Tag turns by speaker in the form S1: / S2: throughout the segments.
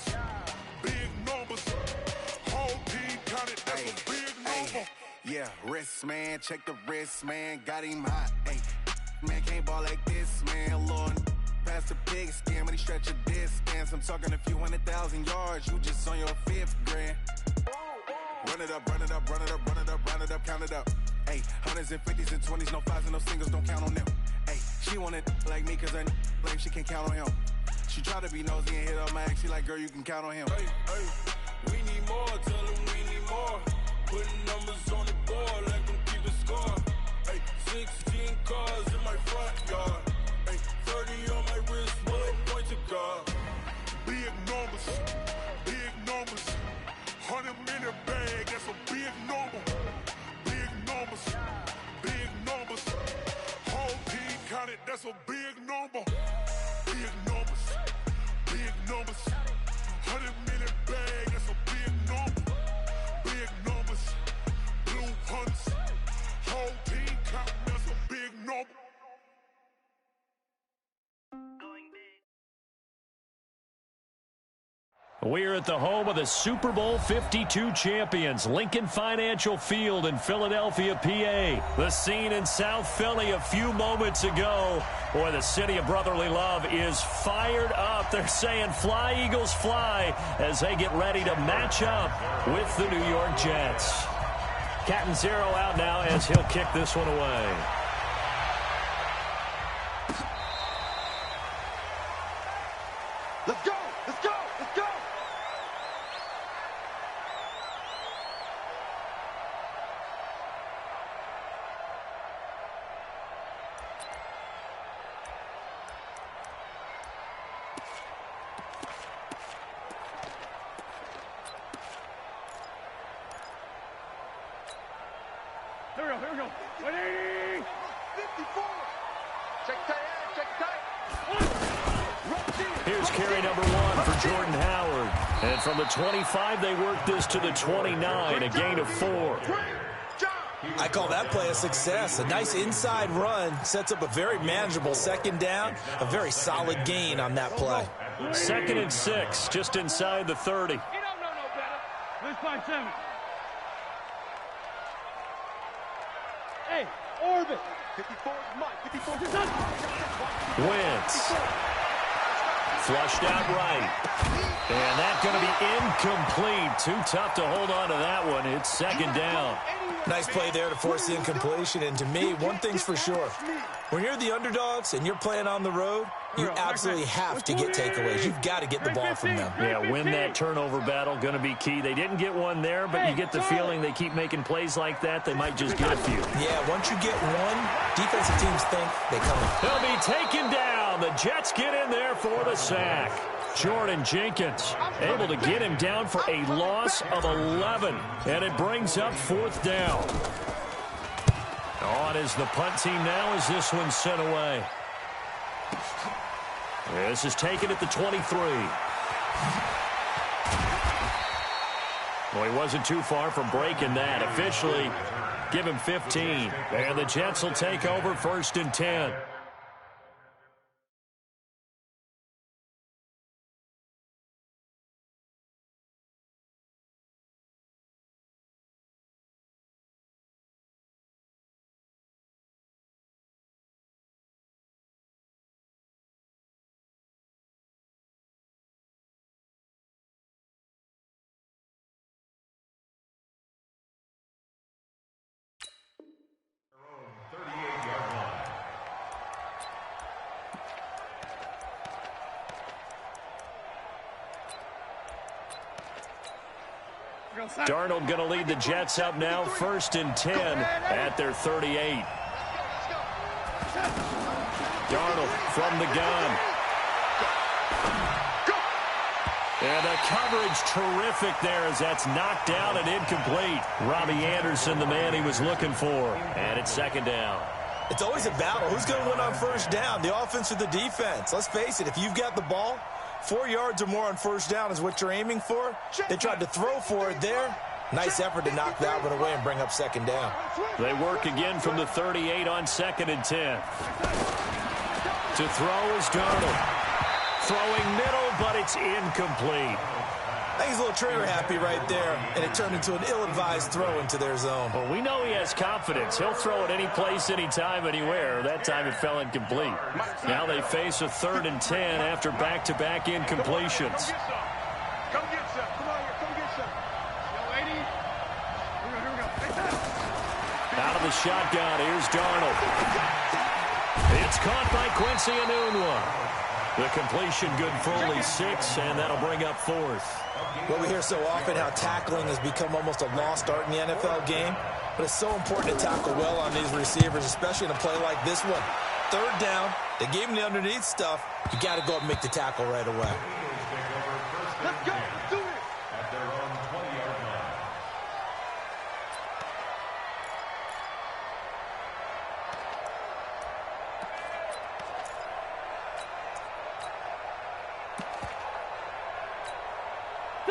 S1: numbers, big numbers. Whole team counted, that's a big number.
S2: Yeah, wrist, man, check the wrist, man, got him hot, ayy. Man, can't ball like this, man, Lord. Past the pig skin when he stretch a distance. I'm talking a few 100,000 yards, you just on your 5th grand. Run it up, run it up, run it up, run it up, run it up, count it up. Ayy, hundreds and 50s and 20s, no 5s and no singles, don't count on them. Ayy, she want it like me cause her like she can count on him. She try to be nosy and hit up my ex, she like, girl, you can count on him.
S1: Hey, we need more, tell them we need more. Putting numbers on the board, let them keep it score. Hey, 16 cars in my front yard. Hey, 30 on my wrist, bullet point to God. Big numbers, big numbers. 100-minute bag, that's a big number. Big numbers, big numbers. Whole team counted, that's a big number. Big numbers, big numbers. 100-minute bag, that's a big number. Big numbers, blue hunts. Whole team counting, that's a big number.
S3: We're at the home of the Super Bowl 52 champions, Lincoln Financial Field in Philadelphia, PA. The scene in South Philly a few moments ago. Boy, the city of brotherly love is fired up. They're saying fly, Eagles, fly, as they get ready to match up with the New York Jets. Captain Zero out now as he'll kick this one away.
S4: Let's go! Let's go! Let's go!
S5: Here we go. 180!
S4: 54! Check tight, check tight!
S3: Here's carry number 1 for Jordan Howard. And from the 25, they work this to the 29, a gain of 4.
S6: I call that play a success. A nice inside run sets up a very manageable second down, a very solid gain on that play.
S3: 2nd and 6, just inside the 30.
S5: You don't know no better. Let's find 7. Hey, orbit.
S4: 54 is mine. 54 is
S3: Wentz. Flushed out right. And that's going to be incomplete. Too tough to hold on to that one. It's 2nd down.
S6: Nice play there to force the incompletion. And to me, one thing's for sure. When you're the underdogs and you're playing on the road, you absolutely have to get takeaways. You've got to get the ball from them.
S3: Yeah, win that turnover battle, going to be key. They didn't get one there, but you get the feeling they keep making plays like that, they might just get a few.
S6: Yeah, once you get one, defensive teams think they come in.
S3: They'll be taken down. The Jets get in there for the sack. Jordan Jenkins able to get him down for a loss of 11. And it brings up 4th down. On is the punt team now as this one's sent away. This is taken at the 23. Well, he wasn't too far from breaking that. Officially, give him 15. And the Jets will take over 1st and 10. Darnold going to lead the Jets up now, 1st and 10 at their 38. Darnold from the gun. And the coverage terrific there as that's knocked down and incomplete. Robbie Anderson, the man he was looking for. And it's 2nd down.
S6: It's always a battle. Who's going to win on 1st down, the offense or the defense? Let's face it, if you've got the ball, 4 yards or more on 1st down is what you're aiming for. They tried to throw for it there. Nice effort to knock that one away and bring up 2nd down.
S3: They work again from the 38 on 2nd and 10. To throw is Darnold. throwing middle, but it's incomplete.
S6: I think he's a little trigger happy right there, and it turned into an ill-advised throw into their zone.
S3: Well, we know he has confidence. He'll throw it any place, anytime, anywhere. That time it fell incomplete. Now they face a 3rd and 10 after back-to-back incompletions.
S5: Come get some. Come on here. Come get some. Yo, lady. Here we go.
S3: Out of the shotgun, here's Darnold. It's caught by Quincy Enunwa. The completion good for only 6, and that'll bring up 4th.
S6: Well, we hear so often how tackling has become almost a lost art in the NFL game, but it's so important to tackle well on these receivers, especially in a play like this one. 3rd down, they gave him the underneath stuff. You got to go up and make the tackle right away.
S5: Let's go. Let's do it.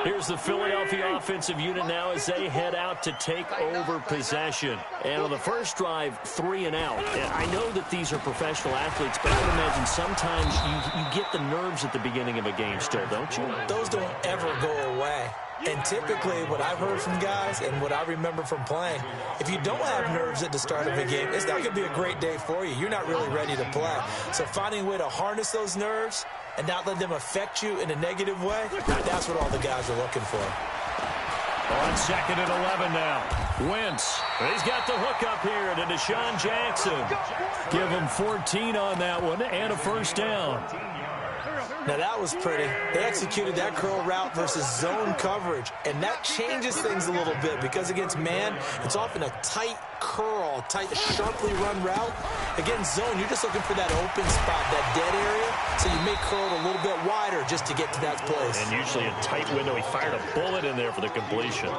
S3: Here's the Philadelphia offensive unit now as they head out to take over possession. And on the first drive, 3 and out. And I know that these are professional athletes, but I would imagine sometimes you get the nerves at the beginning of a game still, don't you?
S6: Those don't ever go away. And typically what I've heard from guys and what I remember from playing, if you don't have nerves at the start of a game, it's not going to be a great day for you. You're not really ready to play. So finding a way to harness those nerves and not let them affect you in a negative way, that's what all the guys are looking for.
S3: On 2nd and 11 now. Wentz. He's got the hook up here to Deshaun Jackson. Give him 14 on that one and a 1st down.
S6: Now that was pretty. They executed that curl route versus zone coverage, and that changes things a little bit because against man, it's often a tight curl, tight, sharply run route. Against zone, you're just looking for that open spot, that dead area, so you may curl it a little bit wider just to get to that place. And usually a tight window. He fired a bullet in there for the completion.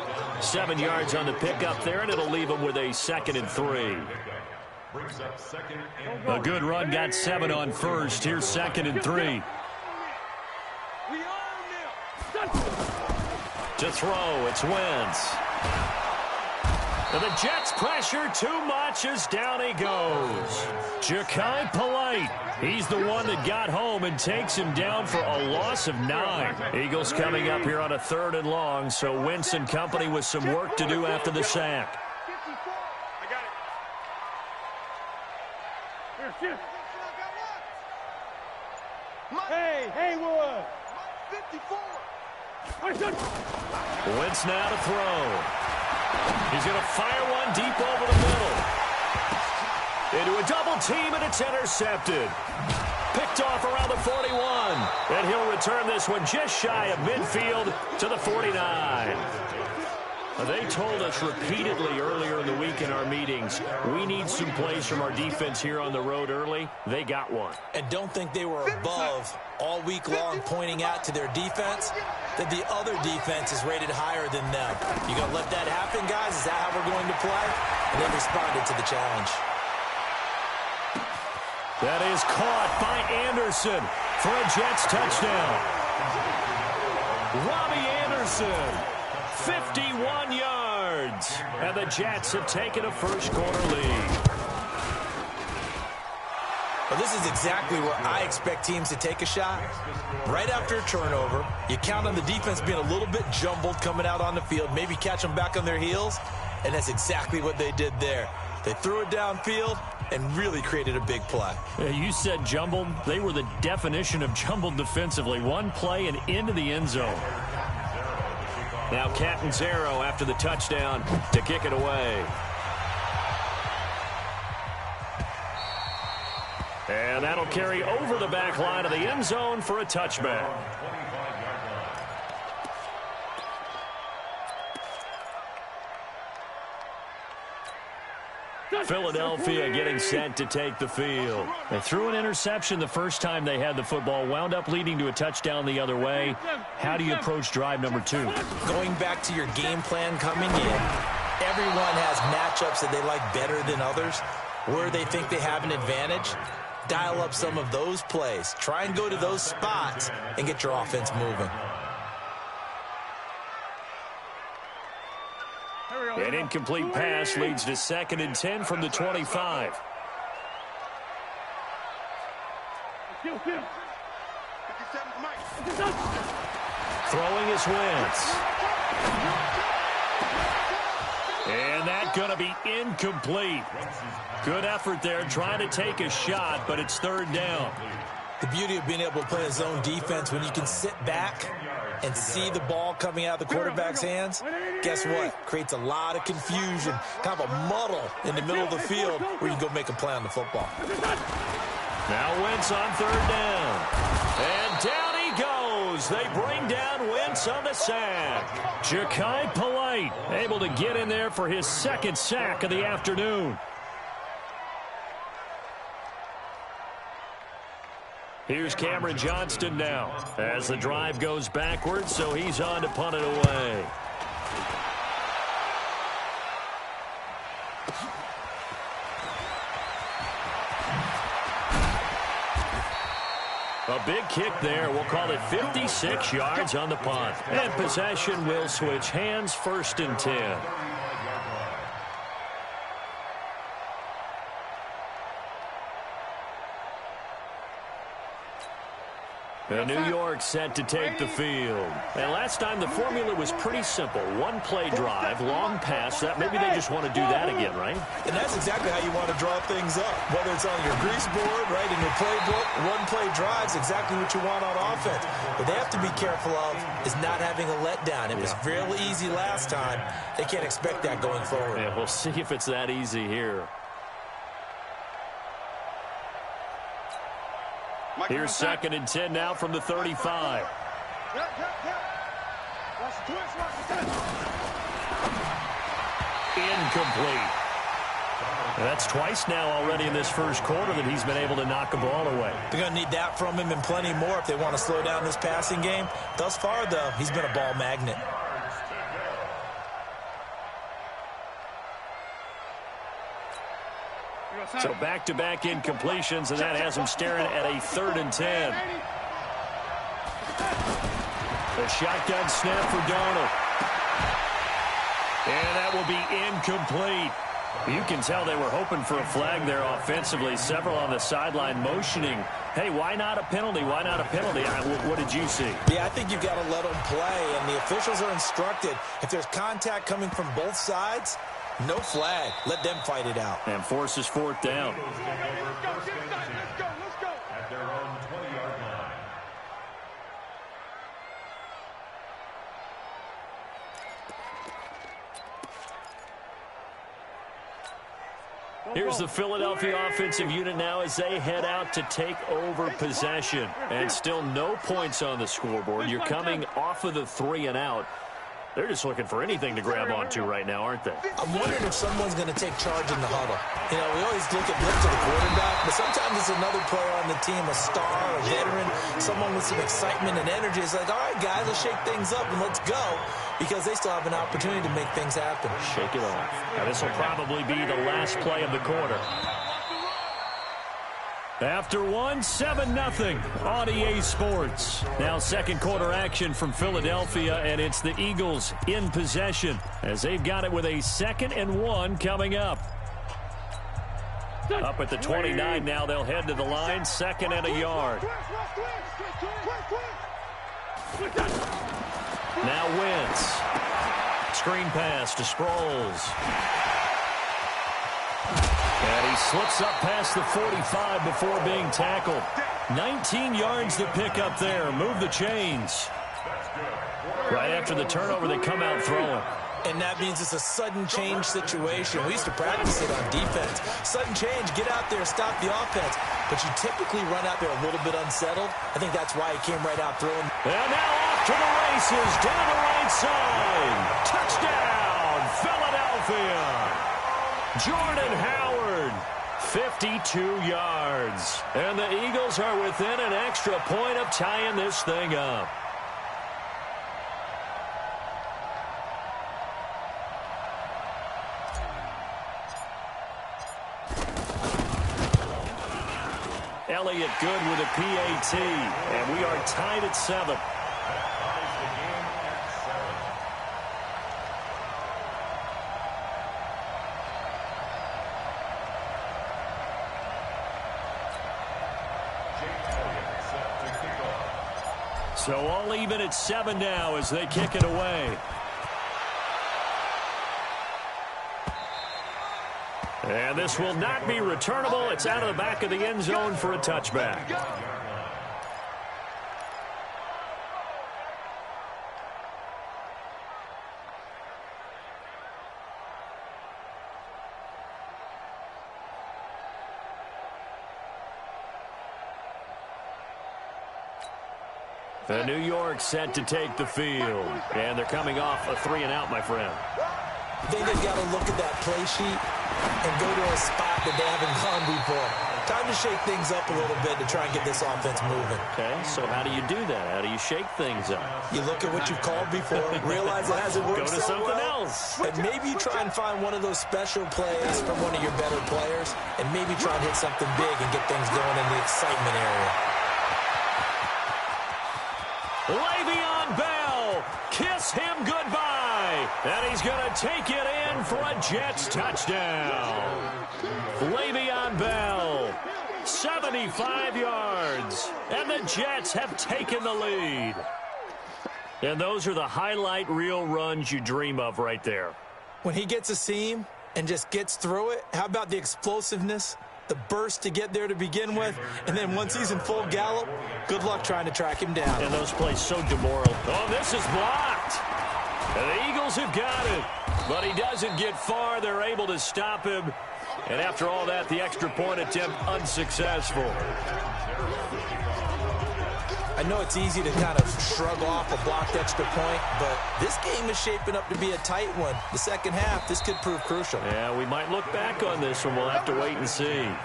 S3: 7 yards on the pickup there, and it'll leave him with a 2nd and 3. A good run got 7 on 1st. Here's 2nd and 3. To throw, it's Wentz. And the Jets pressure too much as down he goes. Ja'Kai Polite. He's the one that got home and takes him down for a loss of 9. Eagles coming up here on a 3rd and long, so Wentz and company with some work to do after the sack.
S5: Hey, Haywood. 54.
S3: Wentz now to throw. He's going to fire one deep over the middle. Into a double team, and it's intercepted. Picked off around the 41. And he'll return this one just shy of midfield to the 49. They told us repeatedly earlier in the week in our meetings, we need some plays from our defense here on the road early. They got one.
S6: And don't think they were above all week long pointing out to their defense that the other defense is rated higher than them. You going to let that happen, guys? Is that how we're going to play? And they responded to the challenge.
S3: That is caught by Anderson for a Jets touchdown. Robbie Anderson, 51 yards. And the Jets have taken a first-quarter lead.
S6: Well, this is exactly where I expect teams to take a shot. Right after a turnover, you count on the defense being a little bit jumbled coming out on the field, maybe catch them back on their heels, and that's exactly what they did there. They threw it downfield and really created a big play.
S3: You said jumbled. They were the definition of jumbled defensively. One play and into the end zone. Now Catanzaro after the touchdown to kick it away. And that'll carry over the back line of the end zone for a touchback. Philadelphia getting set to take the field. They threw an interception the first time they had the football, wound up leading to a touchdown the other way. How do you approach drive number 2?
S6: Going back to your game plan coming in, everyone has matchups that they like better than others, where they think they have an advantage. Dial up some of those plays. Try and go to those spots and get your offense moving.
S3: An incomplete pass leads to 2nd and 10 from the 25.
S5: 57
S3: Throwing is Wentz. And that's going to be incomplete. Good effort there, trying to take a shot, but it's third down.
S6: The beauty of being able to play a zone defense, when you can sit back and see the ball coming out of the quarterback's hands, guess what? Creates a lot of confusion, kind of a muddle in the middle of the field where you can go make a play on the football.
S3: Now Wentz on third down. And down he goes. They bring down Wentz on the sack. Ja'Kai Polite able to get in there for his second sack of the afternoon. Here's Cameron Johnston now as the drive goes backwards, so he's on to punt it away. A big kick there. We'll call it 56 yards on the punt. And possession will switch hands, 1st and 10. And New York set to take the field. And last time the formula was pretty simple. One play drive, long pass. That maybe they just want to do that again, right?
S6: And that's exactly how you want to draw things up. Whether it's on your grease board, right, in your playbook, one play drive is exactly what you want on offense. What they have to be careful of is not having a letdown. It was real easy last time. They can't expect that going forward.
S3: Yeah, we'll see if it's that easy here. Here's 2nd and 10 now from the 35. Incomplete. That's twice now already in this first quarter that he's been able to knock a ball away.
S6: They're going to need that from him and plenty more if they want to slow down this passing game. Thus far, though, he's been a ball magnet.
S3: So back-to-back incompletions, and that has him staring at a 3rd and 10. The shotgun snap for Darnold. And that will be incomplete. You can tell they were hoping for a flag there offensively. Several on the sideline motioning, hey, why not a penalty? Why not a penalty? What did you see?
S6: Yeah, I think you've got to let them play, and the officials are instructed. If there's contact coming from both sides, no flag. Let them fight it out.
S3: And forces 4th down.
S5: Let's go.
S7: At their own 20-yard line.
S3: Here's the Philadelphia offensive unit now as they head out to take over possession. And still no points on the scoreboard. You're coming off of the 3 and out. They're just looking for anything to grab onto right now, aren't they?
S6: I'm wondering if someone's going to take charge in the huddle. You know, we always look at blitz to the quarterback, but sometimes it's another player on the team, a star, a veteran, someone with some excitement and energy. It's like, all right, guys, let's shake things up and let's go, because they still have an opportunity to make things happen.
S3: Shake it off. Now, this will probably be the last play of the quarter. After 7-0 on EA Sports. Now 2nd quarter action from Philadelphia, and it's the Eagles in possession as they've got it with a 2nd and 1 coming up. Up at the 29 now, they'll head to the line, 2nd and a yard. Now Wentz. Screen pass to Sproles. And he slips up past the 45 before being tackled. 19 yards to pick up there. Move the chains. Right after the turnover, they come out throwing.
S6: And that means it's a sudden change situation. We used to practice it on defense. Sudden change, get out there, stop the offense. But you typically run out there a little bit unsettled. I think that's why he came right out throwing.
S3: And now off to the races, down the right side. Touchdown, Philadelphia. Jordan Howard, 52 yards. And the Eagles are within an extra point of tying this thing up. Elliott good with a PAT, and we are tied at 7. So all even at 7 now as they kick it away. And this will not be returnable. It's out of the back of the end zone for a touchback. New York set to take the field. And they're coming off a 3-and-out, my friend.
S6: I think they've got to look at that play sheet and go to a spot that they haven't gone before. Time to shake things up a little bit to try and get this offense moving.
S3: Okay, so how do you do that? How do you shake things up?
S6: You look at what you've called before, realize it hasn't worked
S3: Go to something else.
S6: And maybe you try and find one of those special plays from one of your better players, and maybe try and hit something big and get things going in the excitement area.
S3: Le'Veon Bell, kiss him goodbye. And he's going to take it in for a Jets touchdown. Le'Veon Bell, 75 yards. And the Jets have taken the lead. And those are the highlight reel runs you dream of right there.
S6: When he gets a seam and just gets through it, how about the explosiveness? The burst to get there to begin with, and then once he's in full gallop, good luck trying to track him down.
S3: And those plays so demoralizing. Oh, this is blocked. And the Eagles have got it, but he doesn't get far. They're able to stop him. And after all that, the extra point attempt unsuccessful.
S6: I know it's easy to kind of shrug off a blocked extra point, but this game is shaping up to be a tight one. The second half, this could prove crucial.
S3: Yeah, we might look back on this one. We'll have to wait and see.
S7: At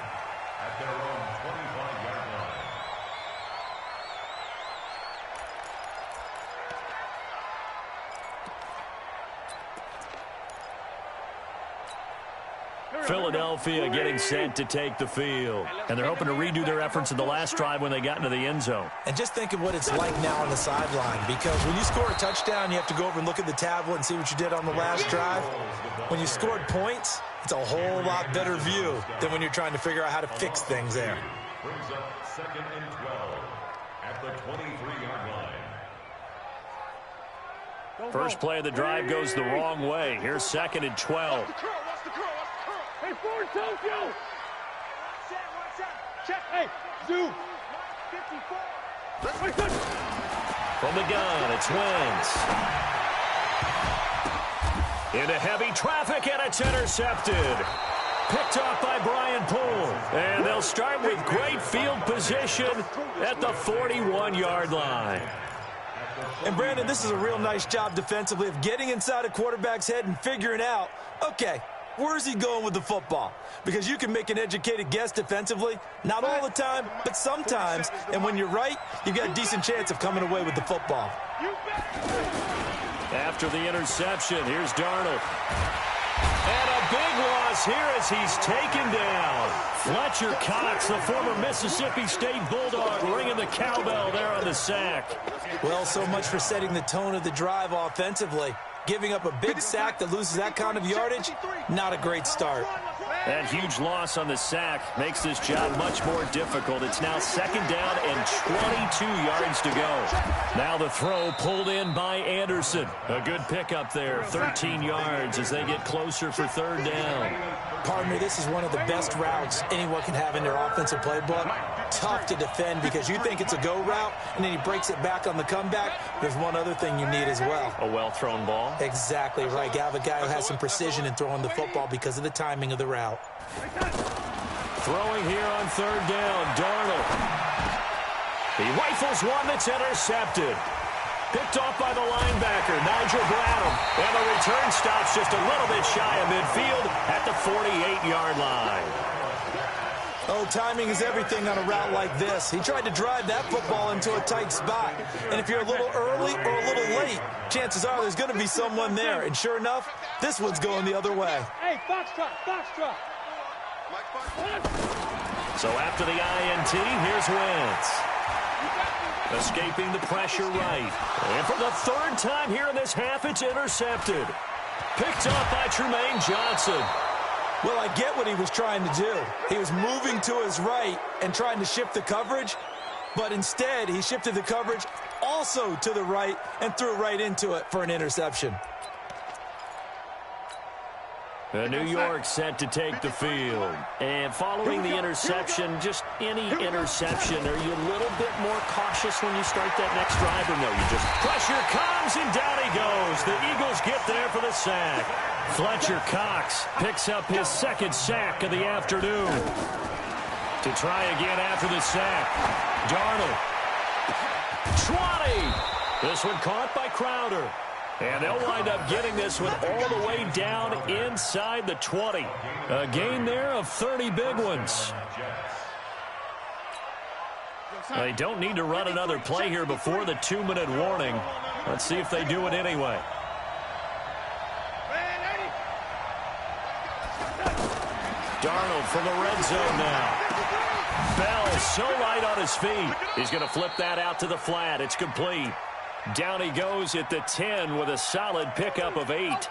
S7: their own 25-yard line.
S3: Philadelphia getting set to take the field. And they're hoping to redo their efforts in the last drive when they got into the end zone.
S6: And just think of what it's like now on the sideline, because when you score a touchdown, you have to go over and look at the tablet and see what you did on the last drive. When you scored points, it's a whole lot better view than when you're trying to figure out how to fix things there.
S7: Brings up 2nd and 12 at the 23-yard line.
S3: First play of the drive goes the wrong way. Here's 2nd and 12.
S5: Hey, forward, Tokyo! Check, hey, zoom! 54!
S3: From the gun, it's Wentz. Into heavy traffic, and it's intercepted. Picked off by Brian Poole. And they'll start with great field position at the 41-yard line.
S6: And, Brandon, this is a real nice job defensively of getting inside a quarterback's head and figuring out, okay, where's he going with the football? Because you can make an educated guess defensively, not all the time, but sometimes. And when you're right, you've got a decent chance of coming away with the football.
S3: After the interception, here's Darnold. And a big loss here as he's taken down. Fletcher Cox, the former Mississippi State Bulldog, ringing the cowbell there on the sack.
S6: Well, so much for setting the tone of the drive offensively. Giving up a big sack that loses that kind of yardage, not a great start.
S3: That huge loss on the sack makes this job much more difficult. It's now 2nd down and 22 yards to go. Now the throw pulled in by Anderson. A good pickup there, 13 yards as they get closer for 3rd down.
S6: Partner, this is one of the best routes anyone can have in their offensive playbook. Tough to defend because you think it's a go route, and then he breaks it back on the comeback. There's one other thing you need as well.
S3: A well-thrown ball.
S6: Exactly right. You have a guy who has some precision in throwing the football because of the timing of the route.
S3: Throwing here on 3rd down, Darnold. He rifles one that's intercepted. Picked off by the linebacker, Nigel Bradham. And the return stops just a little bit shy of midfield at the 48-yard line.
S6: Oh, timing is everything on a route like this. He tried to drive that football into a tight spot. And if you're a little early or a little late, chances are there's going to be someone there. And sure enough, this one's going the other way.
S5: Hey, foxtrot, foxtrot.
S3: So after the INT, here's Wentz. Escaping the pressure right. And for the 3rd time here in this half, it's intercepted. Picked off by Trumaine Johnson.
S6: Well, I get what he was trying to do. He was moving to his right and trying to shift the coverage, but instead he shifted the coverage also to the right and threw right into it for an interception.
S3: New York set to take the field. And following the interception, just any interception, are you a little bit more cautious when you start that next drive, or no? You just pressure comes, and down he goes. The Eagles get there for the sack. Fletcher Cox picks up his second sack of the afternoon. To try again after the sack, Darnold. 20. This one caught by Crowder. And they'll wind up getting this one all the way down inside the 20. A gain there of 30 big ones. They don't need to run another play here before the 2-minute warning. Let's see if they do it anyway. Darnold from the red zone now. Bell so light on his feet. He's going to flip that out to the flat. It's complete. Down he goes at the 10 with a solid pickup of 8.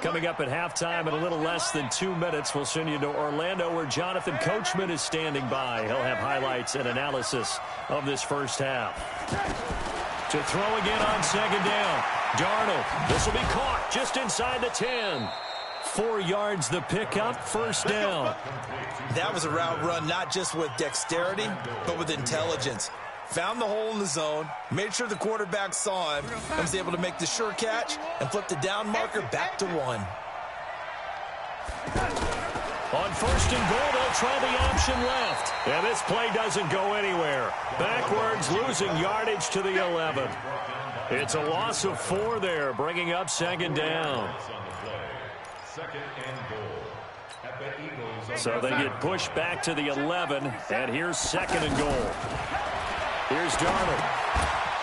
S3: Coming up at halftime in a little less than 2 minutes, we'll send you to Orlando where Jonathan Coachman is standing by. He'll have highlights and analysis of this first half. To throw again on second down. Darnold, this will be caught just inside the 10. 4 yards the pickup, first down.
S6: That was a route run not just with dexterity, but with intelligence. Found the hole in the zone, made sure the quarterback saw him, and was able to make the sure catch and flip the down marker back to 1.
S3: On first and goal, they'll try the option left. And this play doesn't go anywhere. Backwards, losing yardage to the 11. It's a loss of 4 there, bringing up second down. So they get pushed back to the 11, and here's second and goal. Here's Darnold.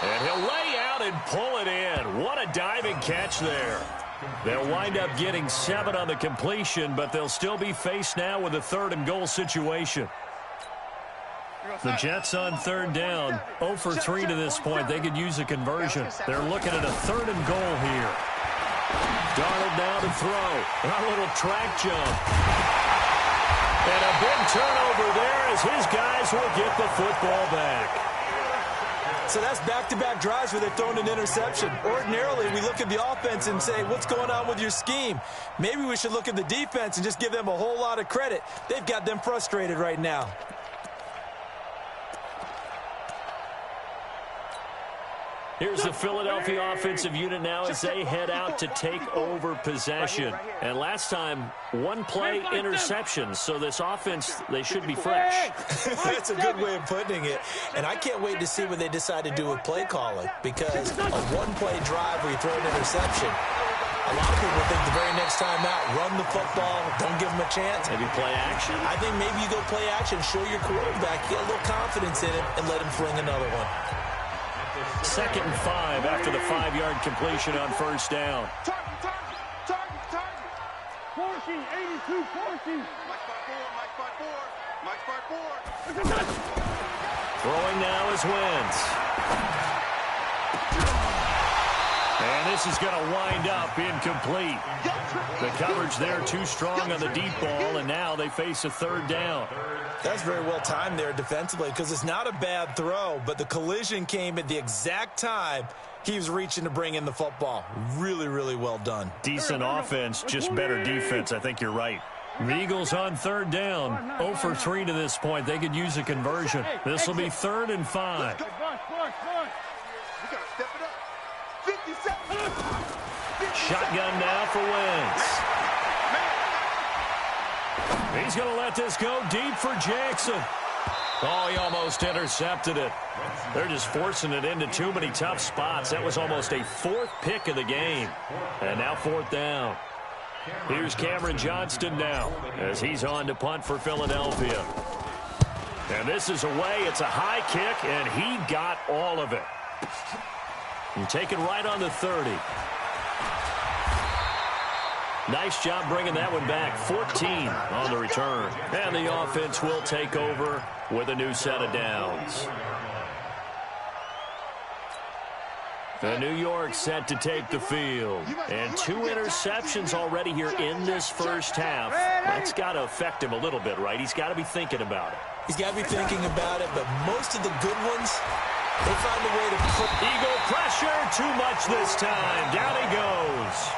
S3: And he'll lay out and pull it in. What a diving catch there. They'll wind up getting 7 on the completion, but they'll still be faced now with a third and goal situation. The Jets on third down, 0 for 3 to this point. They could use a conversion. They're looking at a third and goal here. Darnold now to throw. A little track jump. And a big turnover there as his guys will get the football back.
S6: So that's back-to-back drives where they've thrown an interception. Ordinarily, we look at the offense and say, what's going on with your scheme? Maybe we should look at the defense and just give them a whole lot of credit. They've got them frustrated right now.
S3: Here's the Philadelphia offensive unit now as they head out to take over possession. And last time, 1-play interception. So this offense, they should be fresh.
S6: That's a good way of putting it. And I can't wait to see what they decide to do with play calling. Because a 1-play drive where you throw an interception, a lot of people think the very next time out, run the football, don't give them a chance.
S3: Maybe play action?
S6: I think maybe you go play action, show your quarterback, get a little confidence in it, and let him fling another one.
S3: 2nd and 5 after the 5-yard completion on first down.
S5: Target. Forcing, 82, forcing. Mike 5-4.
S3: Throwing now is Wentz. And this is going to wind up incomplete. The coverage there too strong on the deep ball, and now they face a third down.
S6: That's very well timed there defensively because it's not a bad throw, but the collision came at the exact time he was reaching to bring in the football. Really, really well done.
S3: Decent offense, just better defense. I think you're right. The Eagles on third down, 0 for 3 to this point. They could use a conversion. This will be 3rd and 5.
S5: We gotta step it up. 57.
S3: Shotgun now for Wentz. He's going to let this go deep for Jackson. Oh, he almost intercepted it. They're just forcing it into too many tough spots. That was almost a 4th pick of the game. And now 4th down. Here's Cameron Johnston now as he's on to punt for Philadelphia. And this is away. It's a high kick, and he got all of it. And taken right on the 30. Nice job bringing that one back. 14 on the return. And the offense will take over with a new set of downs. The New York set to take the field. And 2 interceptions already here in this first half. That's got to affect him a little bit, right? He's got to be thinking about it.
S6: He's got to be thinking about it, but most of the good ones, they find a way to put...
S3: Eagle pressure, too much this time. Down he goes.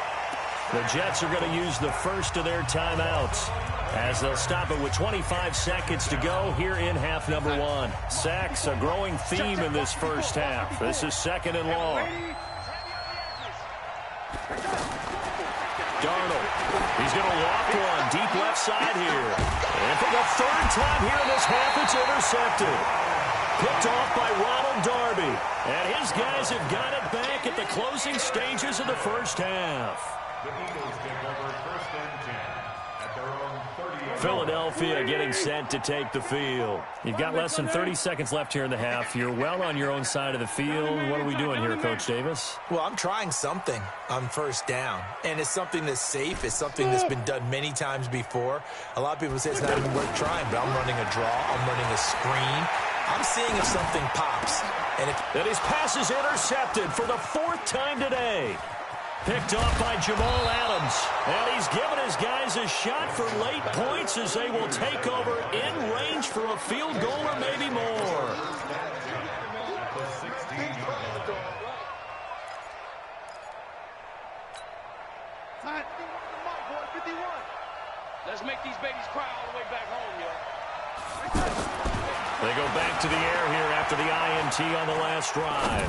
S3: The Jets are going to use the first of their timeouts as they'll stop it with 25 seconds to go here in half number 1. Sacks, a growing theme in this first half. This is 2nd and long. Darnold, he's going to walk one deep left side here. And for the 3rd time here in this half, it's intercepted. Picked off by Ronald Darby. And his guys have got it back at the closing stages of the first half.
S7: The Eagles take over 1st and 10 at their own 30.
S3: Philadelphia getting set to take the field. You've got less than 30 seconds left here in the half. You're well on your own side of the field. What are we doing here, Coach Davis?
S6: Well, I'm trying something on 1st down, and it's something that's safe. It's something that's been done many times before. A lot of people say it's not even worth trying, but I'm running a draw. I'm running a screen. I'm seeing if something pops.
S3: And his pass is intercepted for the 4th time today. Picked off by Jamal Adams. And he's given his guys a shot for late points as they will take over in range for a field goal or maybe more.
S4: Let's make these babies cry all the way back home, yo.
S3: They go back to the air here after the INT on the last drive.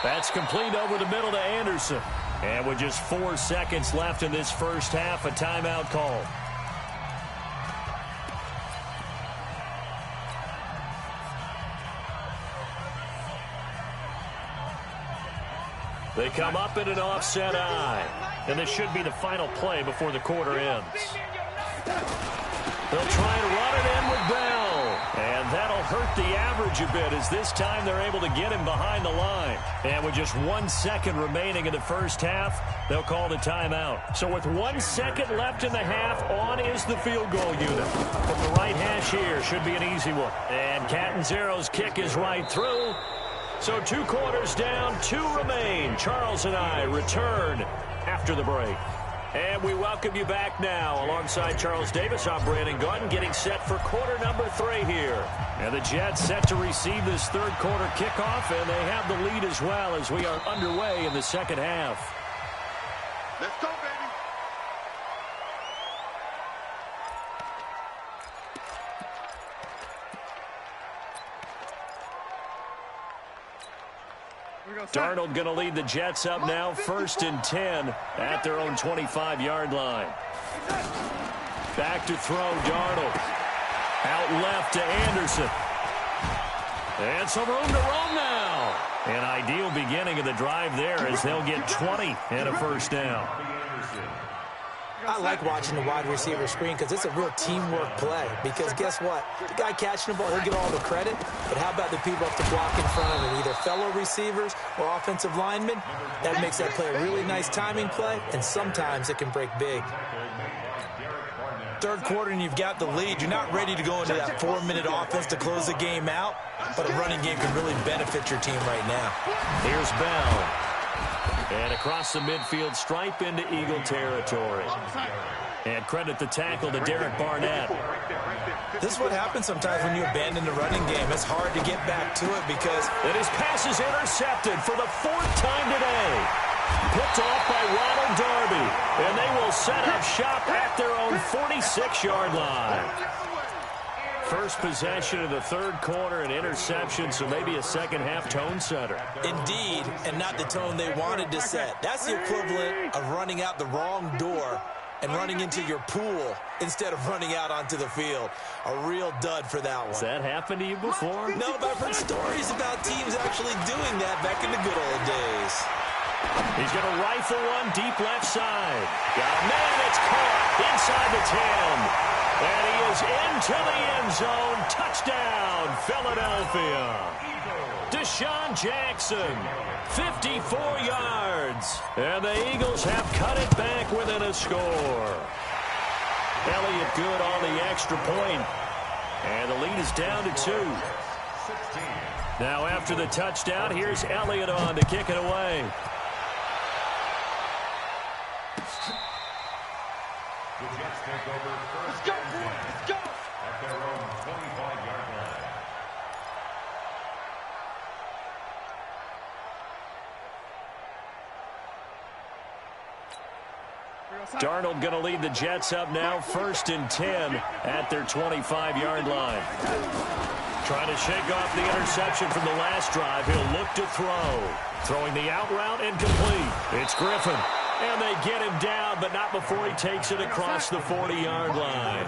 S3: That's complete over the middle to Anderson. And with just 4 seconds left in this first half, a timeout call. They come up in an offset eye. And this should be the final play before the quarter ends. They'll try and run it in with Bell. And that'll hurt the average a bit as this time they're able to get him behind the line. And with just 1 second remaining in the first half, they'll call the timeout. So with 1 second left in the half, on is the field goal unit. From the right hash here, should be an easy one. And Catanzaro's kick is right through. So 2 quarters down, 2 remain. Charles and I return after the break. And we welcome you back now. Alongside Charles Davis, I'm Brandon Gunn, getting set for quarter number 3 here. And the Jets set to receive this 3rd quarter kickoff, and they have the lead as well as we are underway in the second half.
S5: Let's go, baby.
S3: Darnold going to lead the Jets up now, 1st and 10 at their own 25-yard line. Back to throw, Darnold. Out left to Anderson. And some room to roam now. An ideal beginning of the drive there as they'll get 20 and a 1st down.
S6: I like watching the wide receiver screen because it's a real teamwork play. Because guess what? The guy catching the ball, he'll get all the credit. But how about the people up to block in front of him, either fellow receivers or offensive linemen? That makes that play a really nice timing play, and sometimes it can break big. 3rd quarter and you've got the lead. You're not ready to go into that 4-minute offense to close the game out, but a running game can really benefit your team right now.
S3: Here's Bell. And across the midfield stripe into Eagle territory. And credit the tackle to Derek Barnett.
S6: This is what happens sometimes when you abandon the running game. It's hard to get back to it because...
S3: And his pass is intercepted for the 4th time today. Picked off by Ronald Darby. And they will set up shop at their own 46-yard line. First possession of the 3rd quarter, an interception, so maybe a second-half tone setter.
S6: Indeed, and not the tone they wanted to set. That's the equivalent of running out the wrong door and running into your pool instead of running out onto the field. A real dud for that one.
S3: Has that happened to you before?
S6: No, but I've heard stories about teams actually doing that back in the good old days.
S3: He's going to rifle one deep left side. Got a man, it's caught inside the 10. And he is into the end zone. Touchdown, Philadelphia. Deshaun Jackson, 54 yards. And the Eagles have cut it back within a score. Elliott good on the extra point. And the lead is down to 2. Now after the touchdown, here's Elliott on to kick it away.
S7: The Jets take over first.
S5: Let's go, boy. Let's go.
S7: At their own 25-yard line.
S3: Darnold going to lead the Jets up now, 1st and 10 at their 25-yard line. Trying to shake off the interception from the last drive. He'll look to throw. Throwing the out route incomplete. It's Griffin. And they get him down, but not before he takes it across the 40-yard line.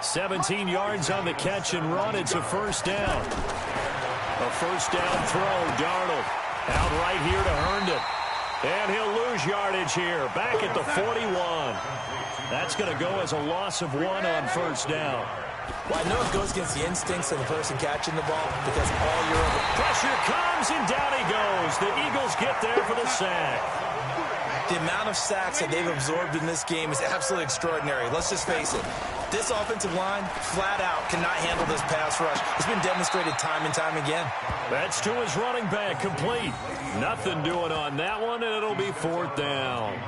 S3: 17 yards on the catch and run. It's a first down. A first down throw. Darnold out right here to Herndon. And he'll lose yardage here. Back at the 41. That's going to go as a loss of 1 on first down.
S6: Well, I know it goes against the instincts of the person catching the ball because all your
S3: pressure comes and down he goes. The Eagles get there for the sack.
S6: The amount of sacks that they've absorbed in this game is absolutely extraordinary. Let's just face it. This offensive line, flat out, cannot handle this pass rush. It's been demonstrated time and time again.
S3: That's to his running back, complete. Nothing doing on that one, and it'll be 4th down.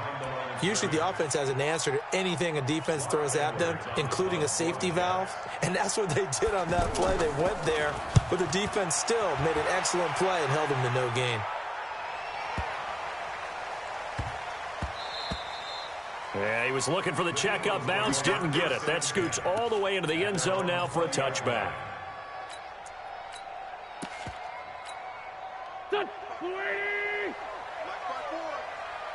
S6: Usually the offense has an answer to anything a defense throws at them, including a safety valve. And that's what they did on that play. They went there, but the defense still made an excellent play and held them to no gain.
S3: Yeah, he was looking for the checkup bounce, didn't get it. That scoots all the way into the end zone now for a touchback.
S5: Done.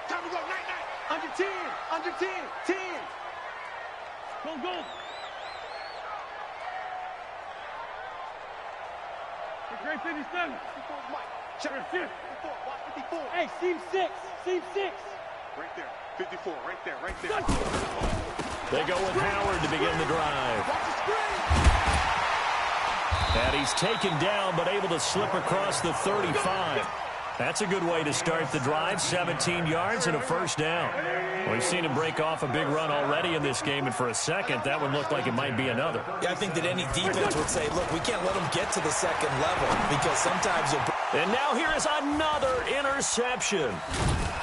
S5: Time to go. Night. Under 10. Under 10. 10. Go. Great 57. Check 54. 54. Hey, seam 6. Seam 6. Right there. 54, right there.
S3: They go with Howard to begin the drive. And he's taken down, but able to slip across the 35. That's a good way to start the drive. 17 yards and a first down. We've seen him break off a big run already in this game, and for a second, that one looked like it might be another.
S6: Yeah, I think that any defense would say, look, we can't let them get to the second level because sometimes you'll...
S3: And now here is another interception.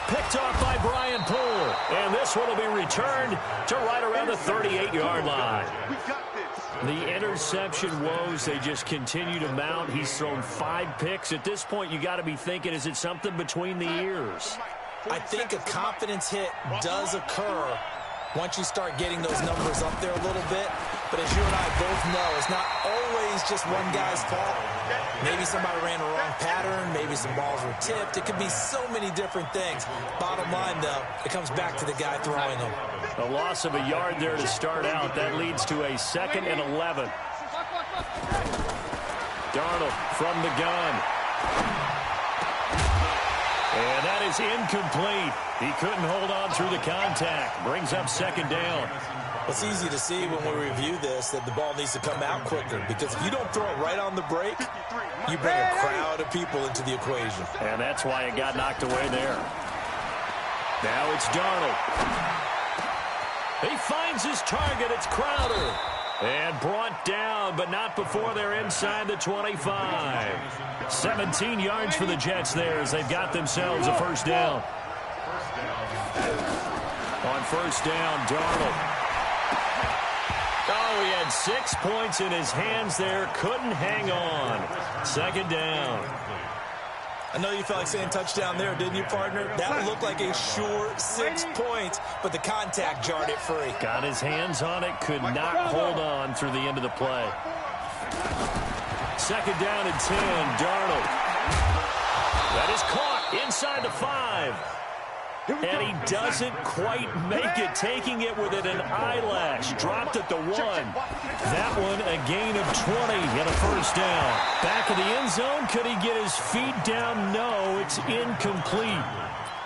S3: Picked off by Brian Poole. And this one will be returned to right around the 38-yard line. The interception woes, they just continue to mount. He's thrown 5 picks. At this point, you got to be thinking, is it something between the ears?
S6: I think a confidence hit does occur once you start getting those numbers up there a little bit. But as you and I both know, it's not always just one guy's fault. Maybe somebody ran a wrong pattern. Maybe some balls were tipped. It could be so many different things. Bottom line, though, it comes back to the guy throwing them.
S3: A loss of a yard there to start out. That leads to a 2nd and 11. Darnold from the gun. And that is incomplete. He couldn't hold on through the contact. Brings up 2nd down.
S6: It's easy to see when we review this that the ball needs to come out quicker because if you don't throw it right on the break, you bring a crowd of people into the equation.
S3: And that's why it got knocked away there. Now it's Darnold. He finds his target. It's Crowder. And brought down, but not before they're inside the 25. 17 yards for the Jets there as they've got themselves a first down. On first down, Darnold. Oh, he had 6 points in his hands there. Couldn't hang on. 2nd down.
S6: I know you felt like saying touchdown there, didn't you, partner? That looked like a sure 6 points, but the contact jarred it free.
S3: Got his hands on it, could not hold on through the end of the play. 2nd down and 10, Darnold. That is caught inside the 5. And he doesn't quite make it, taking it within an eyelash. Dropped at the 1. That one a gain of 20 and a first down. Back of the end zone, could he get his feet down? No, it's incomplete.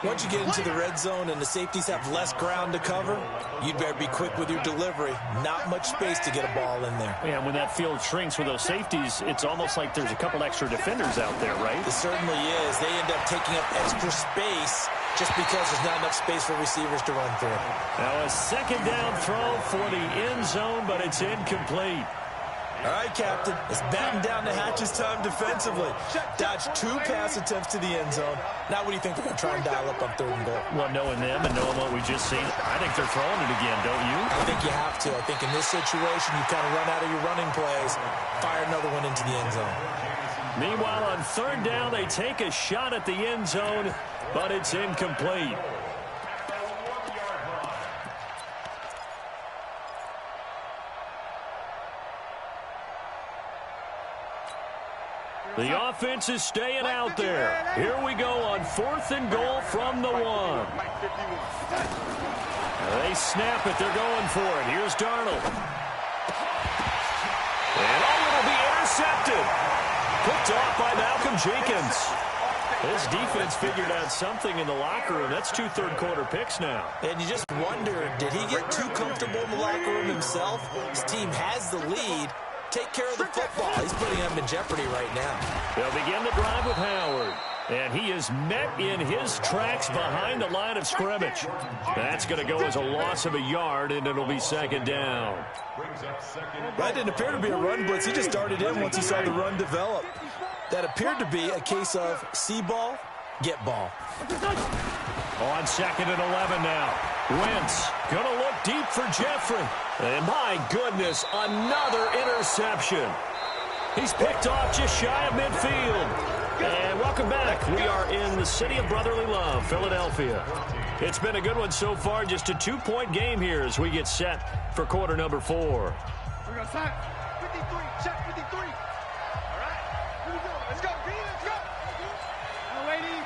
S6: Once you get into the red zone and the safeties have less ground to cover, you'd better be quick with your delivery. Not much space to get a ball in there.
S3: Yeah, when that field shrinks with those safeties, it's almost like there's a couple extra defenders out there, right?
S6: It certainly is. They end up taking up extra space just because there's not enough space for receivers to run through.
S3: Now a 2nd down throw for the end zone, but it's incomplete.
S6: All right, Captain. It's batten down the hatches time defensively. Dodged 2 pass attempts to the end zone. Now what do you think they're going to try and dial up on 3rd and goal?
S3: Well, knowing them and knowing what we just seen, I think they're throwing it again, don't you?
S6: I think you have to. I think in this situation, you kind of run out of your running plays, fire another one into the end zone.
S3: Meanwhile, on 3rd down, they take a shot at the end zone, but it's incomplete. The offense is staying out there. Here we go on 4th and goal from the 1. They snap it. They're going for it. Here's Darnold. And it'll be intercepted. Picked off by Malcolm Jenkins. This defense figured out something in the locker room. That's 2 third-quarter picks now.
S6: And you just wonder, did he get too comfortable in the locker room himself? His team has the lead. Take care of the football. He's putting them in jeopardy right now.
S3: They'll begin the drive with Howard. And he is met in his tracks behind the line of scrimmage. That's going to go as a loss of a yard, and it'll be 2nd down.
S6: That didn't appear to be a run blitz. He just darted in once he saw the run develop. That appeared to be a case of see ball, get ball.
S3: On 2nd and 11 now. Wentz going to look deep for Jeffrey. And my goodness, another interception. He's picked off just shy of midfield. And welcome back. We are in the city of brotherly love, Philadelphia. It's been a good one so far. Just a 2-point game here as we get set for quarter number 4.
S5: We're going to sign 53, check 53. All right, here we go. Let's go, B, let's go. Now, lady.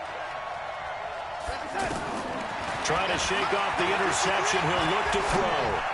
S3: Trying to shake off the interception. He'll look to throw.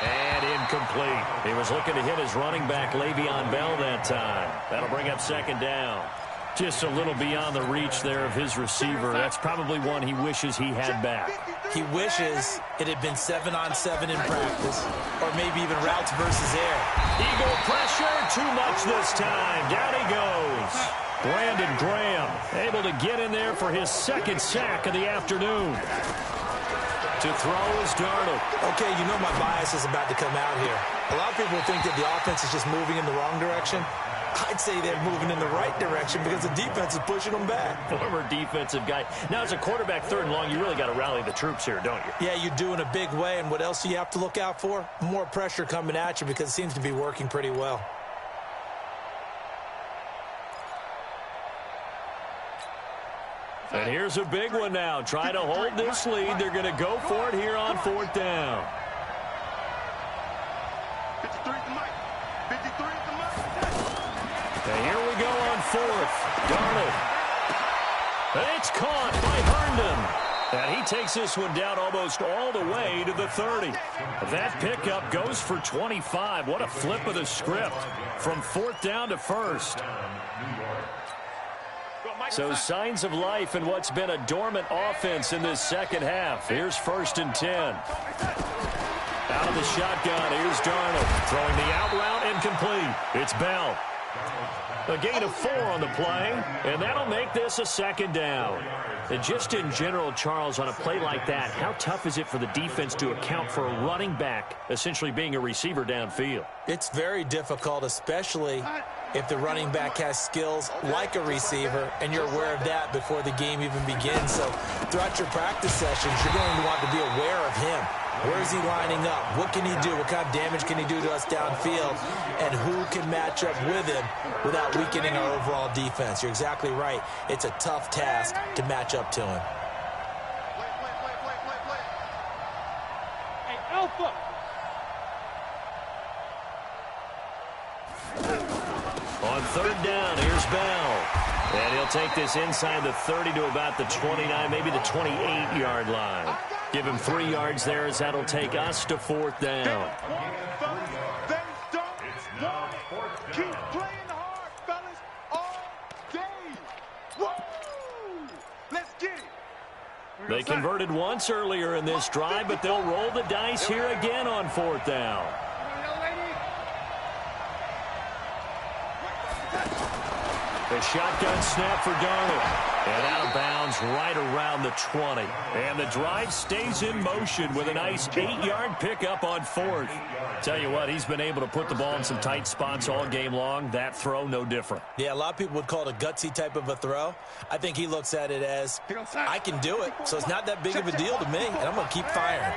S3: And incomplete. He was looking to hit his running back, Le'Veon Bell, that time. That'll bring up 2nd down. Just a little beyond the reach there of his receiver. That's probably one he wishes he had back.
S6: He wishes it had been 7-on-7 in practice, or maybe even routes versus air.
S3: Eagle pressure, too much this time. Down he goes. Brandon Graham able to get in there for his 2nd sack of the afternoon. To throw is Darnold.
S6: Okay, you know my bias is about to come out here. A lot of people think that the offense is just moving in the wrong direction. I'd say they're moving in the right direction because the defense is pushing them back.
S3: Former defensive guy. Now, as a quarterback 3rd and long, you really got to rally the troops here, don't you?
S6: Yeah, you do in a big way. And what else do you have to look out for? More pressure coming at you because it seems to be working pretty well.
S3: And here's a big one now. Try to hold this lead. They're going to go for it here on 4th down.
S5: 53 at the mic. 53 at the mic.
S3: And here we go on 4th. Darnold. It's caught by Herndon. And he takes this one down almost all the way to the 30. That pickup goes for 25. What a flip of the script from 4th down to 1st. So signs of life in what's been a dormant offense in this 2nd half. Here's 1st and 10. Out of the shotgun, here's Darnold. Throwing the out route, incomplete. It's Bell. A gain of 4 on the play, and that'll make this a 2nd down. And just in general, Charles, on a play like that, how tough is it for the defense to account for a running back essentially being a receiver downfield?
S6: It's very difficult, especially if the running back has skills like a receiver, and you're aware of that before the game even begins. So throughout your practice sessions, you're going to want to be aware of him. Where is he lining up? What can he do? What kind of damage can he do to us downfield? And who can match up with him without weakening our overall defense? You're exactly right. It's a tough task to match up to him.
S5: Hey, Alpha!
S3: On 3rd down, here's Bell. And he'll take this inside the 30 to about the 29, maybe the 28-yard line. Give him 3 yards there as that'll take us to 4th down.
S5: Keep playing hard, fellas, all day. Woo! Let's get it.
S3: They converted once earlier in this drive, but they'll roll the dice here again on 4th down. The shotgun snap for Darnold. And out of bounds right around the 20. And the drive stays in motion with a nice 8-yard pickup on 4th. Tell you what, he's been able to put the ball in some tight spots all game long. That throw, no different.
S6: Yeah, a lot of people would call it a gutsy type of a throw. I think he looks at it as, I can do it, so it's not that big of a deal to me, and I'm going to keep firing.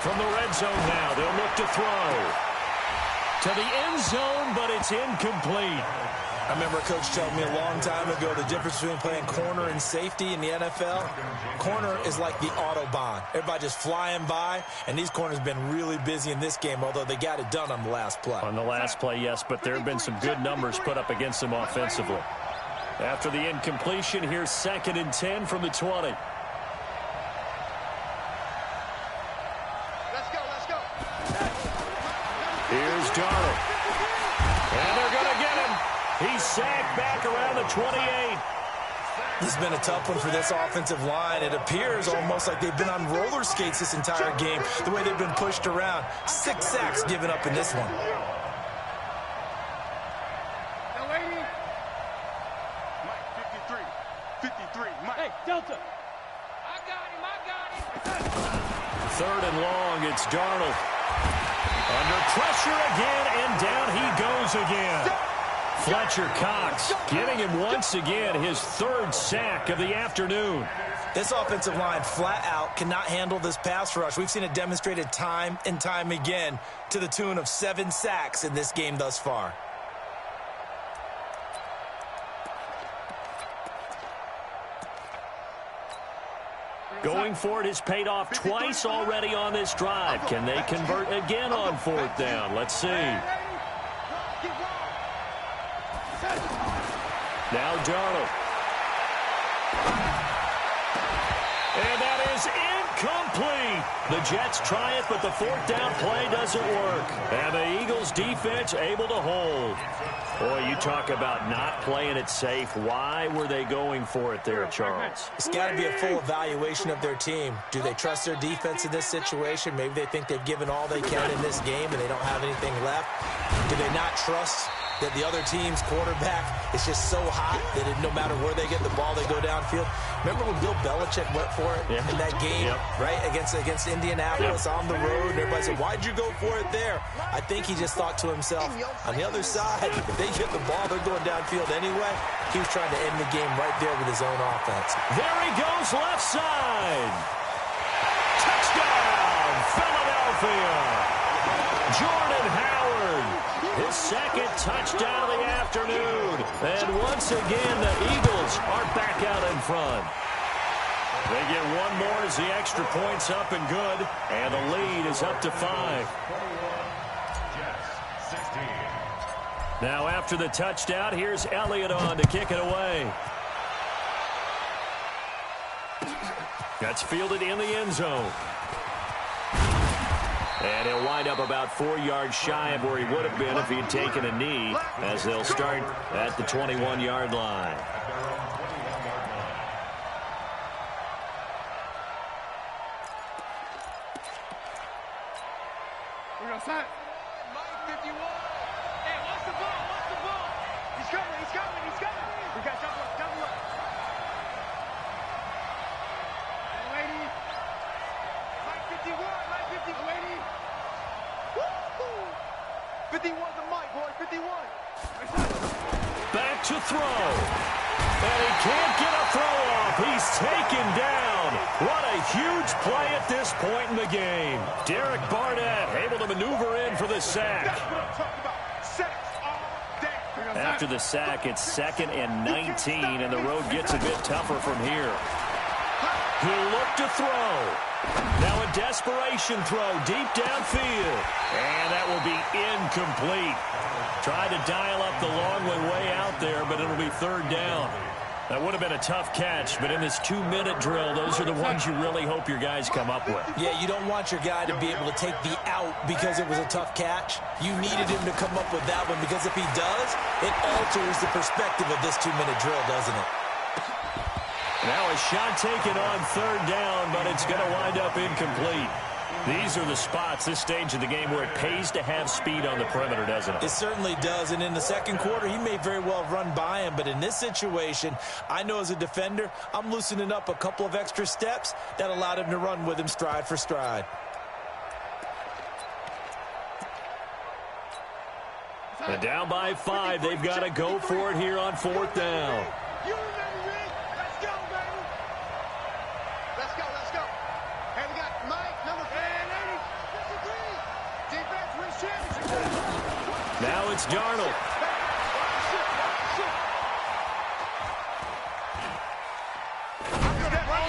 S3: From the red zone now, they'll look to throw. To the end zone, but it's incomplete.
S6: I remember a coach telling me a long time ago the difference between playing corner and safety in the NFL. Corner is like the Autobahn. Everybody just flying by, and these corners have been really busy in this game, although they got it done on the last play.
S3: On the last play, yes, but there have been some good numbers put up against them offensively. After the incompletion, here's 2nd and 10 from the 20. Here's Darnold. And they're going to get him. He's sagged back around the 28.
S6: This has been a tough one for this offensive line. It appears almost like they've been on roller skates this entire game, the way they've been pushed around. 6 sacks given up in this one.
S5: Mike, 53, Mike. Hey, Delta. I got him.
S3: 3rd and long, it's Darnold. Under pressure again, and down he goes again. Fletcher Cox getting him once again his 3rd sack of the afternoon.
S6: This offensive line flat out cannot handle this pass rush. We've seen it demonstrated time and time again to the tune of 7 sacks in this game thus far.
S3: Going for it has paid off twice already on this drive. Can they convert again on 4th down? Let's see. Now Darnold. And that is incomplete. The Jets try it, but the 4th down play doesn't work. And the Eagles defense able to hold. Boy, you talk about not playing it safe. Why were they going for it there, Charles?
S6: It's got to be a full evaluation of their team. Do they trust their defense in this situation? Maybe they think they've given all they can in this game and they don't have anything left. Do they not trust that the other team's quarterback is just so hot that no matter where they get the ball, they go downfield? Remember when Bill Belichick went for it in that game, right, against Indianapolis on the road? And everybody said, why'd you go for it there? I think he just thought to himself, on the other side, if they get the ball, they're going downfield anyway. He was trying to end the game right there with his own offense.
S3: There he goes, left side. Touchdown, Philadelphia. Jordan Howard, his 2nd touchdown of the afternoon. And once again, the Eagles are back out in front. They get one more as the extra point's up and good. And the lead is up to 5. Now after the touchdown, here's Elliott on to kick it away. That's fielded in the end zone. And he'll wind up about 4 yards shy of where he would have been if he had taken a knee, as they'll start at the 21-yard line.
S5: We're outside. Mike, 51. Hey, watch the ball, watch the ball. He's coming, he's coming, he's coming. We got double up, double up. Lady. Mike 51, Mike 50, lady. Woo! 51 to Mike, boy, 51.
S3: Back to throw. And he can't get a throw off. He's taken down. What a huge play at this point in the game. Derek Barnett able to maneuver in for the sack.
S5: That's what I'm talking about. Sacks all day.
S3: After the sack, it's 2nd and 19, and the road gets a bit tougher from here. He'll look to throw. Now a desperation throw deep downfield. And that will be incomplete. Tried to dial up the long one way out there, but it'll be 3rd down. That would have been a tough catch, but in this 2-minute drill, those are the ones you really hope your guys come up with.
S6: Yeah, you don't want your guy to be able to take the out because it was a tough catch. You needed him to come up with that one, because if he does, it alters the perspective of this 2-minute drill, doesn't it?
S3: Now a shot taken on 3rd down, but it's going to wind up incomplete. These are the spots, this stage of the game, where it pays to have speed on the perimeter, doesn't it?
S6: It certainly does, and in the second quarter, he may very well run by him, but in this situation, I know as a defender, I'm loosening up a couple of extra steps that allowed him to run with him stride for stride.
S3: And down by 5, they've got to go for it here on 4th down.
S5: You remember me? Let's go, baby. Let's go, let's go. Hey, we got Mike, number 53. Defense wins championship.
S3: Now it's Darnold.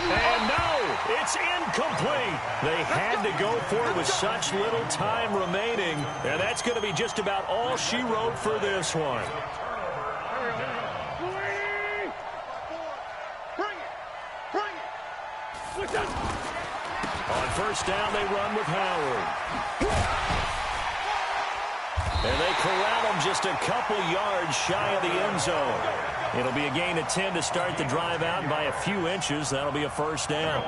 S3: And no, it's incomplete. They had to go for it with such little time remaining, and that's going to be just about all she wrote for this one. On 1st down, they run with Howard. And they corral him just a couple yards shy of the end zone. It'll be a gain of 10 to start the drive out, and by a few inches, that'll be a 1st down.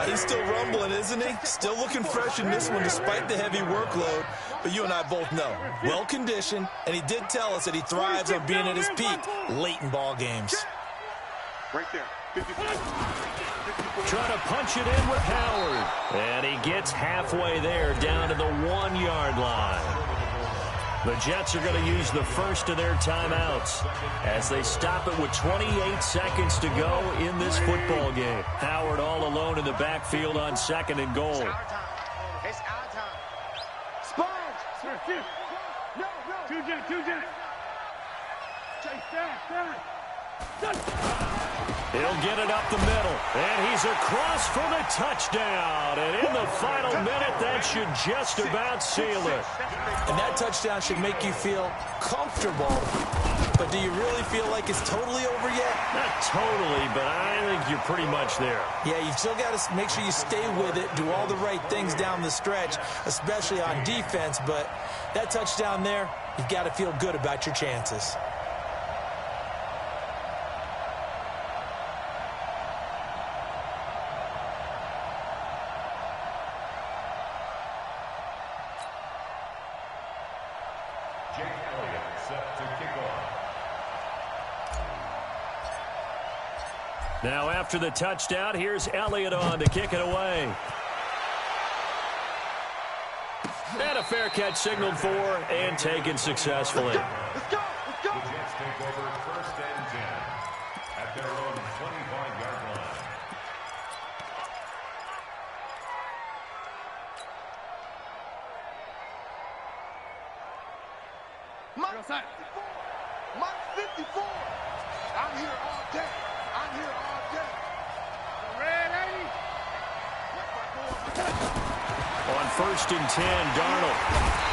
S6: He's still rumbling, isn't he? Still looking fresh in this one despite the heavy workload. But you and I both know, well-conditioned, and he did tell us that he thrives on being at his peak late in ball games.
S5: Right there. 54.
S3: Trying to punch it in with Howard. And he gets halfway there, down to the 1-yard line. The Jets are going to use the first of their timeouts as they stop it with 28 seconds to go in this football game. Howard all alone in the backfield on 2nd and goal.
S5: It's our time. Sponge. No. Two Jets. Chase that.
S3: He'll get it up the middle, and he's across for the touchdown. And in the final minute, that should just about seal it.
S6: And that touchdown should make you feel comfortable. But do you really feel like it's totally over yet?
S3: Not totally, but I think you're pretty much there.
S6: Yeah, you've still got to make sure you stay with it, do all the right things down the stretch, especially on defense. But that touchdown there, you've got to feel good about your chances.
S3: Now after the touchdown, here's Elliott on to kick it away. And a fair catch signaled for and taken successfully.
S5: Let's go.
S7: The Jets take over 1st and 10 at their own 25-yard line.
S5: Mike 54. I'm here all day. Red 80.
S3: On 1st and 10, Darnold.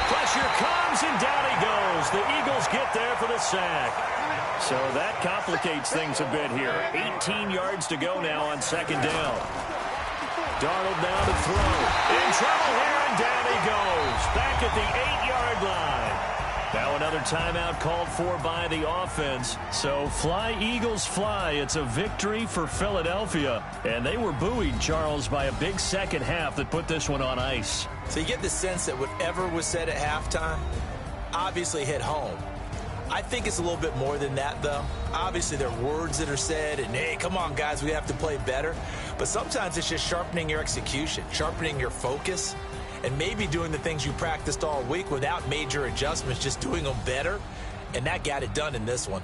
S3: Pressure comes, and down he goes. The Eagles get there for the sack. So that complicates things a bit here. 18 yards to go now on 2nd down. Darnold now to throw. In trouble here, and down he goes. Back at the 8-yard line. Now another timeout called for by the offense. So fly, Eagles, fly. It's a victory for Philadelphia. And they were buoyed, Charles, by a big second half that put this one on ice.
S6: So you get the sense that whatever was said at halftime obviously hit home. I think it's a little bit more than that, though. Obviously, there are words that are said, and, hey, come on, guys, we have to play better. But sometimes it's just sharpening your execution, sharpening your focus, and maybe doing the things you practiced all week without major adjustments, just doing them better. And that got it done in this one.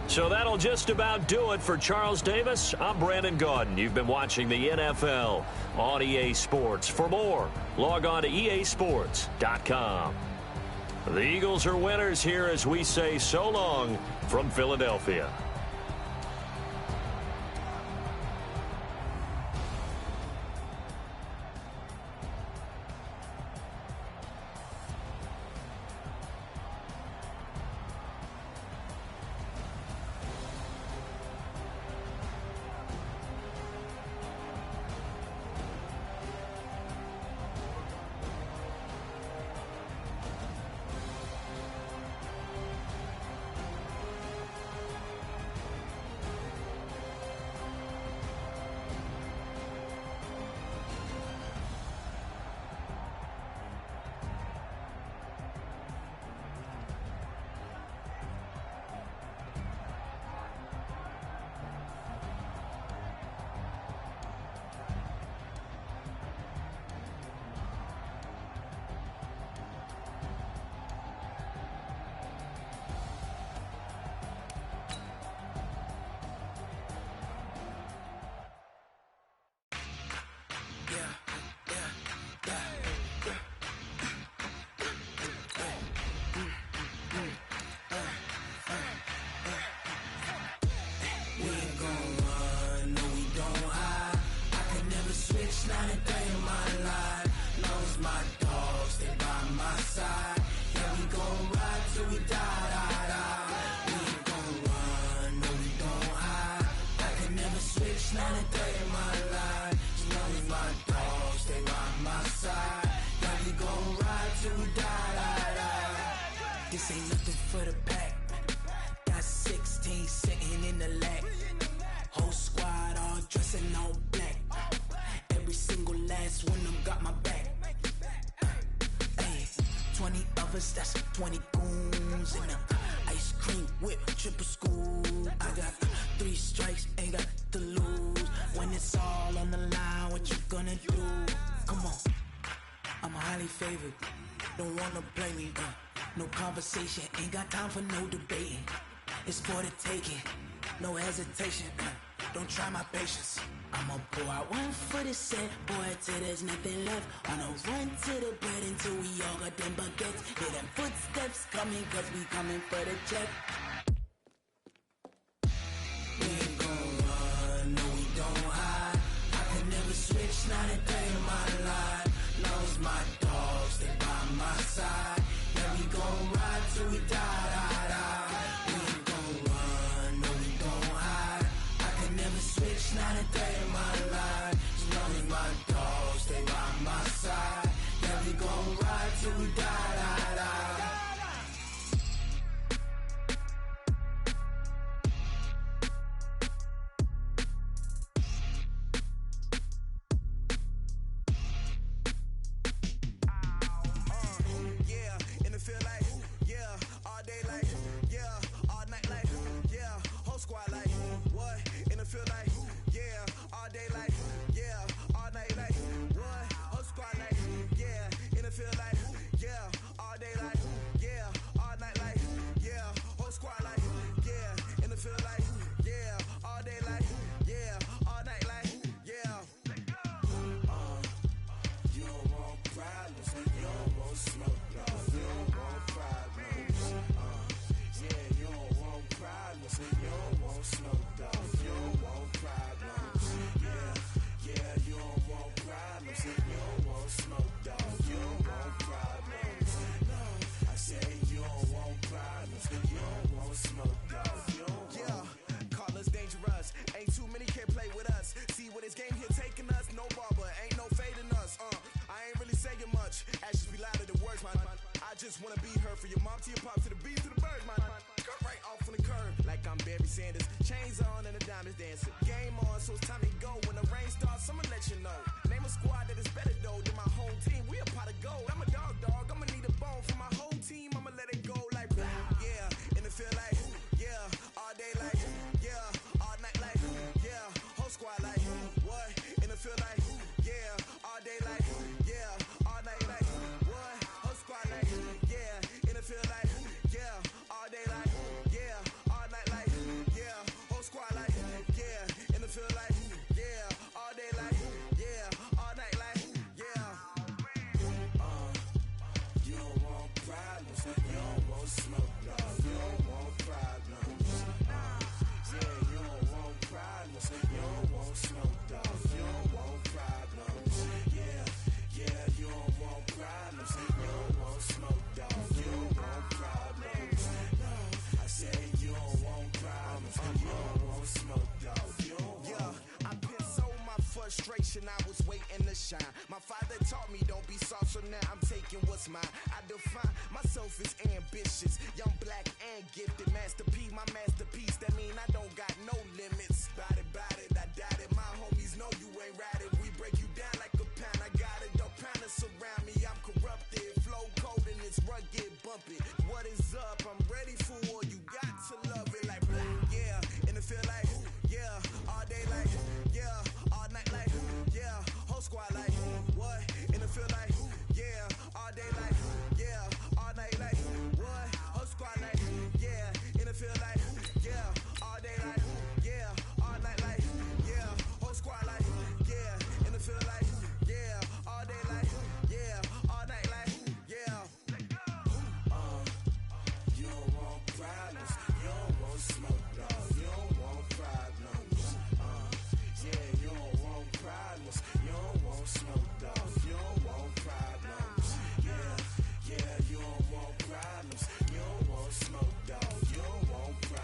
S3: So that'll just about do it for Charles Davis. I'm Brandon Gaudin. You've been watching the NFL on EA Sports. For more, log on to easports.com. The Eagles are winners here as we say so long from Philadelphia.
S8: switch night and day in my life. As long as my dogs stay by my side, yeah, we gon' ride till we die. This ain't nothing for the pack. Got 16 sitting in the lag. Whole squad all dressing all black. Every single last one of them got my back. 20 of us, that's 20 goons in them. Ice cream whip, triple school. I got 3 strikes, ain't got to lose. When it's all on the line, what you gonna do? Come on, I'm highly favored. Don't wanna play me, no conversation, ain't got time for no debating. It's for the taking, no hesitation. Don't try my patience. I'ma pour out one for the set, boy, till there's nothing left. On a run to the bread until we all got them baguettes. Hear them footsteps coming, cause we coming for the check. We ain't gon' run, no we don't hide. I can never switch, not a day in my life. Long as my dogs stay by my side, yeah, we gon' ride till we die. We ain't gon' run, no we don't hide. I can never switch, not a day in my life. As long as my dogs stay by my side, yeah, we gon' ride till we die.
S9: I was waiting to shine. My father taught me don't be soft, so now I'm taking what's mine. I define myself as ambitious, young, black, and gifted. Master P, my masterpiece. That mean I don't got no limits. Bout it, I doubt it. My homies know you ain't ride it. We break you down like a pound. I got it, don't pound to surround me. I'm corrupted, flow cold and it's rugged, bumpy. What is up? I'm ready for war. You got to love it like black, yeah. And it feel like, yeah, all day like, yeah, all night like, yeah, whole squad like, what? And it feel like, yeah, all day like, yeah, all night like, what? Whole squad like, yeah, and it feel like, yeah, all day like, yeah, all night like, yeah, whole squad like, yeah, and it feel like, yeah, all day like, yeah, all night like, yeah.
S8: You don't want problems, you don't want smoke, dog. You don't want problems. Yeah, you don't want problems, you don't want smoke, dog. You don't want problems. Yeah, you don't want problems, you don't want smoke, dog. You don't want problems.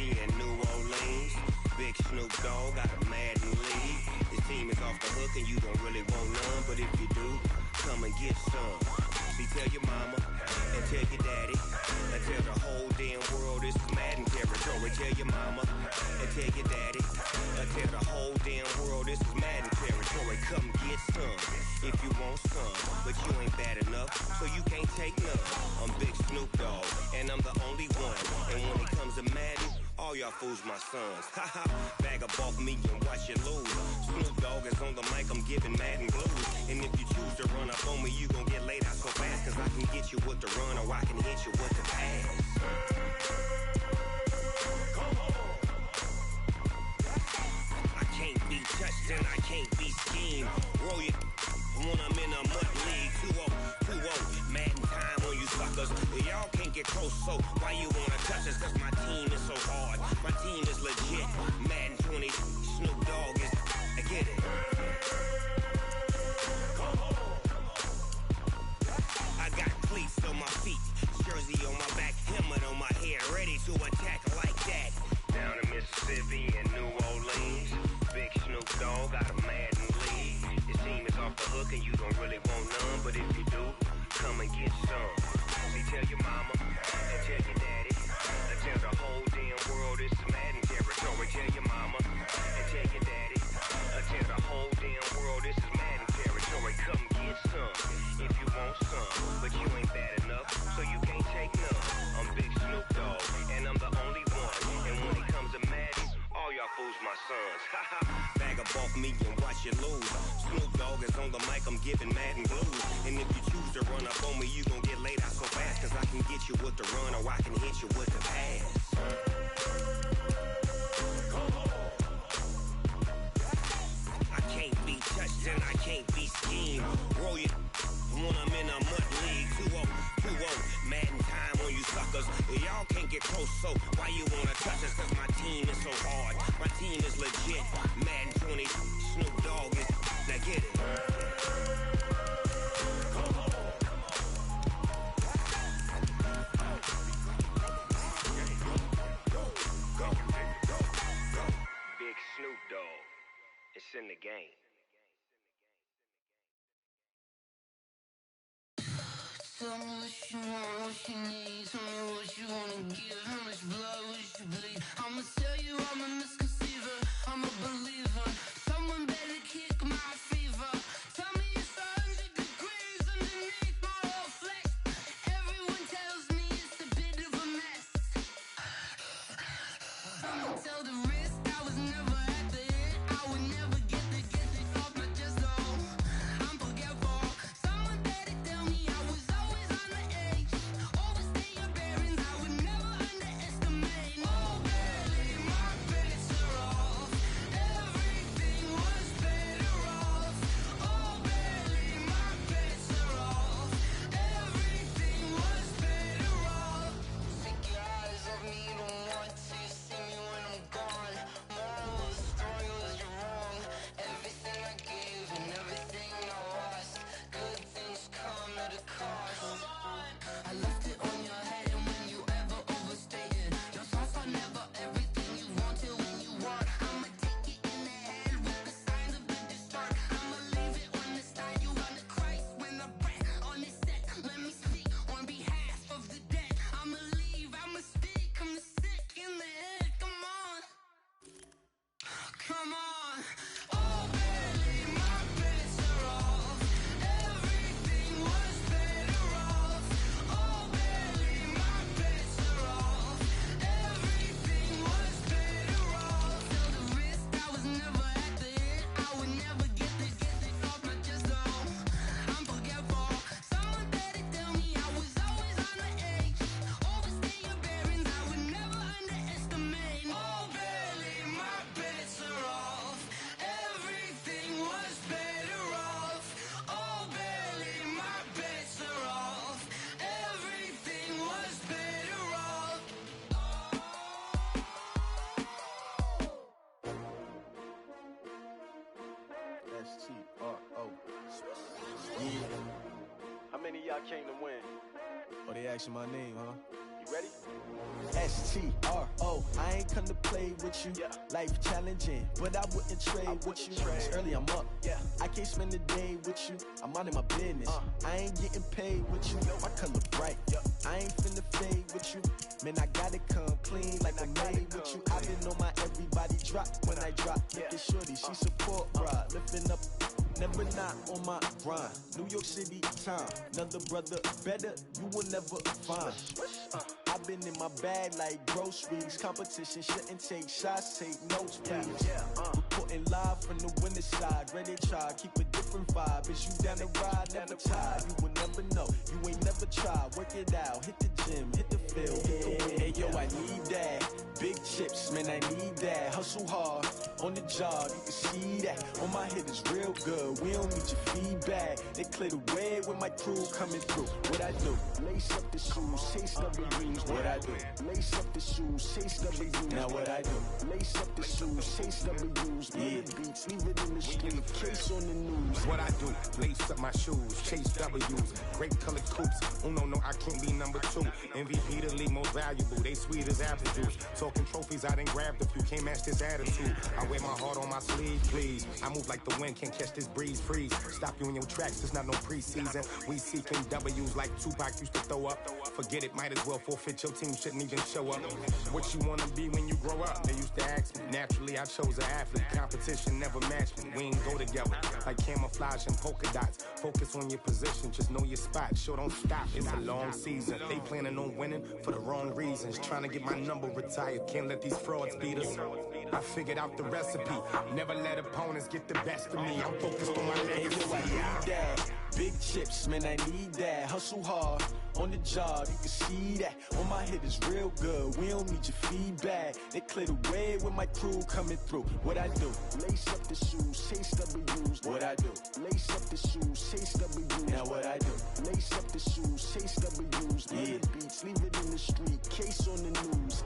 S10: Mississippi and New Orleans. Big Snoop Dogg got a Madden league. His team is off the hook and you don't really want none, but if you do, come and get some. See, tell your mama and tell your daddy and tell the whole damn world this is Madden territory. Tell your mama and tell your daddy and tell the whole damn world this is Madden territory. Come get some if you want some, but you ain't bad enough, so you can't take none. I'm Big Snoop Dogg, and I'm the only one. And when it comes to Madden, all y'all fools my sons. Haha, bag up off me and watch you lose. Snoop Dogg is on the mic, I'm giving Madden blues. And if you choose to run up on me, you gon' get laid out so fast, cause I can get you with the run or I can hit you with the pass. Come on. I can't be touched and I can't be schemed. Roll you when I'm in a mud league. 2-0, 2-0, Madden time on you suckers. Y'all can't get close, so why you wanna touch us? Cause my team is so hard, my team is legit. Madden 20, Snoop Dogg is, I get it. Come on. I got cleats on my feet, jersey on my back, helmet on my head, ready to attack like that. Down in Mississippi and New Orleans, Big Snoop Dogg got a Madden league. His team is off the hook and you don't really want none, but if you do, come and get some. See, tell your mama and tell your daddy and tell the whole damn world this is Madden territory. Tell your mama and tell your daddy and tell the whole damn world this is Madden territory. Come get some if you want some, but you ain't bad enough, so you can't take none. I'm Big Snoop Dogg, and I'm the only one. And when it comes to Madden, all y'all fools my sons. Haha, bag up off me and watch you lose. Snoop Dogg is on the mic, I'm giving Madden blues. And if you choose to run up on me, you gon' get laid out so fast, cause I can get you with the run or I can hit you with the pass. Come on. I can't be touched and I can't be schemed. Roll you when I'm in a mud league. 2-0, 2-0, Madden time on you suckers. Y'all can't get close, so why you wanna touch us? Cause my team is so hard, my team is legit. Madden 20, Snoop Dogg is, now get it. Come on. Go. Big Snoop Dogg, it's in the game.
S8: Tell me what you want, what you need. Tell me what you wanna give. How much blood would you bleed? I'ma tell you I'm a misconceiver, I'm a believer. Someone better kick my fever. Tell me it's 100 degrees underneath my whole flesh. Everyone tells me it's a bit of a mess. I'ma tell the risk I was never at the end. I would never get the off my chest, though. I'm forgetful. Someone better tell me I was always on the edge. Overstay your bearings, I would never underestimate. Oh, barely, my bets are off. Everything was better off. Oh, barely, my bets are off. Everything was better off. Take your eyes off me, don't want to see me when I'm gone. Moral of the story was you're wrong. Everything I gave and everything I lost. Good things come at a cost. I left it on your head, and when you ever overstay it, your thoughts are never everything you want till when you want. I'ma take it in the head with the signs of the distort. I'ma leave it on the side. You run the Christ when the breath on this set. Let me speak on behalf of the dead. I'ma leave, I'ma speak. I'm the sick in the head. Come on. Come on. Oh, barely, my bets are off. Everything was better off. Oh, barely, my bets are off. Everything was better off. Till the risk I was never at the end. I would never get this off my chest, though. I'm forgetful. Someone better tell me I was always on the edge. Overstay your bearings, I would never underestimate. Oh, barely, my bets are off. Everything was better off. Oh, barely, my bets are off. Everything was better off.
S2: S-T-R-O.
S5: How many of y'all came to win?
S2: Oh, they asking my name, huh?
S5: You
S8: STRO, I ain't come to play with you. Life challenging, but I wouldn't trade with you. It's early, I'm up. I can't spend the day with you. I'm out of my business. I ain't getting paid with you. My color bright. I ain't finna fade with you. Man, I gotta come clean like I made with you. I've been on my everybody drop when I drop. Look at shorty, she support rod. Lifting up, never not on my grind. New York City time, another brother better, you will never find. I've been in my bag like groceries. Competition shouldn't take shots, take notes, please. Reporting live from the winter side. Ready to try, keep a different vibe. Is you down the ride, never tired. You will never know, you ain't never tried. Work it out, hit the gym, hit the field. Hey yo, I need that. Big chips, man, I need that. Hustle hard, on the job, you can see that. On my head is real good, we don't need your feedback. They clear the way with my crew coming through. What I do? Lace up the shoes, chase W's. What I do? Lace up the shoes, chase W's. Now what I do? Lace up the shoes, chase W's. Yeah, beats, leave it in the street, case on the news.
S11: What I do? Lace up my shoes, chase W's. Great colored coops. Oh no, I can't be number 2. MVP the league, most valuable. They sweet as apple juice. Talking trophies, I done grabbed a few. Can't match this attitude. I wear my heart on my sleeve, please. I move like the wind, can't catch this breeze, freeze. Stop you in your tracks, it's not no preseason. We seeking W's like Tupac used to throw up. Forget it, might as well forfeit. Your team shouldn't even show up. What you wanna be when you grow up? They used to ask me. Naturally, I chose an athlete. Competition never matched me. We ain't go together like camouflage and polka dots. Focus on your position, just know your spot. Sure, don't stop. It's a long season. They planning on winning for the wrong reasons. Trying to get my number retired. Can't let these frauds beat us. I figured out the recipe. Never let opponents get the best of me. I'm focused on my legacy.
S8: I need that. Big chips, man, I need that. Hustle hard, on the job, you can see that. On my head is real good, we don't need your feedback. They clear the way with my crew coming through. What I do? Lace up the shoes, chase W's. What I do? Lace up the shoes, chase W's. Now what I do? Lace up the shoes, chase W's. Yeah, beats, leave it in the street, case on the news.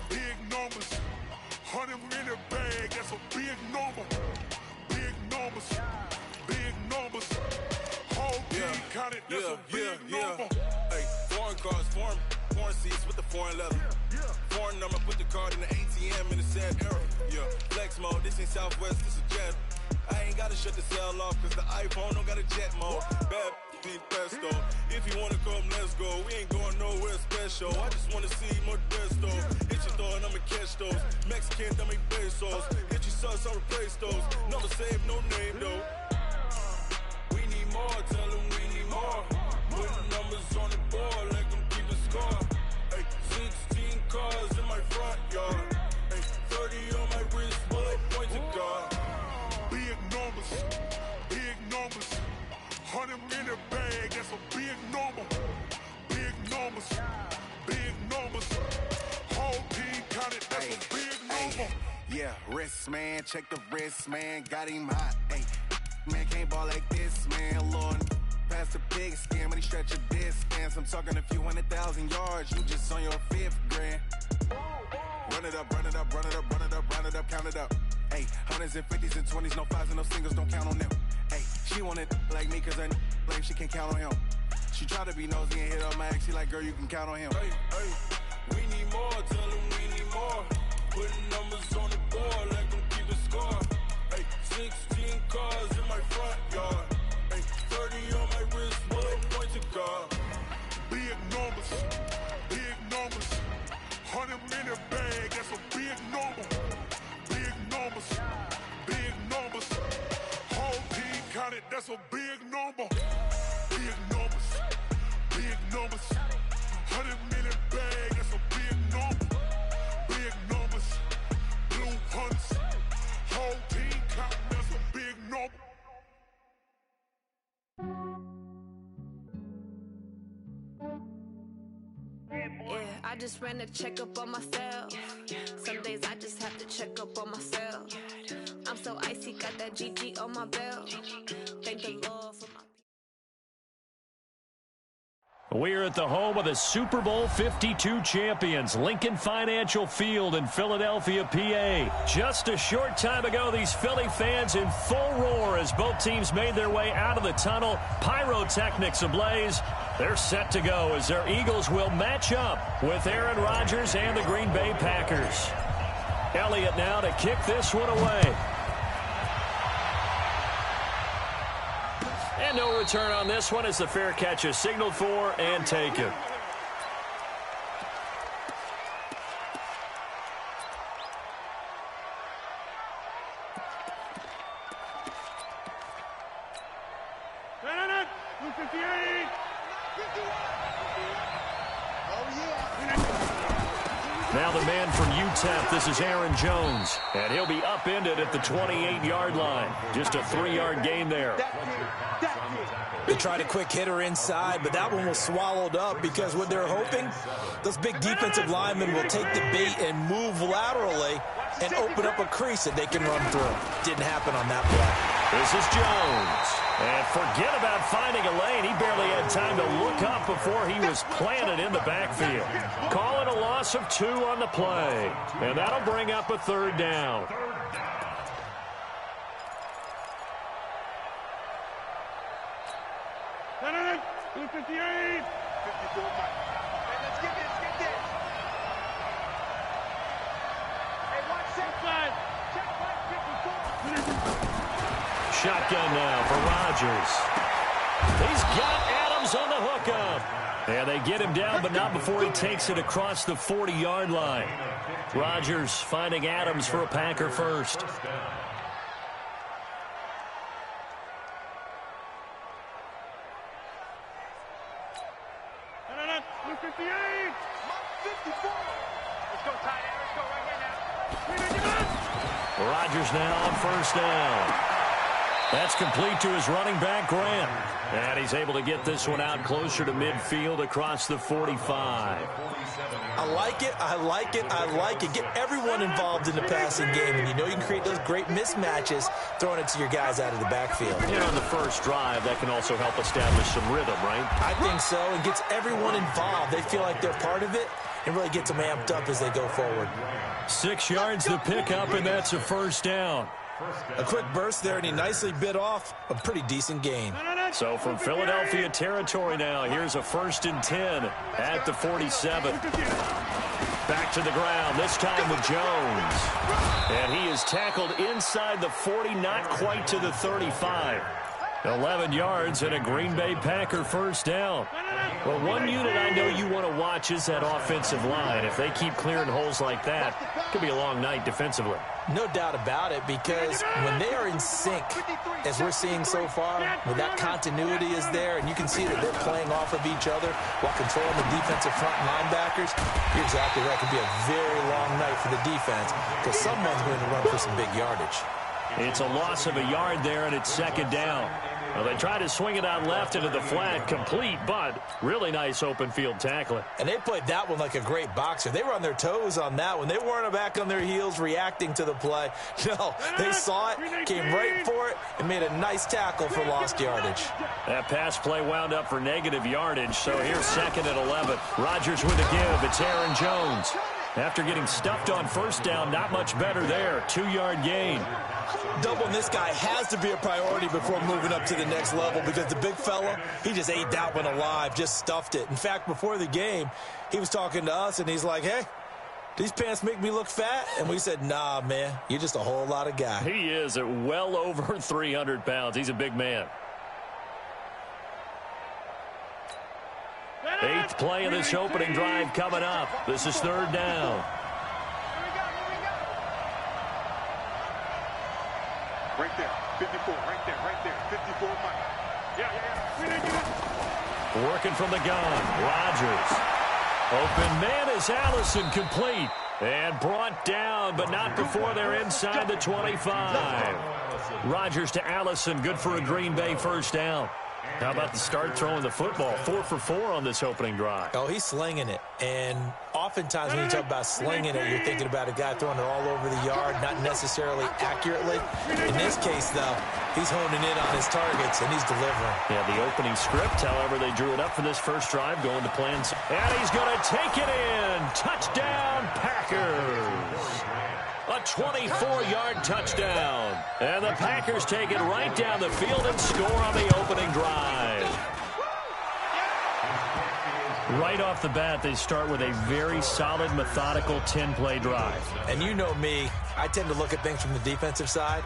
S1: Big numbers, 100 in the bag, that's a big number. Big numbers, whole team counted, that's a big number. Hey, foreign cars, foreign seats with the foreign leather. Foreign number, put the card in the ATM in the sad era. Yeah, flex mode, this ain't Southwest, this is jet. I ain't gotta shut the cell off, cause the iPhone don't got a jet mode. Bad pesto, if you wanna come, let's go. We ain't going nowhere special, I just wanna see more desto. Hit your door and I'ma catch those. Mexican, dummy pesos. Hit your sauce, I'll replace those. Never save, no name though. We need more, tell them we need more. Putting numbers on the board, let them keep the score. Hey, 16 cars in my front yard. Hey, 30 on my wrist, bullet point to God. Big numbers, 100 in the bag, that's a big number. Big numbers, whole team counted, that's a big number.
S2: Yeah, wrist man, check the wrist man, got him hot. Ay, man can't ball like this, man. Lord, past the big skin, when he stretch a distance. I'm talking a few 100,000 yards, you just on your 5th grand. Run it up, count it up. Ay, 100s and 50s and 20s, no 5s and no singles, don't count on them. Ay, she want it like me, cause her lame, she can't count on him. She try to be nosy and hit up my ex, she like, girl, you can count on him. Hey, we need more, tell them we need more. Putting numbers on the board, let them keep the score. Hey, 16 cars in my front yard. Hey, 30 on my wrist, bullet point to God. Big numbers, 100 in the bag, that's a big number. Big numbers, whole team counted, that's a big number. Big numbers, 100 in the bag, that's a big number. Big numbers, blue hunts, whole team counting, that's a big number.
S12: I just ran a checkup on myself. Some days I just have to check up on myself. I'm so icy, got that GG on my belt. Thank the Lord for my...
S3: We're at the home of the Super Bowl 52 champions, Lincoln Financial Field in Philadelphia, PA. Just a short time ago, these Philly fans in full roar as both teams made their way out of the tunnel. Pyrotechnics ablaze. They're set to go as their Eagles will match up with Aaron Rodgers and the Green Bay Packers. Elliott now to kick this one away. And no return on this one as the fair catch is signaled for and taken. Now the man from UTEP, this is Aaron Jones, and he'll be upended at the 28-yard line. Just a 3-yard gain there.
S6: They tried a quick hitter inside, but that one was swallowed up because what they're hoping, those big defensive linemen will take the bait and move laterally and open up a crease that they can run through. Didn't happen on that play.
S3: This is Jones. And forget about finding a lane. He barely had time to look up before he was planted in the backfield. Calling a loss of 2 on the play. And that'll bring up a 3rd down. Shotgun now for Rodgers. He's got Adams on the hookup. And they get him down, but not before he takes it across the 40-yard line. Rodgers finding Adams for a Packer first. Rodgers now on 1st down. That's complete to his running back, Grant. And he's able to get this one out closer to midfield across the 45.
S6: I like it, I like it, I like it. Get everyone involved in the passing game, and you know you can create those great mismatches throwing it to your guys out of the backfield.
S3: And on the first drive, that can also help establish some rhythm, right?
S6: I think so. It gets everyone involved. They feel like they're part of it and really gets them amped up as they go forward.
S3: 6 yards to pick up, and that's a 1st down.
S6: A quick burst there, and he nicely bit off a pretty decent gain.
S3: So from Philadelphia territory now, here's a 1st and 10 at the 47. Back to the ground, this time with Jones. And he is tackled inside the 40, not quite to the 35. 11 yards and a Green Bay Packer 1st down. Well, one unit I know you want to watch is that offensive line. If they keep clearing holes like that, it could be a long night defensively.
S6: No doubt about it, because when they are in sync, as we're seeing so far, when that continuity is there, and you can see that they're playing off of each other while controlling the defensive front linebackers, you're exactly right. It could be a very long night for the defense because someone's going to run for some big yardage.
S3: It's a loss of a yard there, and it's 2nd down. Well, they try to swing it out left into the flat, complete, but really nice open field tackling.
S6: And they played that one like a great boxer. They were on their toes on that one. They weren't back on their heels reacting to the play. No, they saw it, came right for it, and made a nice tackle for lost yardage.
S3: That pass play wound up for negative yardage, so here's 2nd and 11. Rodgers with a give. It's Aaron Jones. After getting stuffed on 1st down, not much better there. 2-yard gain.
S6: Doubling this guy has to be a priority before moving up to the next level because the big fella, he just ate that one alive, just stuffed it. In fact, before the game, he was talking to us, and he's like, hey, these pants make me look fat? And we said, nah, man, you're just a whole lot of guy.
S3: He is at well over 300 pounds. He's a big man. 8th play of this opening drive coming up. This is 3rd down.
S5: Right there, 54, right there, 54, Mike. Yeah.
S3: Working from the gun, Rodgers. Open man is Allison, complete. And brought down, but not before they're inside the 25. Rodgers to Allison, good for a Green Bay 1st down. How about the start throwing the football? 4 for 4 on this opening drive.
S6: Oh, he's slinging it. And oftentimes when you talk about slinging it, you're thinking about a guy throwing it all over the yard, not necessarily accurately. In this case, though, he's honing in on his targets, and he's delivering.
S3: Yeah, the opening script, however, they drew it up for this first drive, going to plans. And he's going to take it in. Touchdown, Packers. A 24-yard touchdown. And the Packers take it right down the field and score on the opening drive. Right off the bat, they start with a very solid, methodical 10-play drive.
S6: And you know me, I tend to look at things from the defensive side.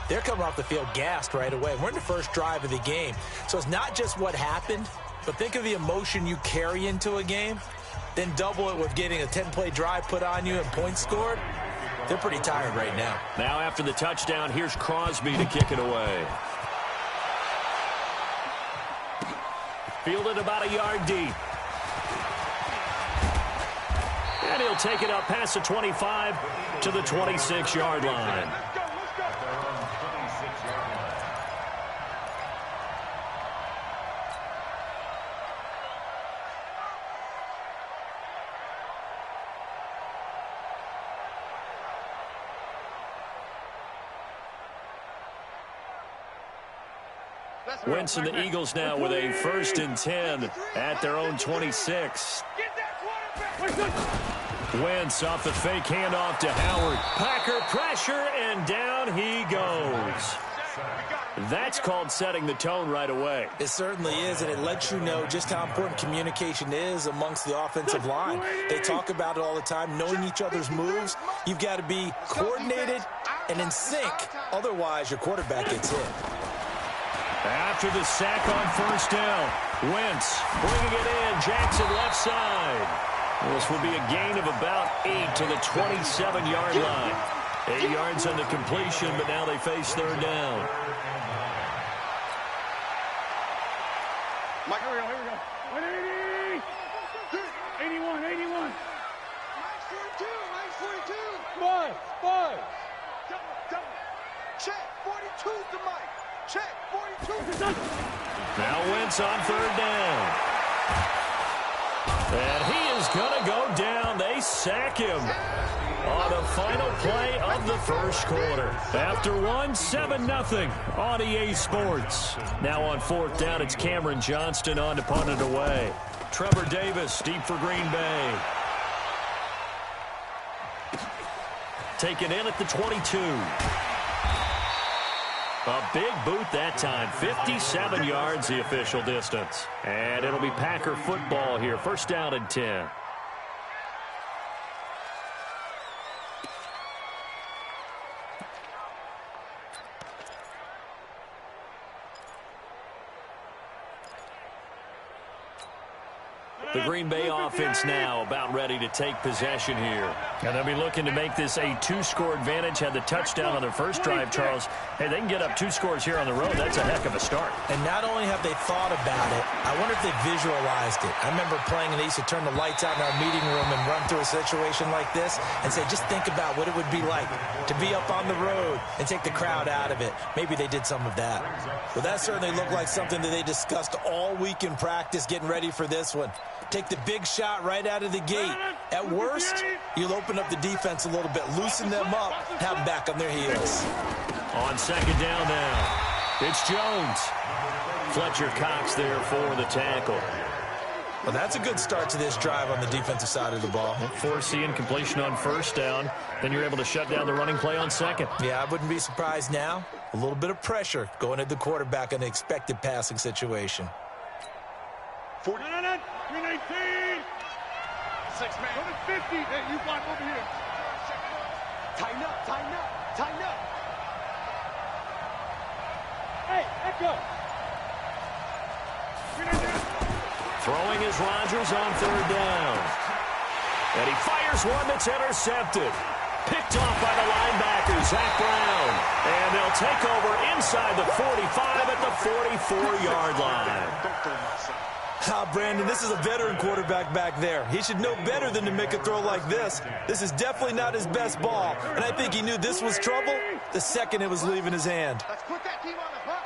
S6: They're coming off the field gassed right away. We're in the first drive of the game. So it's not just what happened, but think of the emotion you carry into a game, then double it with getting a 10-play drive put on you and points scored. They're pretty tired right now.
S3: Now after the touchdown, here's Crosby to kick it away. Fielded about a yard deep. And he'll take it up past the 25 to the 26-yard line. Wentz and the Eagles now with a 1st and 10 at their own 26. Wentz off the fake handoff to Howard. Packer pressure, and down he goes. That's called setting the tone right away.
S6: It certainly is, and it lets you know just how important communication is amongst the offensive line. They talk about it all the time, knowing each other's moves. You've got to be coordinated and in sync. Otherwise, your quarterback gets hit.
S3: After the sack on 1st down, Wentz bringing it in. Jackson left side. This will be a gain of about 8 to the 27-yard line. 8 yards on the completion, but now they face 3rd down.
S5: Mike, here we go. 81. Mike's 42. Five. Double. Check. 42's the Mike. Check. 42.
S3: Now Wentz on 3rd down. And he is going to go down. They sack him on the final play of the first quarter. After 7-0 on EA Sports. Now on 4th down, it's Cameron Johnston on to punt it away. Trevor Davis deep for Green Bay. Taken in at the 22. A big boot that time. 57 yards the official distance. And it'll be Packer football here. 1st down and 10. The Green Bay offense now about ready to take possession here. And they'll be looking to make this a 2-score advantage. Had the touchdown on their first drive, Charles. Hey, they can get up 2 scores here on the road. That's a heck of a start.
S6: And not only have they thought about it, I wonder if they visualized it. I remember playing, and they used to turn the lights out in our meeting room and run through a situation like this and say, just think about what it would be like to be up on the road and take the crowd out of it. Maybe they did some of that. Well, that certainly looked like something that they discussed all week in practice getting ready for this one. Take the big shot right out of the gate. At worst, you'll open up the defense a little bit, loosen them up, have them back on their heels.
S3: On 2nd down now, it's Jones. Fletcher Cox there for the tackle.
S6: Well, that's a good start to this drive on the defensive side of the ball.
S3: Forcing completion on 1st down. Then you're able to shut down the running play on 2nd.
S6: Yeah, I wouldn't be surprised now. A little bit of pressure going at the quarterback in an expected passing situation.
S5: 319. 6 man. Go to 50. Hey, you block over here. Tighten up. Hey, echo.
S3: Throwing is Rodgers on 3rd down. And he fires one that's intercepted. Picked off by the linebacker, Zach Brown. And they'll take over inside the 45 at the 44-yard line.
S6: Brandon, this is a veteran quarterback back there. He should know better than to make a throw like this. This is definitely not his best ball, and I think he knew this was trouble the second it was leaving his hand.
S5: Let's put that team on the bus.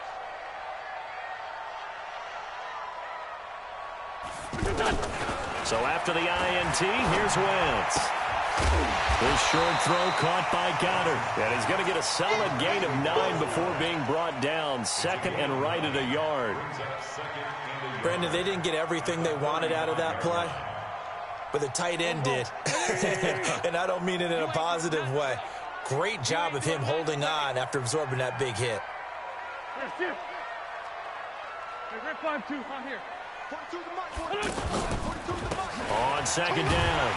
S3: So after the INT, here's Wentz. This short throw caught by Goddard. And he's going to get a solid gain of 9 before being brought down. Second and right at a yard.
S6: Brandon, they didn't get everything they wanted out of that play, but the tight end did. And I don't mean it in a positive way. Great job of him holding on after absorbing that big hit.
S5: Hey, red 5-2, on here. 42 the mic, 42 the mic.
S3: On second down,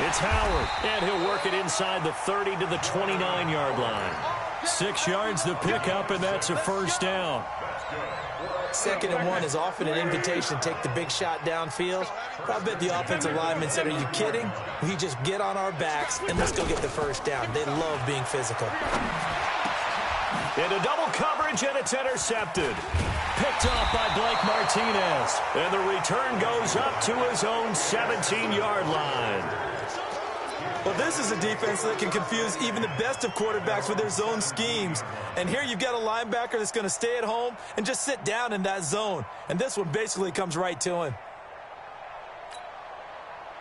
S3: it's Howard, and he'll work it inside the 30 to the 29-yard line. 6 yards to pick up, and that's a first down.
S6: 2nd and 1 is often an invitation to take the big shot downfield. I bet the offensive lineman said, are you kidding? We just get on our backs and let's go get the first down. They love being physical.
S3: Into double coverage, and it's intercepted. Picked off by Blake Martinez. And the return goes up to his own 17-yard line.
S6: Well, this is a defense that can confuse even the best of quarterbacks with their zone schemes. And here you've got a linebacker that's going to stay at home and just sit down in that zone. And this one basically comes right to him.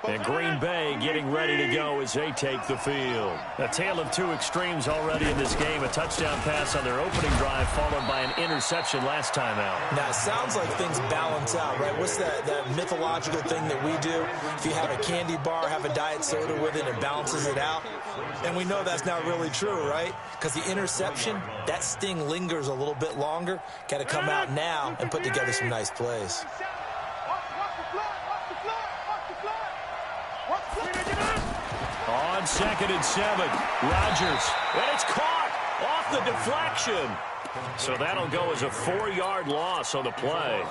S3: And Green Bay getting ready to go as they take the field. A tale of two extremes already in this game. A touchdown pass on their opening drive followed by an interception last time out.
S6: Now, it sounds like things balance out, right? What's that mythological thing that we do? If you have a candy bar, have a diet soda with it, it balances it out. And we know that's not really true, right? Because the interception, that sting lingers a little bit longer. Got to come out now and put together some nice plays.
S3: On 2nd and 7, Rodgers, and it's caught off the deflection. So that'll go as a 4-yard loss on the play.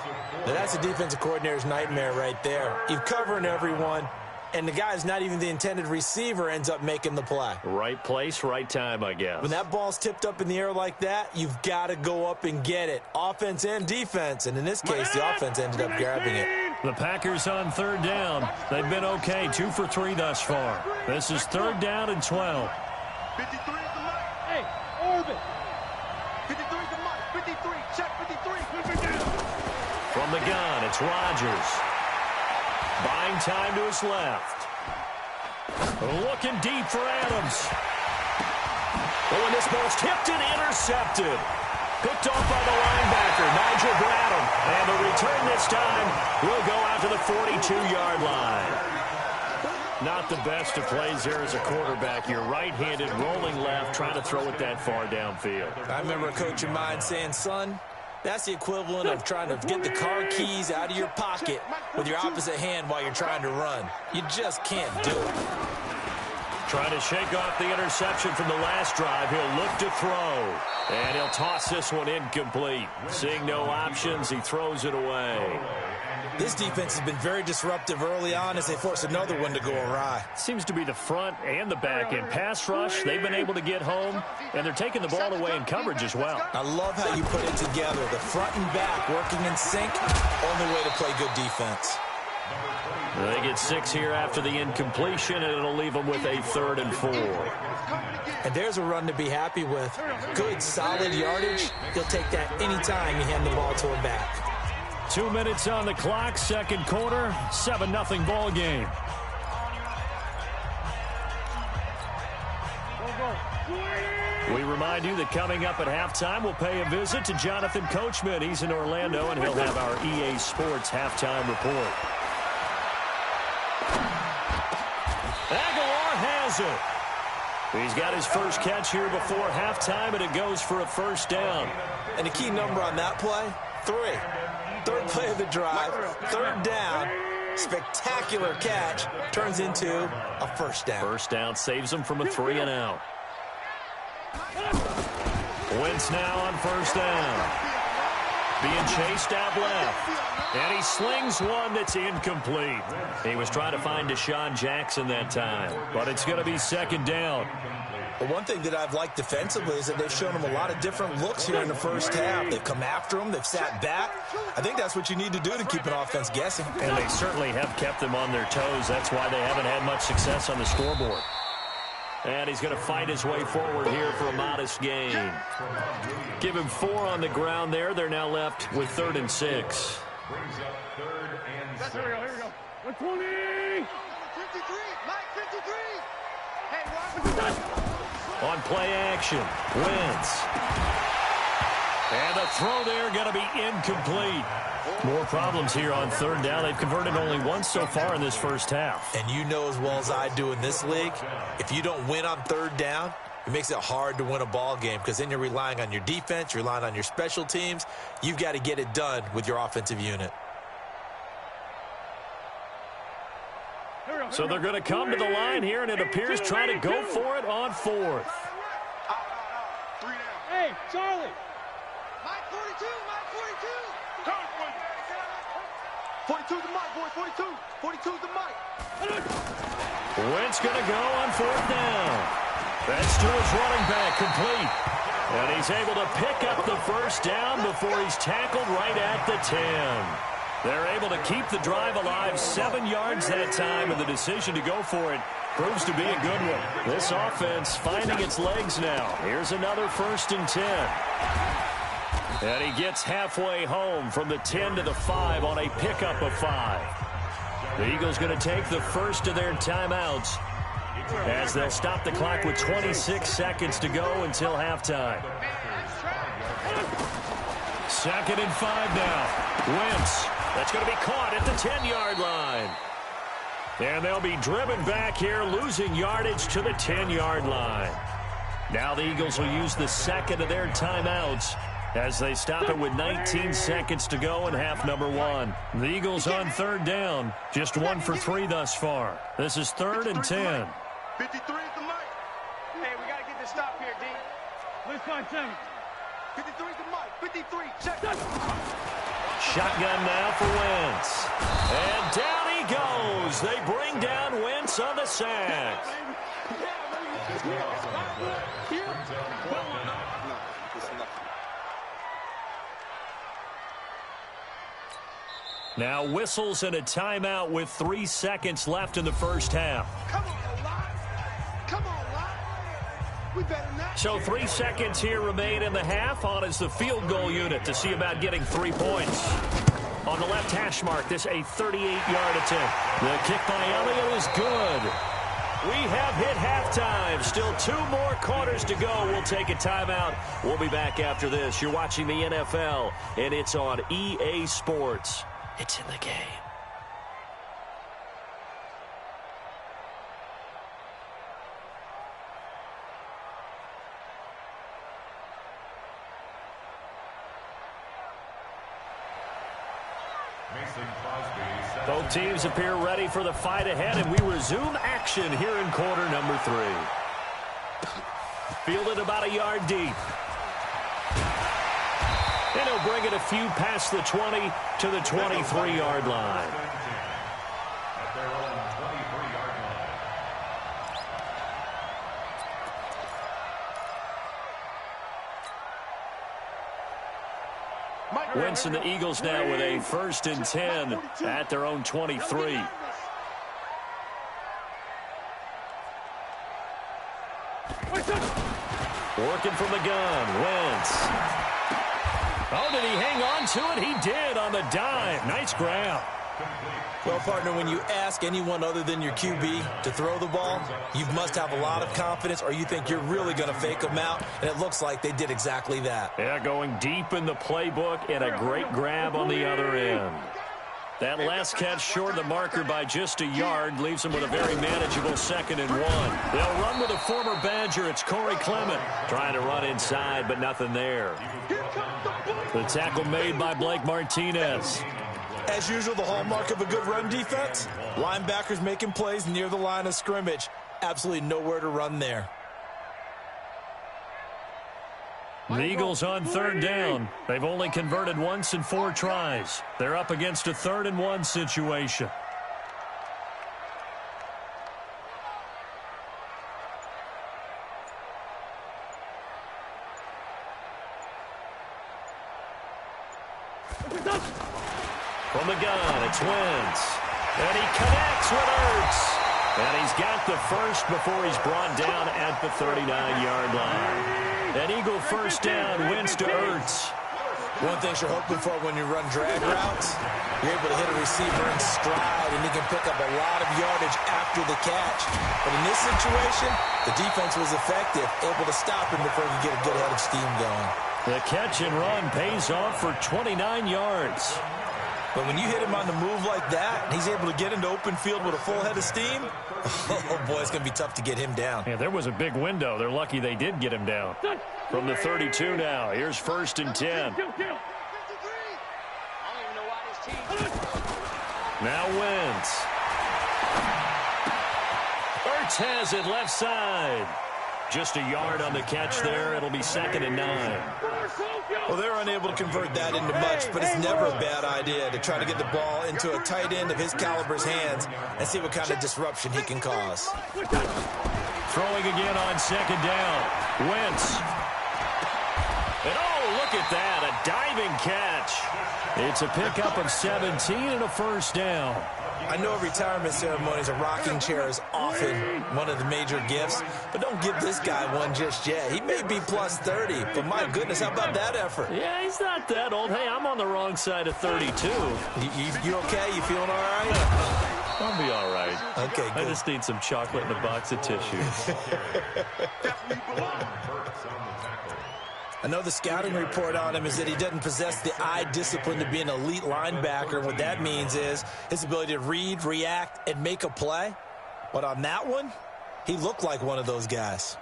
S6: Now that's a defensive coordinator's nightmare right there. You're covering everyone, and the guy's not even the intended receiver ends up making the play.
S3: Right place, right time, I guess.
S6: When that ball's tipped up in the air like that, you've got to go up and get it. Offense and defense, and in this case, the offense ended up grabbing it.
S3: The Packers on 3rd down. They've been okay, 2 for 3 thus far. This is 3rd down and 12.
S5: 53 is the mic. Hey, orbit. 53 is the mic. 53, check 53.
S3: From the gun, it's Rodgers. Buying time to his left. Looking deep for Adams. Oh, and this ball's tipped and intercepted. Picked off by the linebacker, Nigel Bradham. And the return this time will go out to the 42-yard line. Not the best of plays there as a quarterback. You're right-handed, rolling left, trying to throw it that far downfield.
S6: I remember a coach of mine saying, son, that's the equivalent of trying to get the car keys out of your pocket with your opposite hand while you're trying to run. You just can't do it.
S3: Trying to shake off the interception from the last drive. He'll look to throw. And he'll toss this one incomplete. Seeing no options, he throws it away.
S6: This defense has been very disruptive early on as they force another one to go awry.
S3: Seems to be the front and the back end. Pass rush, they've been able to get home, and they're taking the ball away in coverage as well.
S6: I love how you put it together. The front and back working in sync, only way to play good defense.
S3: They get 6 here after the incompletion, and it'll leave them with a 3rd and 4.
S6: And there's a run to be happy with. Good, solid yardage. He'll take that anytime you hand the ball to him back.
S3: 2 minutes on the clock, 2nd quarter, 7-0 ball game. We remind you that coming up at halftime, we'll pay a visit to Jonathan Coachman. He's in Orlando, and he'll have our EA Sports halftime report. Aguilar has it. He's got his first catch here before halftime, and it goes for a first down.
S6: And the key number on that play, 3. 3rd play of the drive, 3rd down, spectacular catch, turns into a first down.
S3: First down saves him from a 3 and out. Wentz now on first down. Being chased out left. And he slings one that's incomplete. He was trying to find Deshaun Jackson that time, but it's going to be 2nd down.
S6: But one thing that I've liked defensively is that they've shown him a lot of different looks here in the first half. They've come after him. They've sat back. I think that's what you need to do to keep an offense guessing.
S3: And they certainly have kept them on their toes. That's why they haven't had much success on the scoreboard. And he's going to fight his way forward here for a modest gain. Give him 4 on the ground there. They're now left with 3rd and 6.
S5: Here we go. 120.
S4: 53. Mike, 53. Hey,
S3: On play action, Wentz. And the throw there going to be incomplete. More problems here on third down. They've converted only once so far in this first half.
S6: And you know as well as I do in this league, if you don't win on third down, it makes it hard to win a ball game because then you're relying on your defense, you're relying on your special teams. You've got to get it done with your offensive unit.
S3: So they're going to come to the line here, and it appears trying to go for it on fourth.
S5: Hey, Charlie.
S4: Mike, 42. Mike, 42.
S5: 42's the mic, boys. 42. 42's the mic.
S3: Wentz going to go on fourth down. That's to his running back, complete. And he's able to pick up the first down before he's tackled right at the 10. They're able to keep the drive alive, 7 yards that time, and the decision to go for it proves to be a good one. This offense finding its legs now. Here's another 1st and 10. And he gets halfway home from the 10 to the 5 on a pickup of 5. The Eagles going to take the first of their timeouts as they'll stop the clock with 26 seconds to go until halftime. 2nd and 5 now. Wentz. That's going to be caught at the 10-yard line. And they'll be driven back here, losing yardage to the 10-yard line. Now the Eagles will use the second of their timeouts as they stop it with 19 seconds to go in half number 1. The Eagles on third down, just 1 for 3 thus far. This is 3rd and 10.
S5: 53 is the mic. Hey, we got to get this stop here, D. Let's find 10. 53 is the mic. 53, check.
S3: Shotgun now for Wentz. And down he goes. They bring down Wentz on the sack. Now whistles and a timeout with 3 seconds left in the first half.
S5: Come on, Lot. Come on, Lot. We better not.
S3: So 3 seconds here remain in the half. On is the field goal unit to see about getting 3 points. On the left hash mark, this a 38-yard attempt. The kick by Elliott is good. We have hit halftime. Still 2 more quarters to go. We'll take a timeout. We'll be back after this. You're watching the NFL, and it's on EA Sports. It's in the game. Both teams appear ready for the fight ahead, and we resume action here in quarter number 3. Fielded about a yard deep. And he'll bring it a few past the 20 to the 23-yard line. Wentz and the Eagles now with a 1st and 10 at their own 23. Working from the gun, Wentz. Oh, did he hang on to it? He did on the dive. Nice grab.
S6: Well, partner, when you ask anyone other than your QB to throw the ball, you must have a lot of confidence or you think you're really going to fake them out, and it looks like they did exactly that.
S3: Yeah, going deep in the playbook and a great grab on the other end. That last catch short of the marker by just a yard leaves them with a very manageable 2nd and 1. They'll run with a former Badger. It's Corey Clement trying to run inside, but nothing there. The tackle made by Blake Martinez.
S6: As usual, the hallmark of a good run defense, linebackers making plays near the line of scrimmage. Absolutely nowhere to run there.
S3: The Eagles on third down. They've only converted once in 4 tries. They're up against a 3rd and 1 situation. From the gun, it's Wentz. And he connects with Ertz. And he's got the first before he's brought down at the 39-yard line. An Eagle first down, Wentz to Ertz.
S6: One thing you're hoping for when you run drag routes, you're able to hit a receiver in stride, and he can pick up a lot of yardage after the catch. But in this situation, the defense was effective, able to stop him before he could get a good head of steam going.
S3: The catch and run pays off for 29 yards.
S6: But when you hit him on the move like that, and he's able to get into open field with a full head of steam, oh boy, it's going to be tough to get him down.
S3: Yeah, there was a big window. They're lucky they did get him down. From the 32 now, here's 1st and 10. Now Wentz. Ertz has it left side. Just a yard on the catch there. It'll be 2nd and 9.
S6: Well, they're unable to convert that into much, but it's never a bad idea to try to get the ball into a tight end of his caliber's hands and see what kind of disruption he can cause.
S3: Throwing again on 2nd down. Wentz. And oh, look at that, a diving catch. It's a pickup of 17 and a 1st down.
S6: I know retirement ceremonies, a rocking chair is often one of the major gifts, but don't give this guy one just yet. He may be plus 30, but my goodness, how about that effort?
S3: Yeah, he's not that old. Hey, I'm on the wrong side of 32.
S6: You okay? You feeling all right?
S3: I'll be all right.
S6: Okay, good.
S3: I just need some chocolate and a box of tissues.
S6: I know the scouting report on him is that he doesn't possess the eye discipline to be an elite linebacker. What that means is his ability to read, react, and make a play. But on that one, he looked like one of those guys.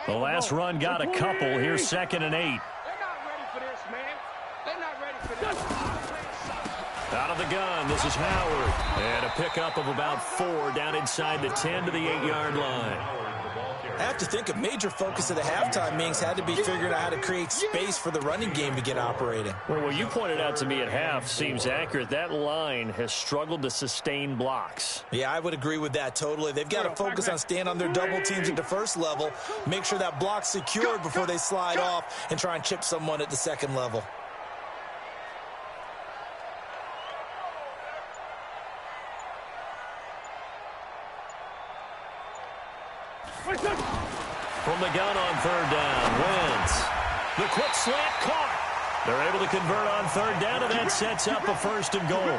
S3: The last run got a couple. Here's 2nd and 8.
S5: They're not ready for this, man. They're not ready for this.
S3: Out of the gun, this is Howard. And a pickup of about 4 down inside the 10 to the 8-yard line.
S6: I have to think a major focus of the halftime meetings had to be figuring out how to create space for the running game to get operating.
S3: Well, what you pointed out to me at half seems accurate. That line has struggled to sustain blocks.
S6: Yeah, I would agree with that totally. They've got to focus on staying on their double teams at the first level, make sure that block's secured before they slide off and try and chip someone at the second level.
S3: From the gun on 3rd down, Wentz. The quick slant caught. They're able to convert on 3rd down, and that sets up a 1st and goal.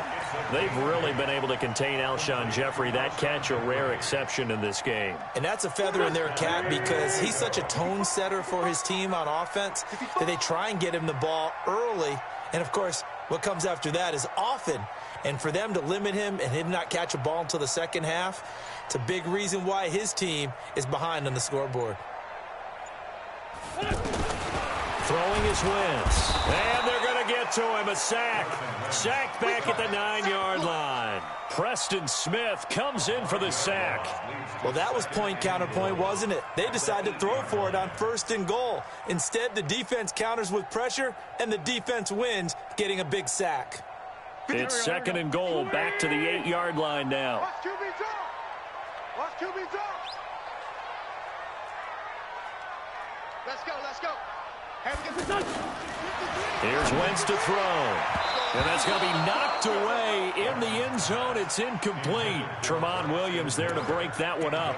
S3: They've really been able to contain Alshon Jeffrey. That catch a rare exception in this game.
S6: And that's a feather in their cap because he's such a tone setter for his team on offense that they try and get him the ball early. And, of course, what comes after that is often. And for them to limit him and him not catch a ball until the second half, it's a big reason why his team is behind on the scoreboard.
S3: Throwing is Wentz. And they're going to get to him. A sack. Sacked back at the 9-yard line. Preston Smith comes in for the sack.
S6: Well, that was point counterpoint, wasn't it? They decided to throw for it on 1st and goal. Instead, the defense counters with pressure, and the defense wins, getting a big sack.
S3: It's 2nd and goal, back to the 8-yard line now.
S5: Watch QB draw. Watch QB draw. Let's go, let's go.
S3: Here's Wentz to throw. And that's going to be knocked away in the end zone. It's incomplete. Tremont Williams there to break that one up.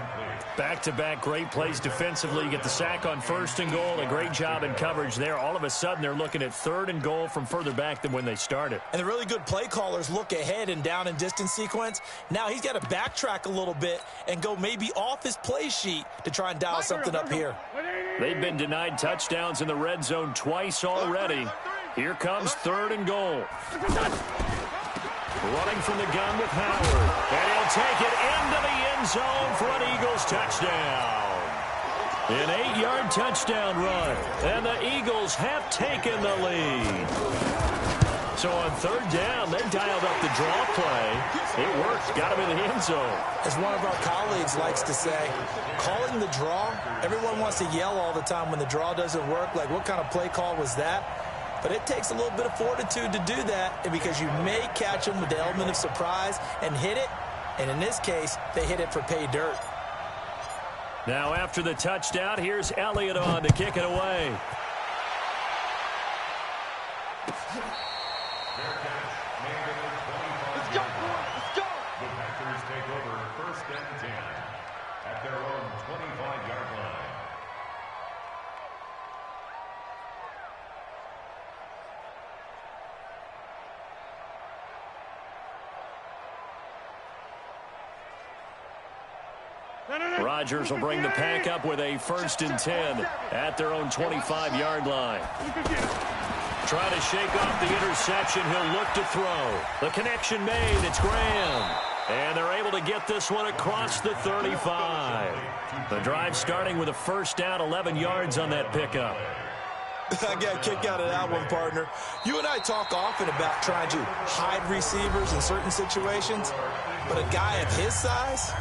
S3: Back-to-back great plays defensively. You get the sack on 1st and goal. A great job in coverage there. All of a sudden, they're looking at 3rd and goal from further back than when they started.
S6: And the really good play callers look ahead and down and distance sequence. Now he's got to backtrack a little bit and go maybe off his play sheet to try and dial something up here.
S3: They've been denied touchdowns in the red zone twice already. Here comes 3rd and goal. Running from the gun with Howard. And he'll take it into the end zone for an Eagles touchdown. An 8-yard touchdown run. And the Eagles have taken the lead. So on 3rd down, they dialed up the draw play. It worked. Got him in the end zone.
S6: As one of our colleagues likes to say, calling the draw, everyone wants to yell all the time when the draw doesn't work. Like, what kind of play call was that? But it takes a little bit of fortitude to do that because you may catch them with the element of surprise and hit it. And in this case, they hit it for pay dirt.
S3: Now after the touchdown, here's Elliott on to kick it away.
S5: Let's go, boy. Let's go.
S7: The Packers take over 1st and 10 at their own 25-yard line.
S3: Rodgers will bring the pack up with a 1st and 10 at their own 25-yard line. Trying to shake off the interception. He'll look to throw. The connection made. It's Graham. And they're able to get this one across the 35. The drive starting with a 1st down, 11 yards on that pickup.
S6: I got a kick out of that one, partner. You and I talk often about trying to hide receivers in certain situations, but a guy of his size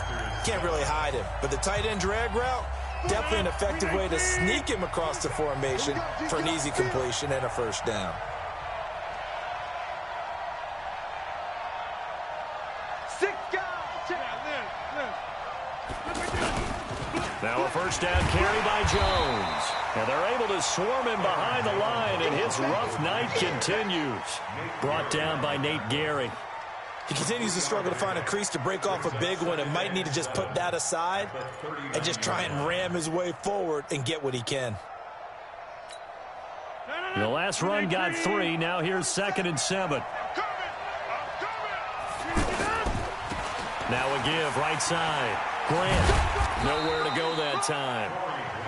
S6: can't really hide him. But the tight end drag route, definitely an effective way to sneak him across the formation for an easy completion and a 1st down.
S3: Now a 1st down carry by Jones. And they're able to swarm him behind the line, and his rough night continues. Brought down by Nate Gary.
S6: He continues to struggle to find a crease to break off a big one and might need to just put that aside and just try and ram his way forward and get what he can.
S3: The last run got 3. Now here's 2nd and 7. Now a give right side. Grant. Nowhere to go that time.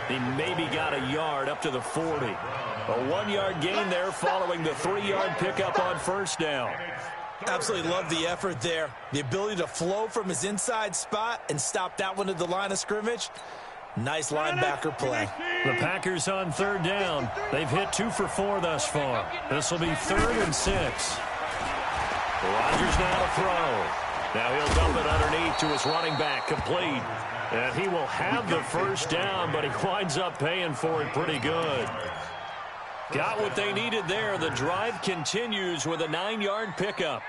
S3: He maybe got a yard up to the 40. A 1-yard gain there following the 3-yard pickup on 1st down.
S6: Absolutely love the effort there. The ability to flow from his inside spot and stop that one at the line of scrimmage. Nice linebacker play.
S3: The Packers on 3rd down. They've hit 2 for 4 thus far. This will be 3rd and 6. Rodgers now to throw. Now he'll dump it underneath to his running back, complete. And he will have the 1st down, but he winds up paying for it pretty good. Got what they needed there. The drive continues with a 9-yard pickup.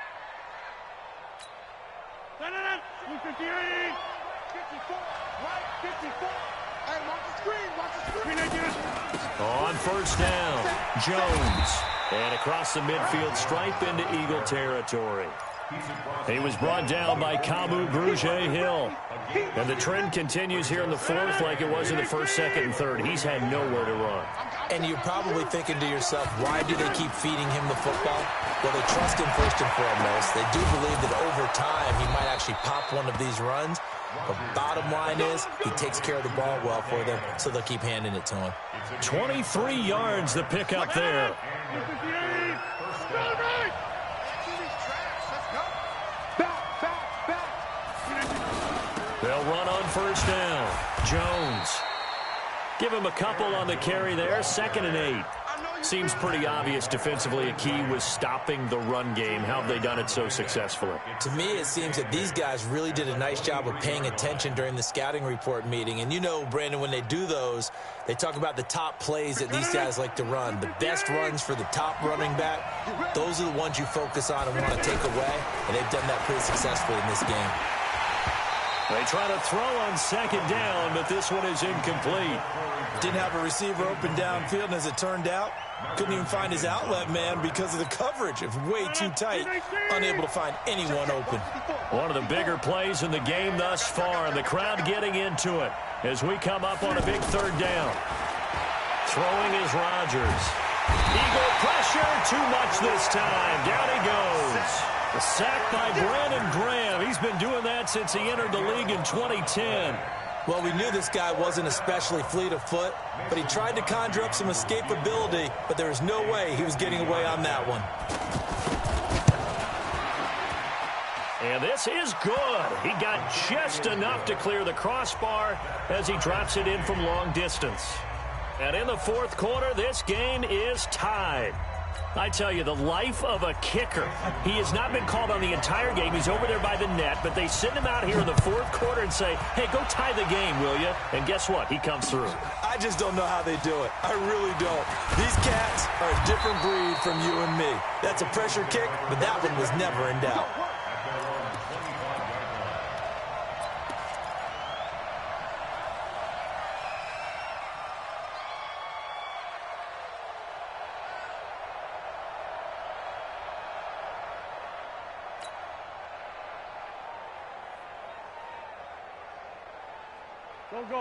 S3: On 1st down, Jones. And across the midfield stripe into Eagle territory. He was brought down by Kamu Grugier-Hill. And the trend continues here in the 4th like it was in the 1st, 2nd, and 3rd. He's had nowhere to run.
S6: And you're probably thinking to yourself, why do they keep feeding him the football? Well, they trust him first and foremost. They do believe that over time he might actually pop one of these runs. But bottom line is he takes care of the ball well for them, so they'll keep handing it to him.
S3: 23 yards the pickup there. They'll run on 1st down. Jones. Give him a couple on the carry there. 2nd and 8. Seems pretty obvious defensively a key was stopping the run game. How have they done it so successfully?
S6: To me, it seems that these guys really did a nice job of paying attention during the scouting report meeting. And you know, Brandon, when they do those, they talk about the top plays that these guys like to run. The best runs for the top running back, those are the ones you focus on and want to take away. And they've done that pretty successfully in this game.
S3: They try to throw on 2nd down, but this one is incomplete.
S6: Didn't have a receiver open downfield, and as it turned out, couldn't even find his outlet man because of the coverage. It was way too tight, unable to find anyone open.
S3: One of the bigger plays in the game thus far, and the crowd getting into it as we come up on a big 3rd down. Throwing is Rodgers. Eagle pressure, too much this time. Down he goes. A sack by Brandon Graham. He's been doing that since he entered the league in 2010.
S6: Well, we knew this guy wasn't especially fleet of foot, but he tried to conjure up some escapability, but there was no way he was getting away on that one.
S3: And this is good. He got just enough to clear the crossbar as he drops it in from long distance. And in the 4th quarter, this game is tied. I tell you, the life of a kicker. He has not been called on the entire game. He's over there by the net, but they send him out here in the 4th quarter and say, hey, go tie the game, will you? And guess what? He comes through.
S6: I just don't know how they do it. I really don't. These cats are a different breed from you and me. That's a pressure kick, but that one was never in doubt.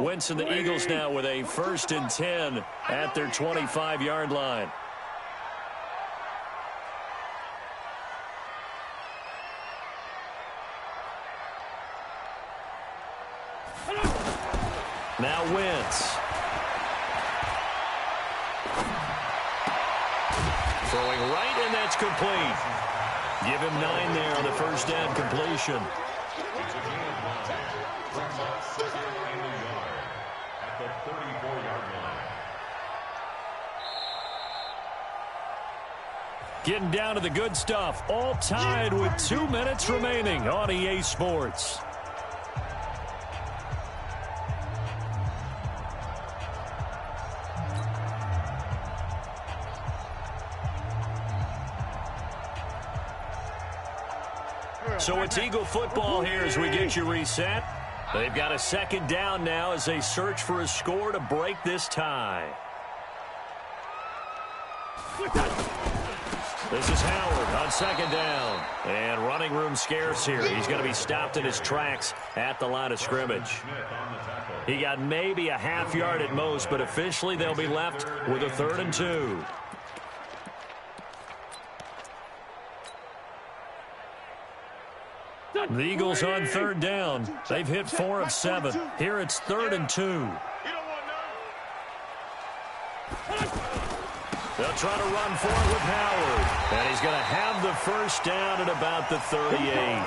S3: Wentz and the Eagles now with a 1st and 10 at their 25-yard line. Now Wentz. Throwing right, and that's complete. Give him 9 there on the first down completion.
S7: It's a gain of 1 from about 2nd and a yard at the 34-yard line.
S3: Getting down to the good stuff. All tied with 2 minutes remaining on EA Sports. So it's Eagle football here as we get you reset. They've got a second down now as they search for a score to break this tie. This is Howard on second down. And running room scarce here. He's going to be stopped in his tracks at the line of scrimmage. He got maybe a half yard at most, but officially they'll be left with a 3rd and 2. The Eagles on 3rd down. They've hit 4 of 7. Here it's 3rd and 2. They'll try to run for it with Howard. And he's going to have the first down at about the 38.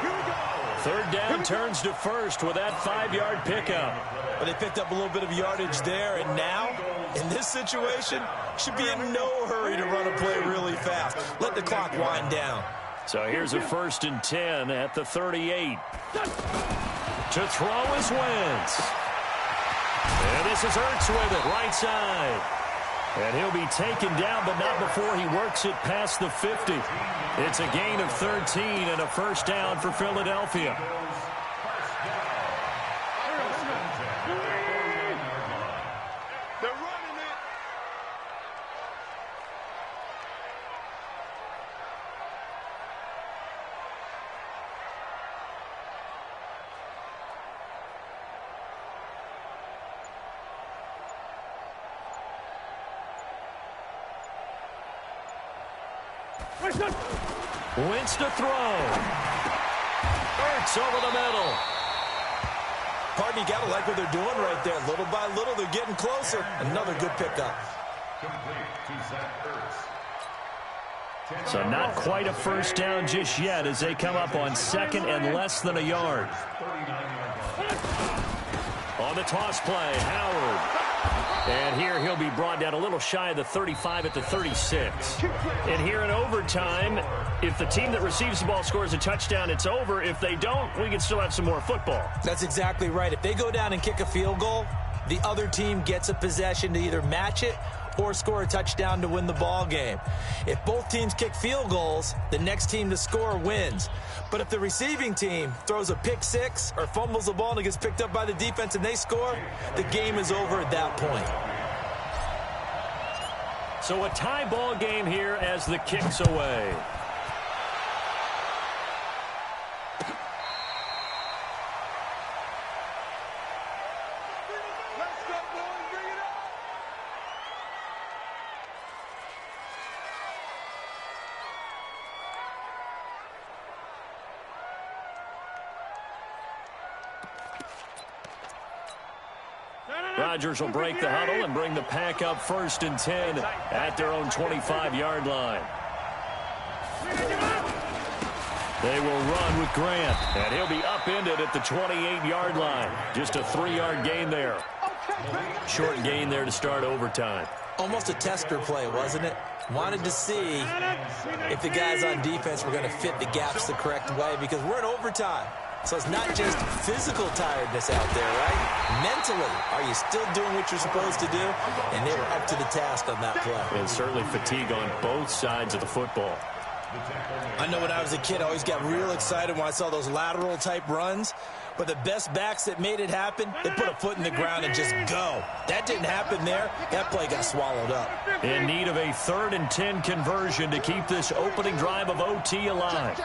S3: 3rd down turns to first with that 5-yard pickup.
S6: But they picked up a little bit of yardage there, and now, in this situation, should be in no hurry to run a play really fast. Let the clock wind down.
S3: So here's a 1st and 10 at the 38. To throw is Wentz. And this is Ertz with it, right side. And he'll be taken down, but not before he works it past the 50. It's a gain of 13 and a first down for Philadelphia. Wentz to throw. Ertz over the middle.
S6: Pardon, you got to like what they're doing right there. Little by little, they're getting closer. Another good pickup.
S3: So not quite a first down just yet as they come up on 2nd and less than a yard. On the toss play, Howard. And here he'll be brought down a little shy of the 35 at the 36. And here in overtime, if the team that receives the ball scores a touchdown, it's over. If they don't, we can still have some more football.
S6: That's exactly right. If they go down and kick a field goal, the other team gets a possession to either match it or score a touchdown to win the ball game. If both teams kick field goals, the next team to score wins. But if the receiving team throws a pick six or fumbles the ball and it gets picked up by the defense and they score, the game is over at that point.
S3: So a tie ball game here as the kick's away. Rodgers will break the huddle and bring the pack up 1st and 10 at their own 25-yard line. They will run with Grant, and he'll be upended at the 28-yard line. Just a 3-yard gain there. Short gain there to start overtime.
S6: Almost a tester play, wasn't it? Wanted to see if the guys on defense were going to fit the gaps the correct way because we're in overtime. So it's not just physical tiredness out there, right? Mentally, are you still doing what you're supposed to do? And they were up to the task on that play.
S3: And certainly fatigue on both sides of the football.
S6: I know when I was a kid, I always got real excited when I saw those lateral type runs. But the best backs that made it happen, they put a foot in the ground and just go. That didn't happen there. That play got swallowed up.
S3: In need of a 3rd and 10 conversion to keep this opening drive of OT alive.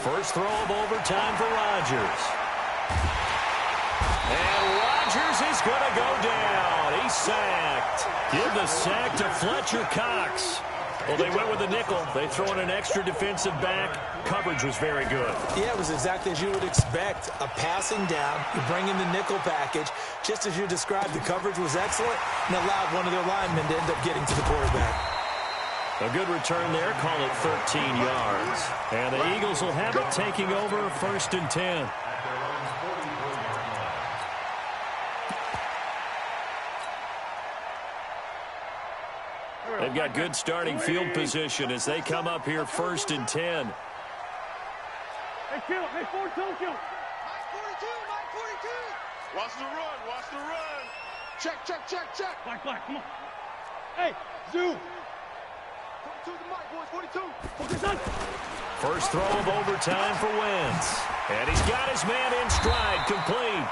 S3: First throw of overtime for Rodgers. And Rodgers is going to go down. He's sacked. Give the sack to Fletcher Cox. Well, they went with the nickel. They throw in an extra defensive back. Coverage was very good.
S6: Yeah, it was exactly as you would expect. A passing down, you bring in the nickel package. Just as you described, the coverage was excellent and allowed one of their linemen to end up getting to the quarterback.
S3: A good return there. Call it 13 yards. And the Eagles will have it, taking over 1st and 10. They've got good starting field position as they come up here 1st and 10.
S5: Hey, kill. Hey, forward, don't kill. Mike 42.
S13: Watch the run. Watch the run. Check.
S5: Black, come on. Hey, zoom. 42 to Mike, boys, 42. Focus on.
S3: First throw of overtime for Wentz. And he's got his man in stride, complete.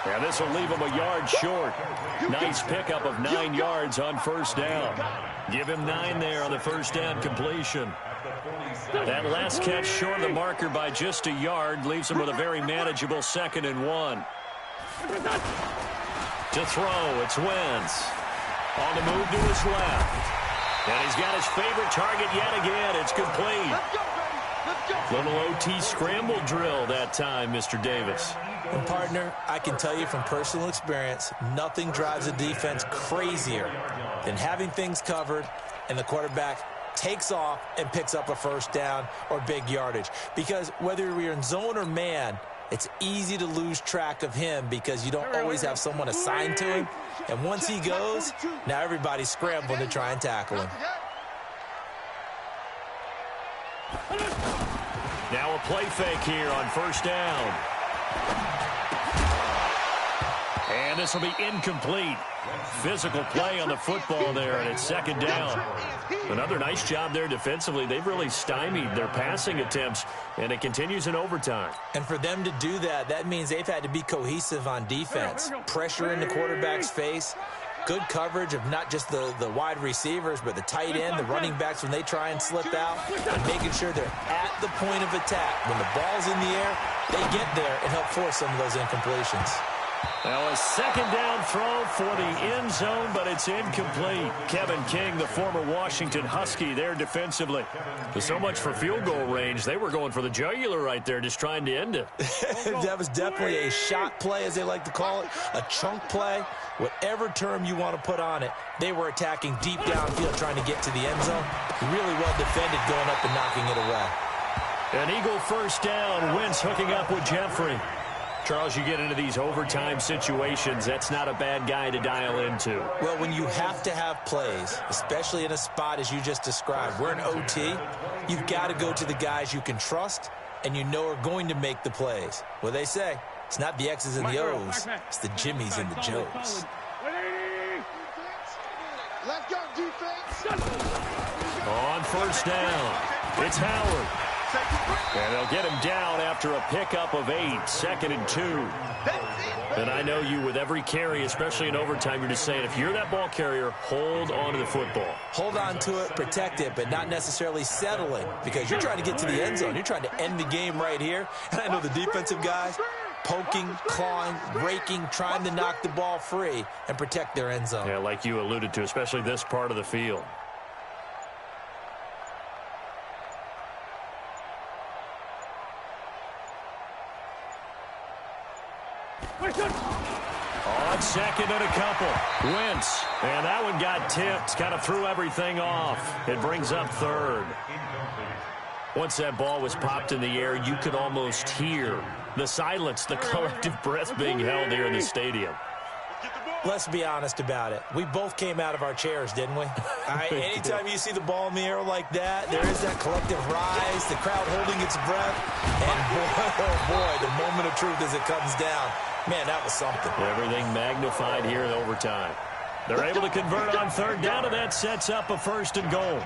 S3: And this will leave him a yard short. Nice pickup of 9 yards on 1st down. Give him 9 there on the 1st down completion. That last catch short of the marker by just a yard leaves him with a very manageable 2nd and 1. To throw, it's Wentz. On the move to his left. And he's got his favorite target yet again. It's complete. Little OT scramble drill that time, Mr. Davis.
S6: And, partner, I can tell you from personal experience, nothing drives a defense crazier than having things covered and the quarterback takes off and picks up a 1st down or big yardage. Because whether you're in zone or man, it's easy to lose track of him because you don't always have someone assigned to him. And once he goes, now everybody's scrambling to try and tackle him.
S3: Now a play fake here on 1st down. And this will be incomplete. Physical play on the football there, and it's 2nd down. Another nice job there defensively. They've really stymied their passing attempts, and it continues in overtime.
S6: And for them to do that, that means they've had to be cohesive on defense. Pressure in the quarterback's face. Good coverage of not just the wide receivers, but the tight end, the running backs when they try and slip out, and making sure they're at the point of attack. When the ball's in the air, they get there and help force some of those incompletions.
S3: Now a 2nd down throw for the end zone, but it's incomplete. Kevin King, the former Washington Husky, there defensively. So much for field goal range. They were going for the jugular right there, just trying to end it.
S6: That was definitely a shot play, as they like to call it, a chunk play. Whatever term you want to put on it, they were attacking deep downfield, trying to get to the end zone. Really well defended, going up and knocking it away.
S3: An Eagle 1st down. Wentz hooking up with Jeffrey. Charles, you get into these overtime situations, that's not a bad guy to dial into.
S6: Well, when you have to have plays, especially in a spot as you just described, we're in OT, you've got to go to the guys you can trust and you know are going to make the plays. Well, they say it's not the X's and the O's, it's the Jimmies and the Joes.
S13: Let's go, defense.
S3: On 1st down, it's Howard. And they'll get him down after a pickup of 8, 2nd and 2. And I know you, with every carry, especially in overtime, you're just saying, if you're that ball carrier, hold on to the football.
S6: Hold on to it, protect it, but not necessarily settle it, because you're trying to get to the end zone. You're trying to end the game right here. And I know the defensive guys poking, clawing, raking, trying to knock the ball free and protect their end zone.
S3: Yeah, like you alluded to, especially this part of the field. On 2nd and a couple. Wentz. And that one got tipped. Kind of threw everything off. It brings up 3rd. Once that ball was popped in the air, you could almost hear the silence, the collective breath being held here in the stadium.
S6: Let's be honest about it. We both came out of our chairs, didn't we? Anytime you see the ball in the air like that, there is that collective rise, the crowd holding its breath. And boy, oh boy, the moment of truth as it comes down. Man, that was something.
S3: Everything magnified here in overtime. They're able to convert on 3rd down, and that sets up a 1st and goal.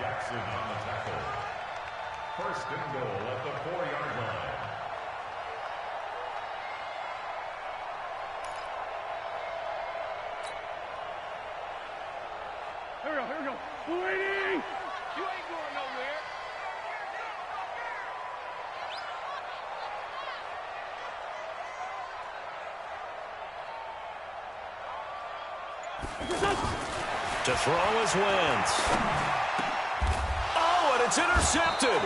S7: 1st and goal at the 4-yard line.
S5: Here we go. Waiting! You ain't going nowhere.
S3: To throw is Wentz. It's intercepted.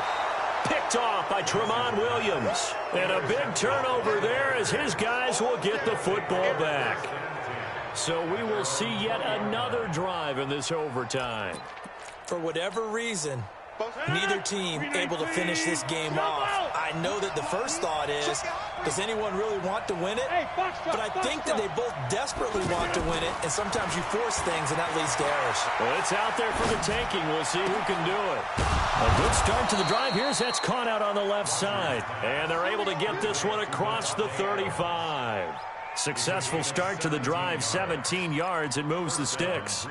S3: Picked off by Tramon Williams. And a big turnover there as his guys will get the football back. So we will see yet another drive in this overtime.
S6: For whatever reason, neither team able to finish this game off. I know that the first thought is, does anyone really want to win it? But I think that they both desperately want to win it, and sometimes you force things, and that leads to errors.
S3: Well, it's out there for the taking. We'll see who can do it. A good start to the drive. Here's that's caught out on the left side. And they're able to get this one across the 35. Successful start to the drive, 17 yards, and moves the sticks.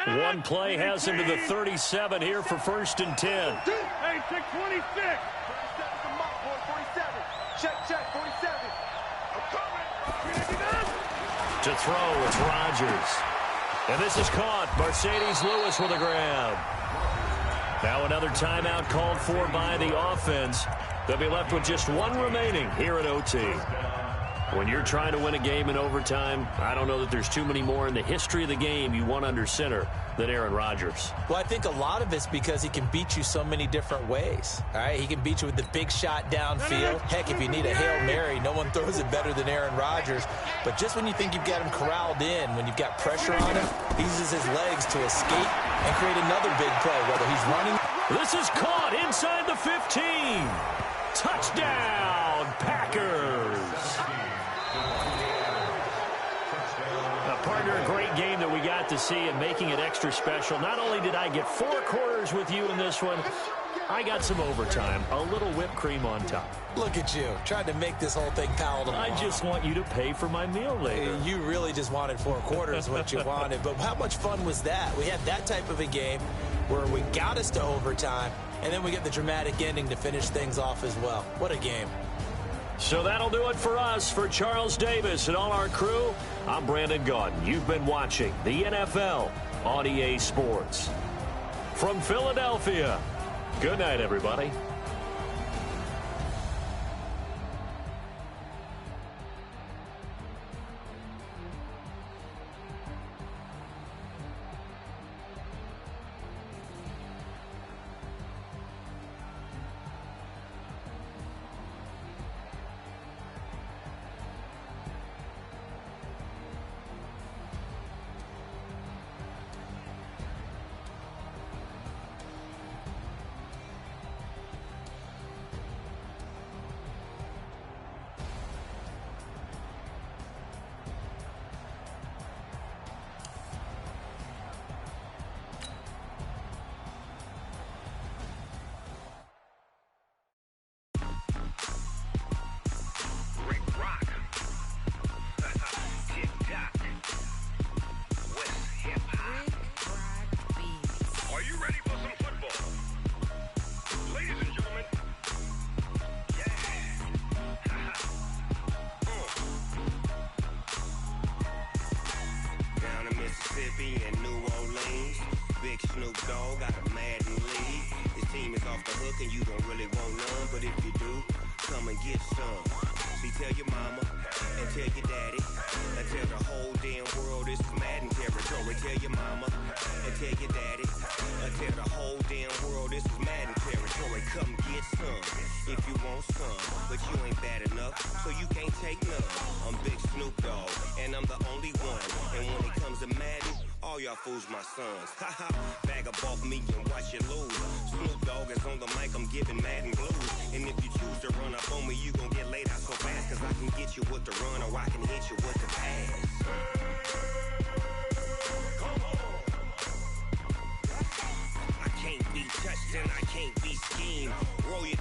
S3: One play has him to the 37 here for 1st and 10.
S5: Hey, check 26. 47's a mark, boy, 47. Check, 47. I'm coming.
S3: To throw, it's Rodgers. And this is caught. Mercedes Lewis with a grab. Now another timeout called for by the offense. They'll be left with just one remaining here at OT. When you're trying to win a game in overtime, I don't know that there's too many more in the history of the game you want under center than Aaron Rodgers.
S6: Well, I think a lot of it's because he can beat you so many different ways. All right, he can beat you with the big shot downfield. Heck, if you need a Hail Mary, no one throws it better than Aaron Rodgers. But just when you think you've got him corralled in, when you've got pressure on him, he uses his legs to escape and create another big play, whether he's running.
S3: This is caught inside the 15. Touchdown, Packers. Partner, a great game that we got to see and making it extra special. Not only did I get 4 quarters with you in this one, I got some overtime, a little whipped cream on top.
S6: Look at you, trying to make this whole thing palatable.
S3: I just want you to pay for my meal later.
S6: You really just wanted 4 quarters, what you wanted. But how much fun was that? We had that type of a game where we got us to overtime, and then we get the dramatic ending to finish things off as well. What a game.
S3: So that'll do it for us. For Charles Davis and all our crew, I'm Brandon Gaudin. You've been watching the NFL on EA Sports. From Philadelphia, good night, everybody.
S10: Fools my sons. Haha, bag up off me and watch you lose. Snoop Dogg is on the mic, I'm giving Madden blues. And if you choose to run up on me, you gon' get laid out so fast. Cause I can get you with the run or I can hit you with the pass. Come on. I can't be touched and I can't be schemed. Roll you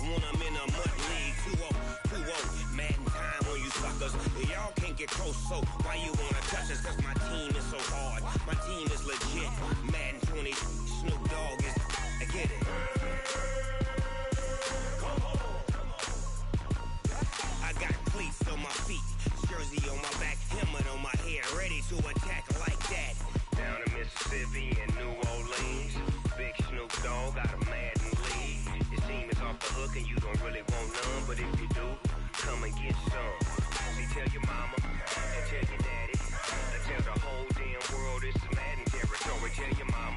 S10: when I'm in a mud league. 2-0, Madden time on you suckers. Y'all can't get close, so why you wanna touch us? Cause my team is so hard. My team is legit. Madden 20, Snoop Dogg is. I get it. Come on. I got cleats on my feet, jersey on my back, helmet on my head, ready to attack like that. Down in Mississippi and New Orleans, big Snoop Dogg got a Madden league. Your team is off the hook and you don't really want none, but if you do, come and get some. See, tell your mama and tell your daddy. Tell the whole damn world this is Madden territory. Tell your mama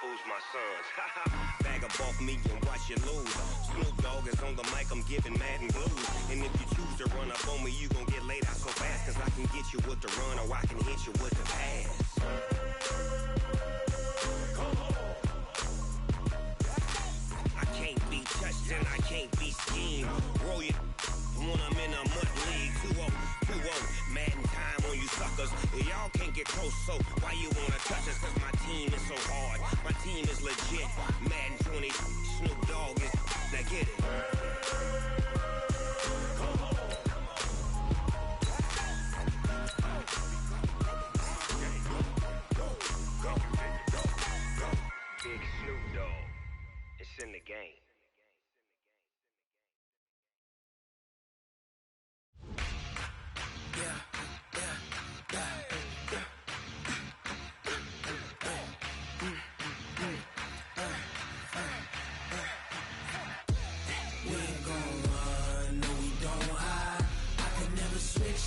S10: Who's my sons? Bag up off me and watch you lose. Snoop Dogg is on the mic, I'm giving Madden blues. And if you choose to run up on me, you gon' get laid out so fast. Cause I can get you with the run or I can hit you with the pass. I can't be touched and I can't be schemed. Roll you when I'm in a mud league. 2-0, 2-0, Madden time on you suckers. Y'all can't get close, so why you wanna touch us? Cause my team is so hard, my team is legit. Madden 20, Snoop Dogg is, now get it. Big Snoop Dogg, it's in the game.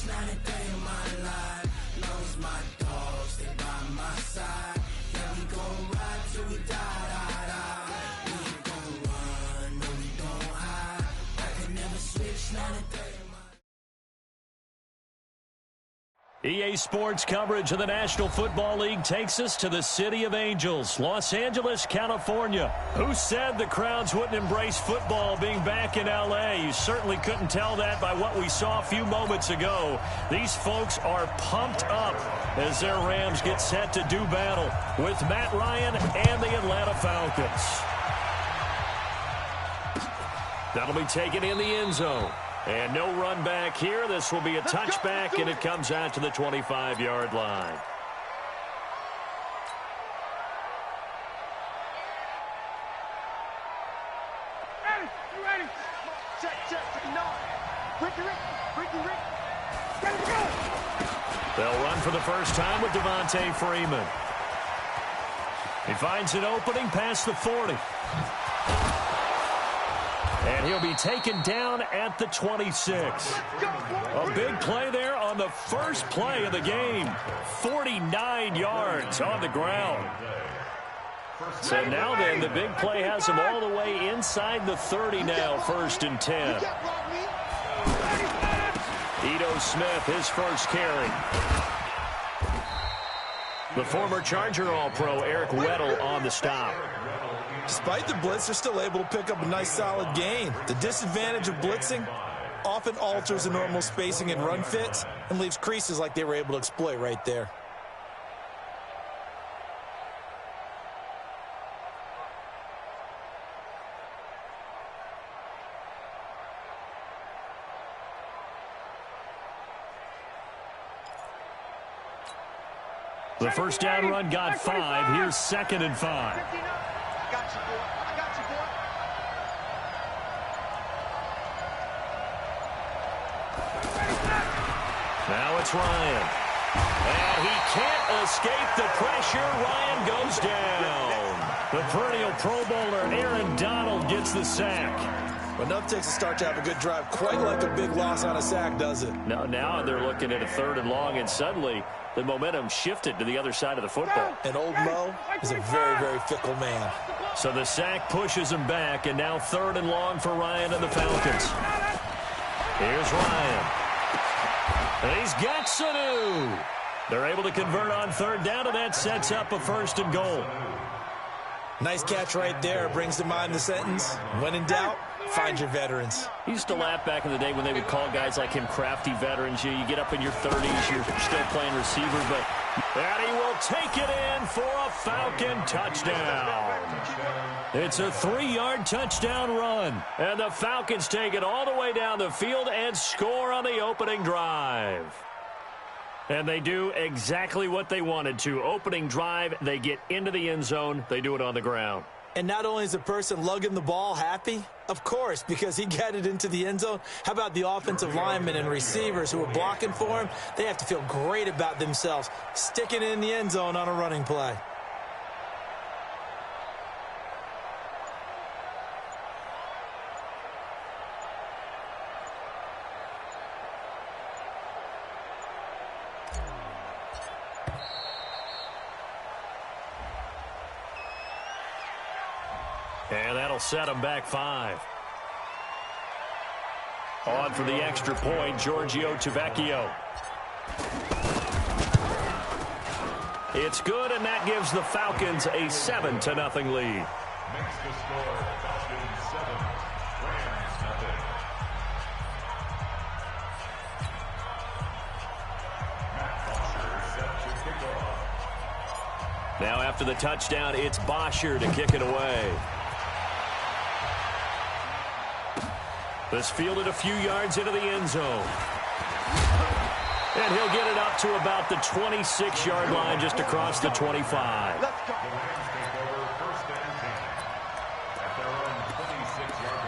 S8: Not a day in my life. Lost my dogs, they by my side. Yeah, we gon' ride till we die. We ain't gon' run, no, we don't hide. I can never switch, not a day in my
S3: EA Sports coverage of the National Football League takes us to the City of Angels, Los Angeles, California. Who said the crowds wouldn't embrace football being back in L.A.? You certainly couldn't tell that by what we saw a few moments ago. These folks are pumped up as their Rams get set to do battle with Matt Ryan and the Atlanta Falcons. That'll be taken in the end zone. And no run back here. This will be a touchback, and it comes out to the 25-yard line.
S5: Ready, you ready? Check, no. Ricky. Ready to go.
S3: They'll run for the first time with Devontae Freeman. He finds an opening past the 40. And he'll be taken down at the 26. A big play there on the first play of the game. 49 yards on the ground. So now then, the big play has him all the way inside the 30 now, 1st and 10. Ito Smith, his first carry. The former Charger All-Pro Eric Weddle on the stop.
S6: Despite the blitz, they're still able to pick up a nice solid gain. The disadvantage of blitzing often alters the normal spacing and run fits and leaves creases like they were able to exploit right there.
S3: The first down run got 5. Here's 2nd and 5.
S5: I got you, boy.
S3: Now it's Ryan. And he can't escape the pressure. Ryan goes down. The perennial Pro Bowler Aaron Donald gets the sack.
S6: Enough takes a start to have a good drive, quite like a big loss on a sack, does it?
S3: Now they're looking at a 3rd and long, and suddenly the momentum shifted to the other side of the football.
S6: And old Mo is a very, very fickle man.
S3: So the sack pushes him back, and now 3rd and long for Ryan and the Falcons. Here's Ryan. And he's got Sanu. They're able to convert on 3rd down, and that sets up a 1st and goal.
S6: Nice catch right there. Brings to mind the sentence, when in doubt, find your veterans.
S3: He used to laugh back in the day when they would call guys like him crafty veterans. You get up in your 30s, you're still playing receiver, but and he will take it in for a Falcon touchdown. It's a 3-yard touchdown run, and the Falcons take it all the way down the field and score on the opening drive. And they do exactly what they wanted to. Opening drive, they get into the end zone. They do it on the ground.
S6: And not only is the person lugging the ball happy, of course, because he got it into the end zone. How about the offensive linemen and receivers who are blocking for him? They have to feel great about themselves, sticking it in the end zone on a running play.
S3: And that'll set them back 5. On for the extra point, Giorgio Tavecchio. It's good, and that gives the Falcons a 7-0 lead.
S7: Next to score, Falcons 7, Rams nothing. Matt Bosher set to kick off.
S3: Now after the touchdown, it's Bosher to kick it away. This fielded a few yards into the end zone. And he'll get it up to about the 26-yard line just across the 25.
S7: Let's go. The Rams take over first and 10 at their own 26-yard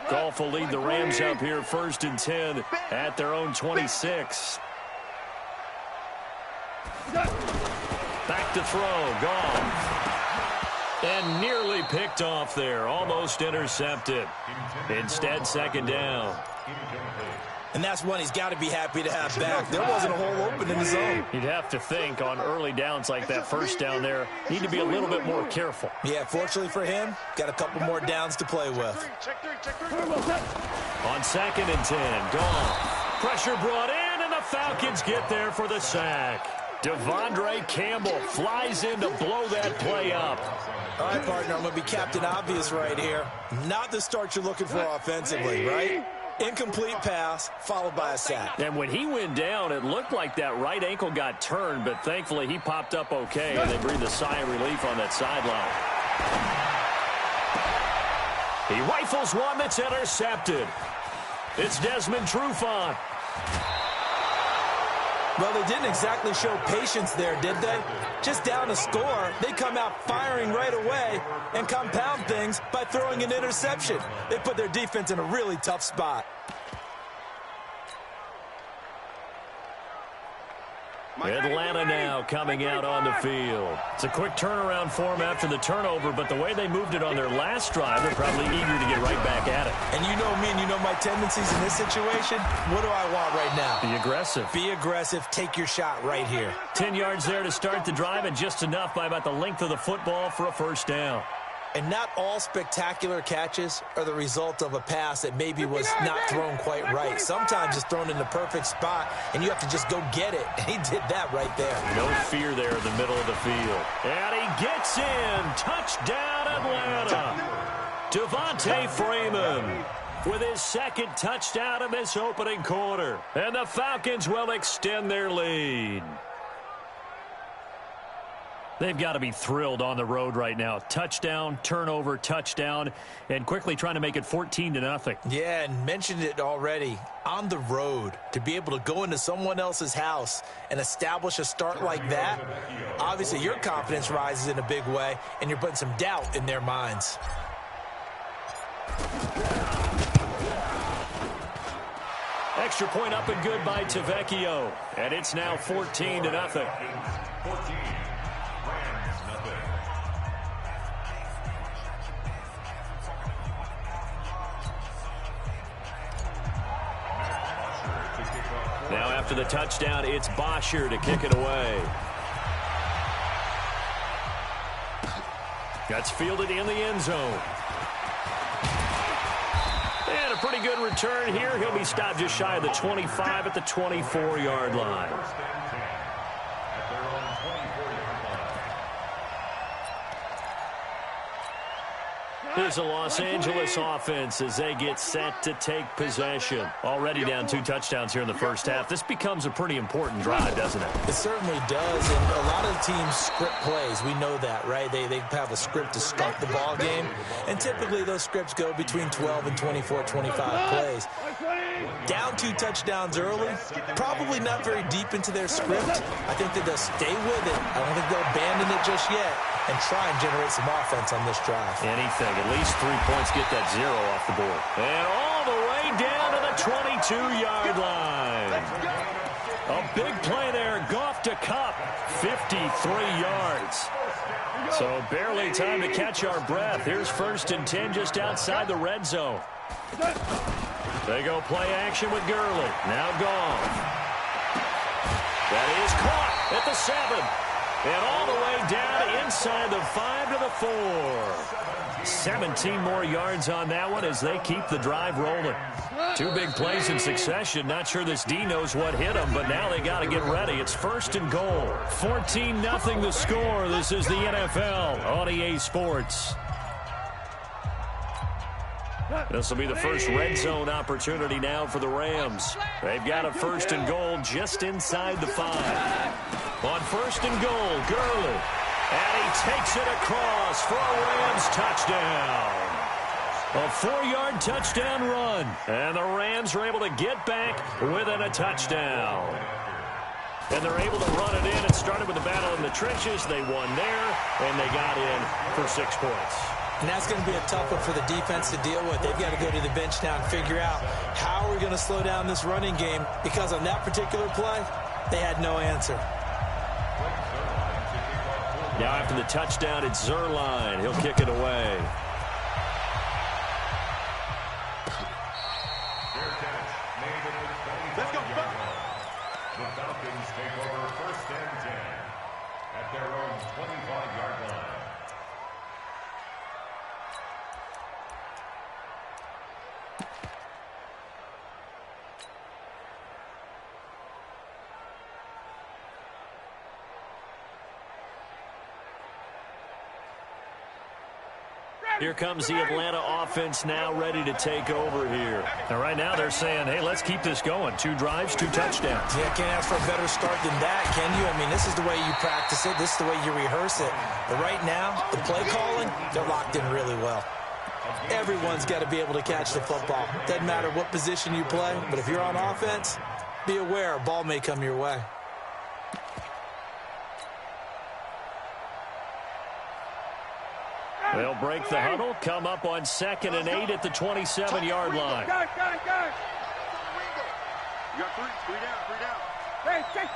S7: line.
S3: Goff will lead the Rams up here first and 10 at their own 26. Back to throw, Goff. And nearly picked off there, almost intercepted. Instead, second down.
S6: And that's one he's got to be happy to have back. There wasn't a hole open in the zone.
S3: You'd have to think on early downs like that first down there, need to be a little bit more careful.
S6: Yeah, fortunately for him, got a couple more downs to play with.
S3: On second and 10, Goff. Pressure brought in, and the Falcons get there for the sack. Devondre Campbell flies in to blow that play up.
S6: All right, partner, I'm going to be Captain Obvious right here. Not the start you're looking for offensively, right? Incomplete pass, followed by a sack.
S3: And when he went down, it looked like that right ankle got turned, but thankfully he popped up okay, and they breathed a sigh of relief on that sideline. He rifles one that's intercepted. It's Desmond Trufant.
S6: Well, they didn't exactly show patience there, did they? Just down a score, they come out firing right away and compound things by throwing an interception. They put their defense in a really tough spot.
S3: Atlanta now coming out on the field. It's a quick turnaround for them after the turnover, but the way they moved it on their last drive, they're probably eager to get right back at it.
S6: And you know me and you know my tendencies in this situation. What do I want right now?
S3: Be aggressive.
S6: Be aggressive. Take your shot right here.
S3: 10 yards there to start the drive, and just enough by about the length of the football for a first down.
S6: And not all spectacular catches are the result of a pass that maybe was not thrown quite right. Sometimes it's thrown in the perfect spot, and you have to just go get it. And he did that right there.
S3: No fear there in the middle of the field. And he gets in. Touchdown, Atlanta. Devontae Freeman with his second touchdown of this opening quarter. And the Falcons will extend their lead. They've got to be thrilled on the road right now. Touchdown, turnover, touchdown, and quickly trying to make it 14-0.
S6: Yeah, and mentioned it already. On the road, to be able to go into someone else's house and establish a start like that, obviously your confidence rises in a big way, and you're putting some doubt in their minds.
S3: Extra point up and good by Tavecchio, and it's now 14-0.
S7: 14.
S3: Now after the touchdown, it's Bosher to kick it away. That's fielded in the end zone. And a pretty good return here. He'll be stopped just shy of the 25 at the 24-yard line. Here's the Los Angeles offense as they get set to take possession. Already down 2 touchdowns here in the first half. This becomes a pretty important drive, doesn't it?
S6: It certainly does, and a lot of teams script plays. We know that, right? They have a script to start the ball game, and typically those scripts go between 12 and 24, 25 plays. Down 2 touchdowns early, probably not very deep into their script. I think that they'll stay with it. I don't think they'll abandon it just yet and try and generate some offense on this drive.
S3: Anything. At least 3 points, get that 0 off the board. And all the way down to the 22-yard line. A big play there. Goff to Kupp. 53 yards. So barely time to catch our breath. Here's first and 10 just outside the red zone. They go play action with Gurley. Now Goff. That is caught at the 7. And all the way down inside the 5 to the 4. 17 more yards on that one as they keep the drive rolling. 2 big plays in succession. Not sure this D knows what hit them, but now they got to get ready. It's 1st and goal. 14-0 the score. This is the NFL on EA Sports. This will be the first red zone opportunity now for the Rams. They've got a 1st and goal just inside the 5. On 1st and goal, Gurley. And he takes it across for a Rams touchdown. A 4-yard touchdown run. And the Rams are able to get back within a touchdown. And they're able to run it in. It started with a battle in the trenches. They won there, and they got in for 6 points.
S6: And that's going to be a tough one for the defense to deal with. They've got to go to the bench now and figure out how are we going to slow down this running game, because on that particular play, they had no answer.
S3: Now after the touchdown, it's Zerline. He'll kick it away.
S13: Let's go.
S7: The Falcons take over 1st and 10 at their own 25-yard line.
S3: Here comes the Atlanta offense now ready to take over here. And right now they're saying, hey, let's keep this going. 2 drives, 2 touchdowns.
S6: Yeah, can't ask for a better start than that, can you? I mean, this is the way you practice it. This is the way you rehearse it. But right now, the play calling, they're locked in really well. Everyone's got to be able to catch the football. Doesn't matter what position you play, but if you're on offense, be aware a ball may come your way.
S3: They'll break the huddle, come up on 2nd and 8 at the 27-yard line.
S13: You got 3 down.
S5: Hey, check.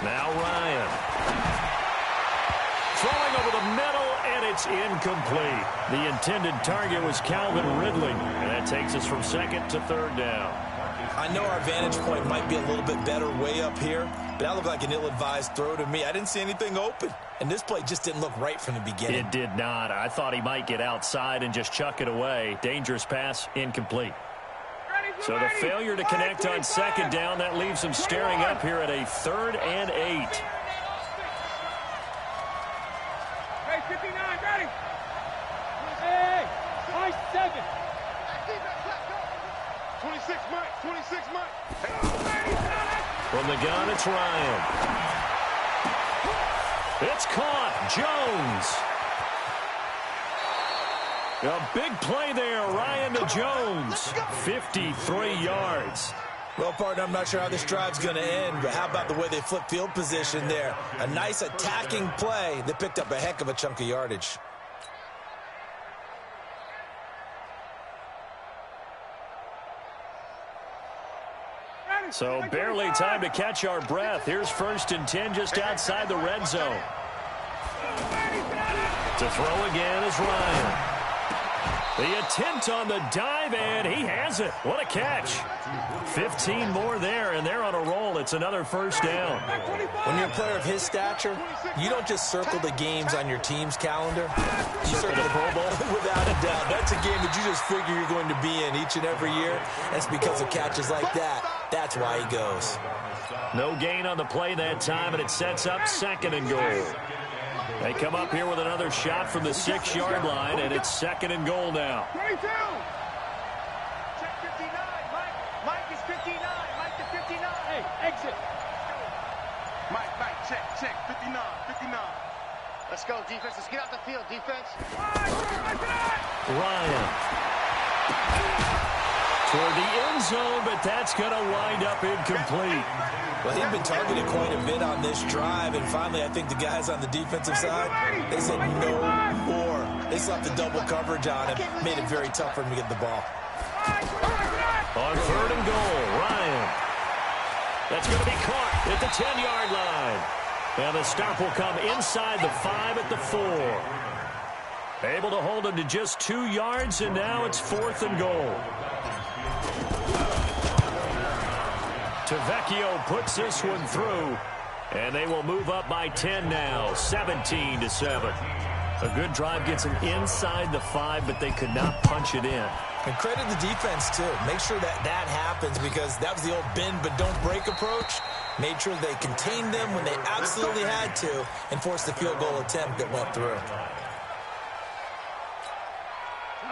S3: Now Ryan. Throwing over the middle, and it's incomplete. The intended target was Calvin Ridley, and that takes us from 2nd to 3rd down.
S6: I know our vantage point might be a little bit better way up here, but that looked like an ill-advised throw to me. I didn't see anything open, and this play just didn't look right from the beginning.
S3: It did not. I thought he might get outside and just chuck it away. Dangerous pass, incomplete. So the failure to connect on 2nd down, that leaves him staring up here at a 3rd and 8.
S5: Hey, 59, ready. Hey, high 7.
S13: 26 Mike.
S3: From the gun, it's Ryan. It's caught. Jones. A big play there. Ryan to Jones. 53 yards.
S6: Well, partner, I'm not sure how this drive's going to end, but how about the way they flip field position there? A nice attacking play that picked up a heck of a chunk of yardage.
S3: So barely time to catch our breath. Here's 1st and 10 just outside the red zone. To throw again is Ryan. The attempt on the dive, and he has it. What a catch. 15 more there, and they're on a roll. It's another 1st down.
S6: When you're a player of his stature, you don't just circle the games on your team's calendar. You circle the Pro Bowl. Without a doubt. That's a game that you just figure you're going to be in each and every year. That's because of catches like that. That's why he goes.
S3: No gain on the play that time, and it sets up 2nd and goal. They come up here with another shot from the 6-yard line, and it's 2nd and goal now.
S5: 22. Check 59. Mike is 59. Mike to 59. Hey, exit.
S13: Mike, check. 59.
S4: Let's go, defense. Let's get out the field, defense.
S3: Ryan. Toward the end zone, but that's going to wind up incomplete.
S6: Well, he'd been targeted quite a bit on this drive, and finally I think the guys on the defensive side, they said no more. They slapped the double coverage on him, made it very tough for him to get the ball.
S3: On 3rd and goal, Ryan. That's going to be caught at the 10-yard line. And the stop will come inside the 5 at the 4. Able to hold him to just 2 yards, and now it's 4th and goal. Tavecchio puts this one through, and they will move up by 10 now, 17-7. A good drive gets them inside the 5, but they could not punch it in.
S6: And credit the defense, too. Make sure that happens, because that was the old bend but don't break approach. Made sure they contained them when they absolutely had to and forced the field goal attempt that went through.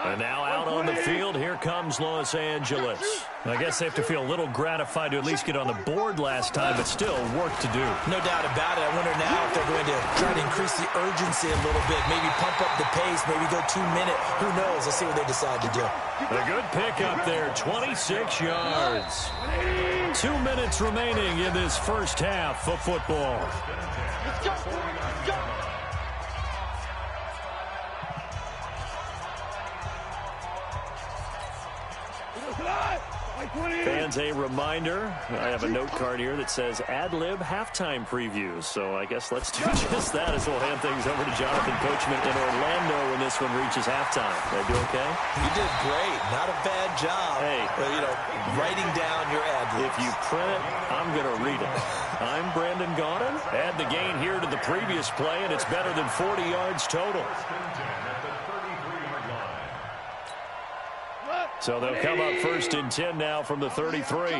S3: And now out on the field, here comes Los Angeles. I guess they have to feel a little gratified to at least get on the board last time, but still work to do.
S6: No doubt about it. I wonder now if they're going to try to increase the urgency a little bit, maybe pump up the pace, maybe go 2-minute. Who knows? Let's see what they decide to do.
S3: A good pick up there, 26 yards. 2 minutes remaining in this first half of football.
S5: Let's go, let's go.
S3: Fans, a reminder, I have a note card here that says ad-lib halftime previews. So I guess let's do just that as we'll hand things over to Jonathan Coachman in Orlando when this one reaches halftime. Did I do okay?
S6: You did great. Not a bad job.
S3: Hey.
S6: Writing down your ad-libs.
S3: If you print it, I'm going to read it. I'm Brandon Gaudin. Add the gain here to the previous play, and it's better than 40 yards total. So they'll come up 1st and 10 now from the 33.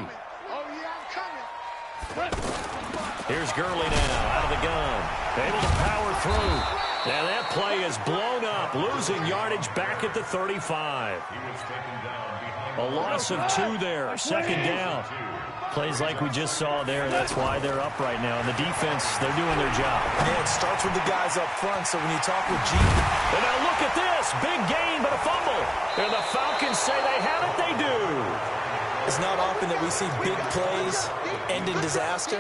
S3: Here's Gurley now out of the gun. Able to power through. Now that play is blown up, losing yardage back at the 35. A loss of 2 there, 2nd down. Plays like we just saw there. That's why they're up right now. And the defense, they're doing their job.
S6: Yeah, it starts with the guys up front. So when you talk with G.
S3: And now look at this. Big gain, but a fumble. And the Falcons say they have it. They do.
S6: It's not often that we see big plays end in disaster.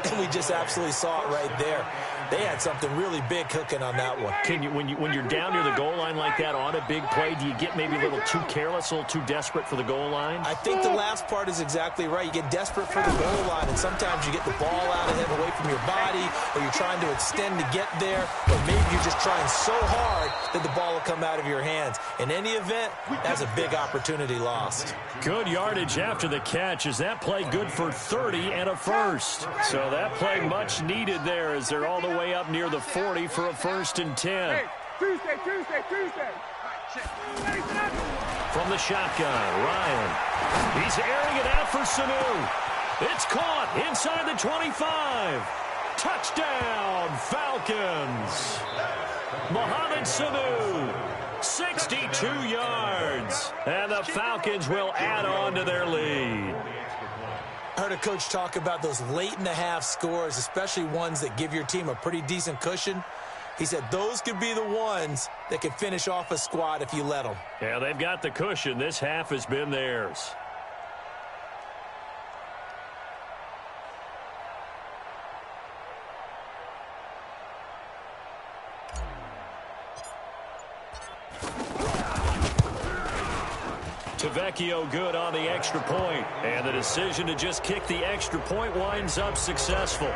S6: And we just absolutely saw it right there. They had something really big cooking on that one.
S3: Can you, when you're down near the goal line like that on a big play, do you get maybe a little too careless, a little too desperate for the goal line?
S6: I think the last part is exactly right. You get desperate for the goal line, and sometimes you get the ball out of him away from your body, or you're trying to extend to get there, or maybe you're just trying so hard that the ball will come out of your hands. In any event, that's a big opportunity lost.
S3: Good yardage after the catch. Is that play good for 30 and a first? So that play much needed there as they're all the way up near the 40 for a 1st and 10.
S5: Hey, Tuesday.
S3: From the shotgun, Ryan. He's airing it out for Sanu. It's caught inside the 25. Touchdown, Falcons. Mohamed Sanu, 62 yards. And the Falcons will add on to their lead.
S6: I heard a coach talk about those late-in-the-half scores, especially ones that give your team a pretty decent cushion. He said those could be the ones that could finish off a squad if you let them.
S3: Yeah, they've got the cushion. This half has been theirs. Tavecchio good on the extra point, and the decision to just kick the extra point winds up successful.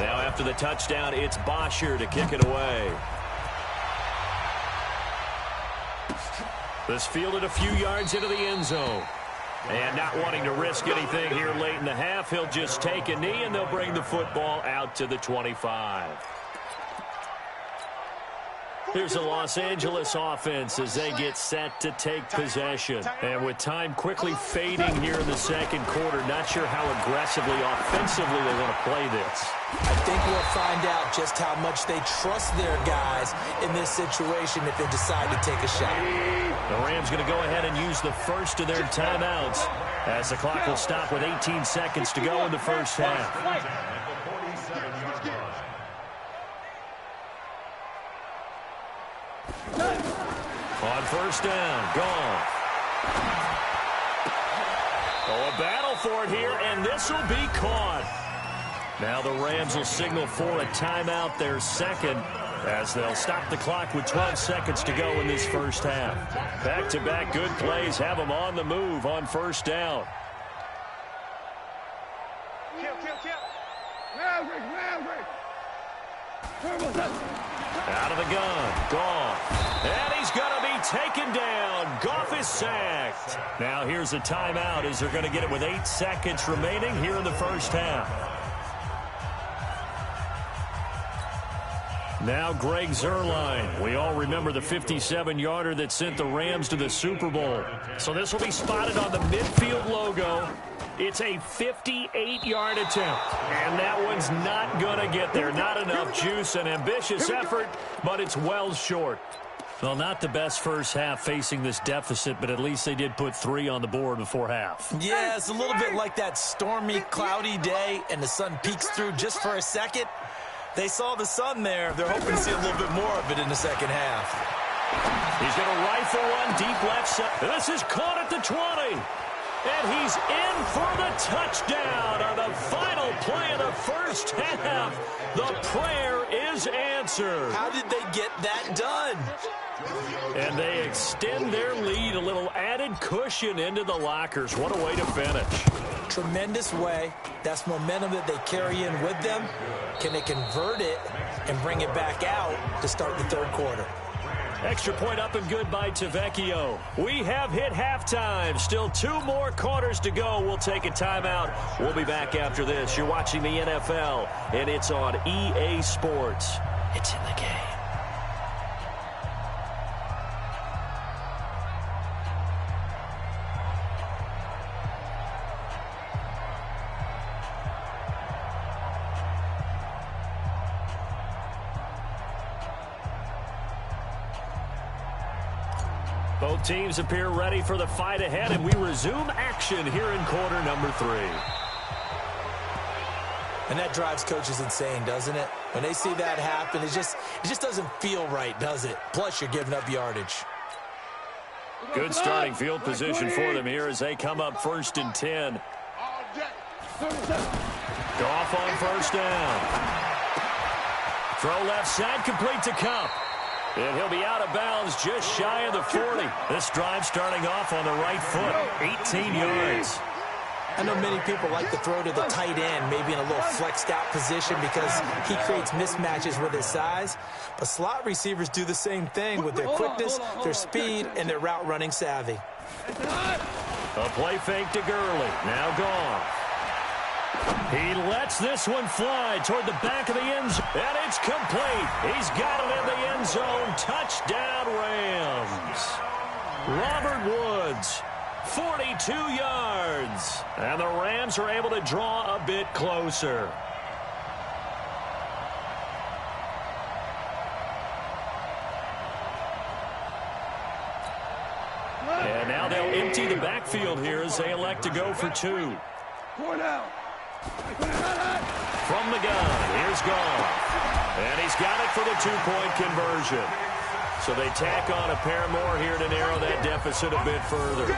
S3: Now after the touchdown, it's Bosher to kick it away. This fielded a few yards into the end zone. And not wanting to risk anything here late in the half, he'll just take a knee, and they'll bring the football out to the 25. Here's the Los Angeles offense as they get set to take possession. And with time quickly fading here in the second quarter, not sure how aggressively, offensively they want to play this.
S6: I think we'll find out just how much they trust their guys in this situation if they decide to take a shot.
S3: The Rams going to go ahead and use the first of their timeouts as the clock will stop with 18 seconds to go in the first half. On 1st down, gone. Oh, a battle for it here, and this will be caught. Now the Rams will signal for a timeout, their second, as they'll stop the clock with 12 seconds to go in this first half. Back-to-back good plays have them on the move on 1st down.
S5: Kill.
S3: Out of the gun, Goff. And he's going to be taken down. Goff is sacked. Now here's a timeout as they're going to get it with 8 seconds remaining here in the first half. Now Greg Zuerlein. We all remember the 57-yarder that sent the Rams to the Super Bowl. So this will be spotted on the midfield logo. It's a 58-yard attempt, and that one's not going to get there. Not enough juice, an ambitious effort, but it's well short. Well, not the best first half facing this deficit, but at least they did put 3 on the board before half.
S6: Yeah, it's a little bit like that stormy, cloudy day, and the sun peeks through just for a second. They saw the sun there. They're hoping to see a little bit more of it in the second half.
S3: He's going to rifle one deep left side. This is caught at the 20. And he's in for the touchdown on the final play of the first half. The prayer is answered.
S6: How did they get that done?
S3: And they extend their lead, a little added cushion into the lockers. What a way to finish.
S6: Tremendous way. That's momentum that they carry in with them. Can they convert it and bring it back out to start the third quarter?
S3: Extra point up and good by Tavecchio. We have hit halftime. Still 2 more quarters to go. We'll take a timeout. We'll be back after this. You're watching the NFL, and it's on EA Sports. It's in the game. Both teams appear ready for the fight ahead, and we resume action here in quarter number 3.
S6: And that drives coaches insane, doesn't it? When they see that happen, it just doesn't feel right, does it? Plus, you're giving up yardage.
S3: Good starting field position for them here as they come up 1st and 10. Goff on first down. Throw left side, complete to Kupp. And he'll be out of bounds just shy of the 40. This drive starting off on the right foot, 18 yards.
S6: I know many people like to throw to the tight end, maybe in a little flexed out position because he creates mismatches with his size. But slot receivers do the same thing with their quickness, their speed, and their route running savvy.
S3: A play fake to Gurley. Now gone. He lets this one fly toward the back of the end zone, and it's complete. He's got it in the end zone. Touchdown, Rams. Robert Woods, 42 yards. And the Rams are able to draw a bit closer. And now they'll empty the backfield here as they elect to go for 2. From the gun, here's Goff. And he's got it for the 2-point conversion. So they tack on a pair more here to narrow that deficit a bit further.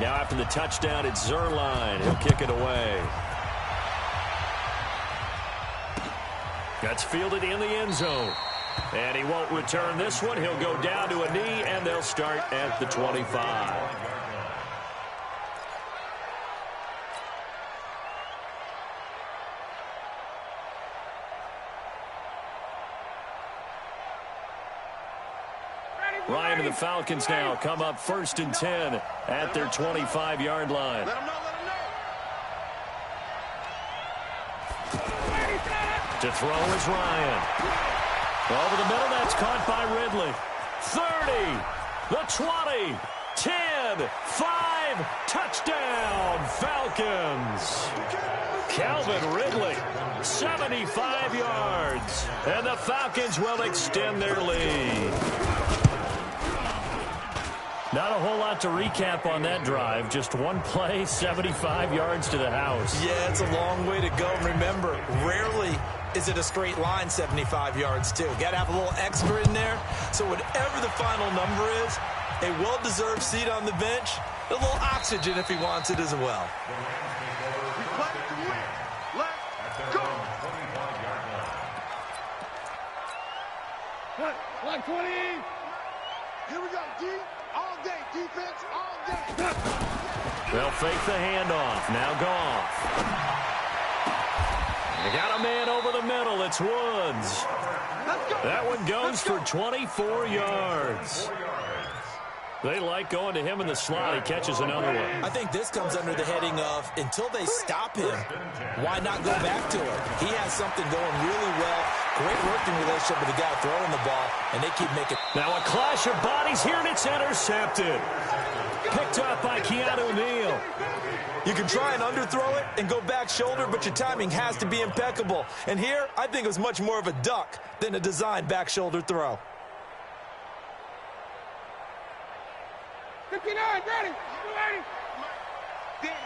S3: Now after the touchdown, it's Zuerlein. He'll kick it away. That's fielded in the end zone. And he won't return this one. He'll go down to a knee, and they'll start at the 25. Ryan and the Falcons now come up 1st and 10 at their 25-yard line. To throw is Ryan. Over the middle, that's caught by Ridley. 30, the 20, 10, 5, touchdown, Falcons. Calvin Ridley, 75 yards, and the Falcons will extend their lead. Not a whole lot to recap on that drive. Just one play, 75 yards to the house.
S6: Yeah, it's a long way to go. Remember, rarely is it a straight line 75 yards, too. Got to have a little extra in there. So whatever the final number is, a well-deserved seat on the bench, a little oxygen if he wants it as well.
S13: Like 20. Here we go, D. All day. Defense all day.
S3: They'll fake the handoff. Now Goff. They got a man over the middle. It's Woods. That one goes for 24 yards. They like going to him in the slot. He catches another one.
S6: I think this comes under the heading of until they stop him, why not go back to it? He has something going really well. Great working relationship with the guy throwing the ball, and they keep making.
S3: Now a clash of bodies here, and it's intercepted. Picked up by Keanu Neal.
S6: You can try and underthrow it and go back shoulder, but your timing has to be impeccable. And here, I think it was much more of a duck than a designed back shoulder throw.
S13: 59, ready. Ready. Check.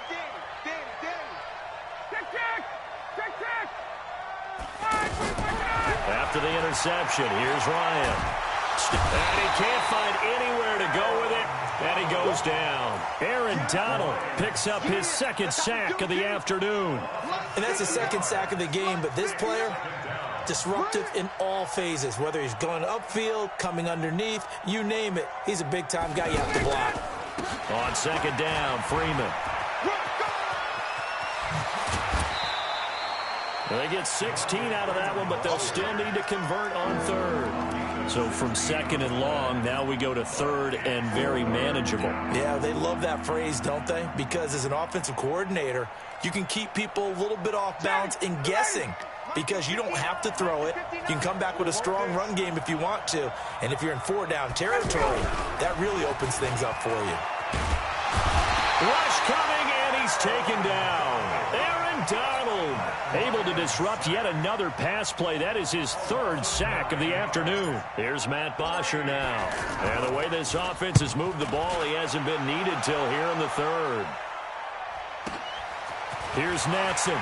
S3: After the interception, here's Ryan. And he can't find anywhere to go with it, and he goes down. Aaron Donald picks up his second sack of the afternoon.
S6: And that's the second sack of the game, but this player, disruptive in all phases, whether he's going upfield, coming underneath, you name it. He's a big-time guy you have to block.
S3: On second down, Freeman. They get 16 out of that one, but they'll still need to convert on third. So from second and long, now we go to third and very manageable.
S6: Yeah, they love that phrase, don't they? Because as an offensive coordinator, you can keep people a little bit off balance and guessing because you don't have to throw it. You can come back with a strong run game if you want to. And if you're in four-down territory, that really opens things up for you.
S3: Rush coming, and he's taken down. Aaron Donald able to disrupt yet another pass play. That is his third sack of the afternoon. Here's Matt Bosher now. And the way this offense has moved the ball, he hasn't been needed till here in the third. Here's Natson.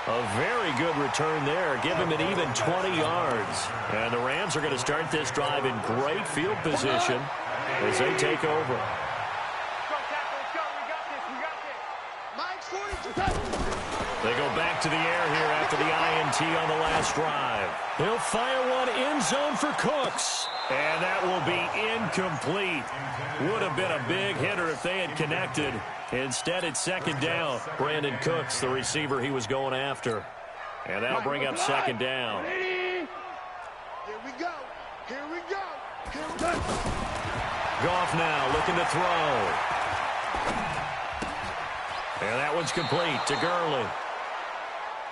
S3: A very good return there. Give him an even 20 yards. And the Rams are going to start this drive in great field position as they take over. They go back to the air here after the INT on the last drive. He'll fire one end zone for Cooks. And that will be incomplete. Would have been a big hitter if they had connected. Instead, it's second down. Brandon Cooks, the receiver he was going after. And that'll bring up second down.
S13: Here we go.
S3: Goff now looking to throw. And that one's complete to Gurley.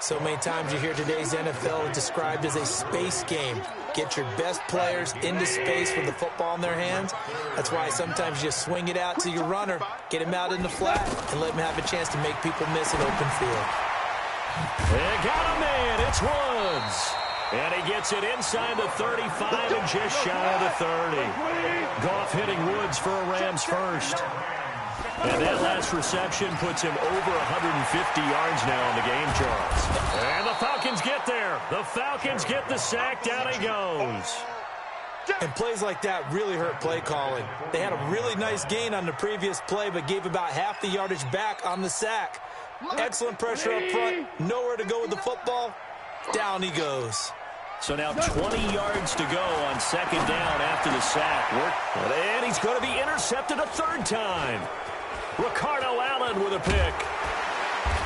S6: So many times you hear today's NFL described as a space game. Get your best players into space with the football in their hands. That's why sometimes you swing it out to your runner, get him out in the flat, and let him have a chance to make people miss an open field.
S3: They got a man. It's Woods. And he gets it inside the 35 and just shy of the 30. Goff hitting Woods for a Rams first. And that last reception puts him over 150 yards now on the game, Charles. And the Falcons get there. The Falcons get the sack. Down he goes.
S6: And plays like that really hurt play calling. They had a really nice gain on the previous play, but gave about half the yardage back on the sack. Excellent pressure up front. Nowhere to go with the football. Down he goes.
S3: So now 20 yards to go on second down after the sack. And he's going to be intercepted a third time. Ricardo Allen with a pick.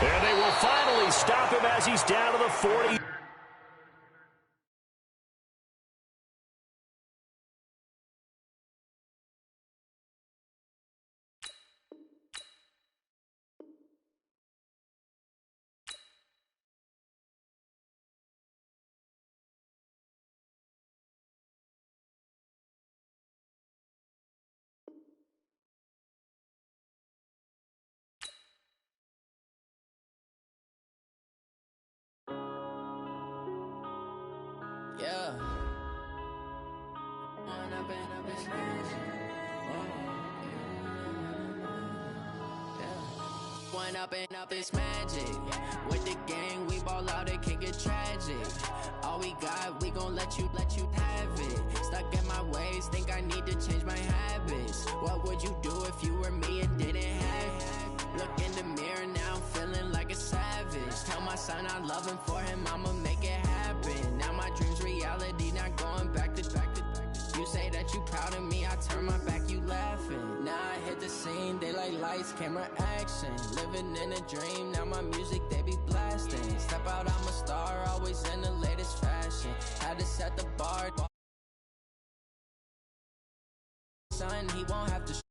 S3: And they will finally stop him as he's down to the 40.
S8: Yeah. One up and up is magic. With the gang, we ball out, it can get tragic. All we got, we gon' let you have it. Stuck in my ways, think I need to change my habits. What would you do if you were me and didn't have it? Look in the mirror now, I'm feeling like a savage. Tell my son I love him, for him I'ma make it happen. Now my dream's reality, not going back to. You say that you proud of me, I turn my back, you laughing. Now I hit
S14: the scene, they like lights, camera, action. Living in a dream, now my music, they be blasting. Step out, I'm a star, always in the latest fashion. Had to set the bar. Son, he won't have to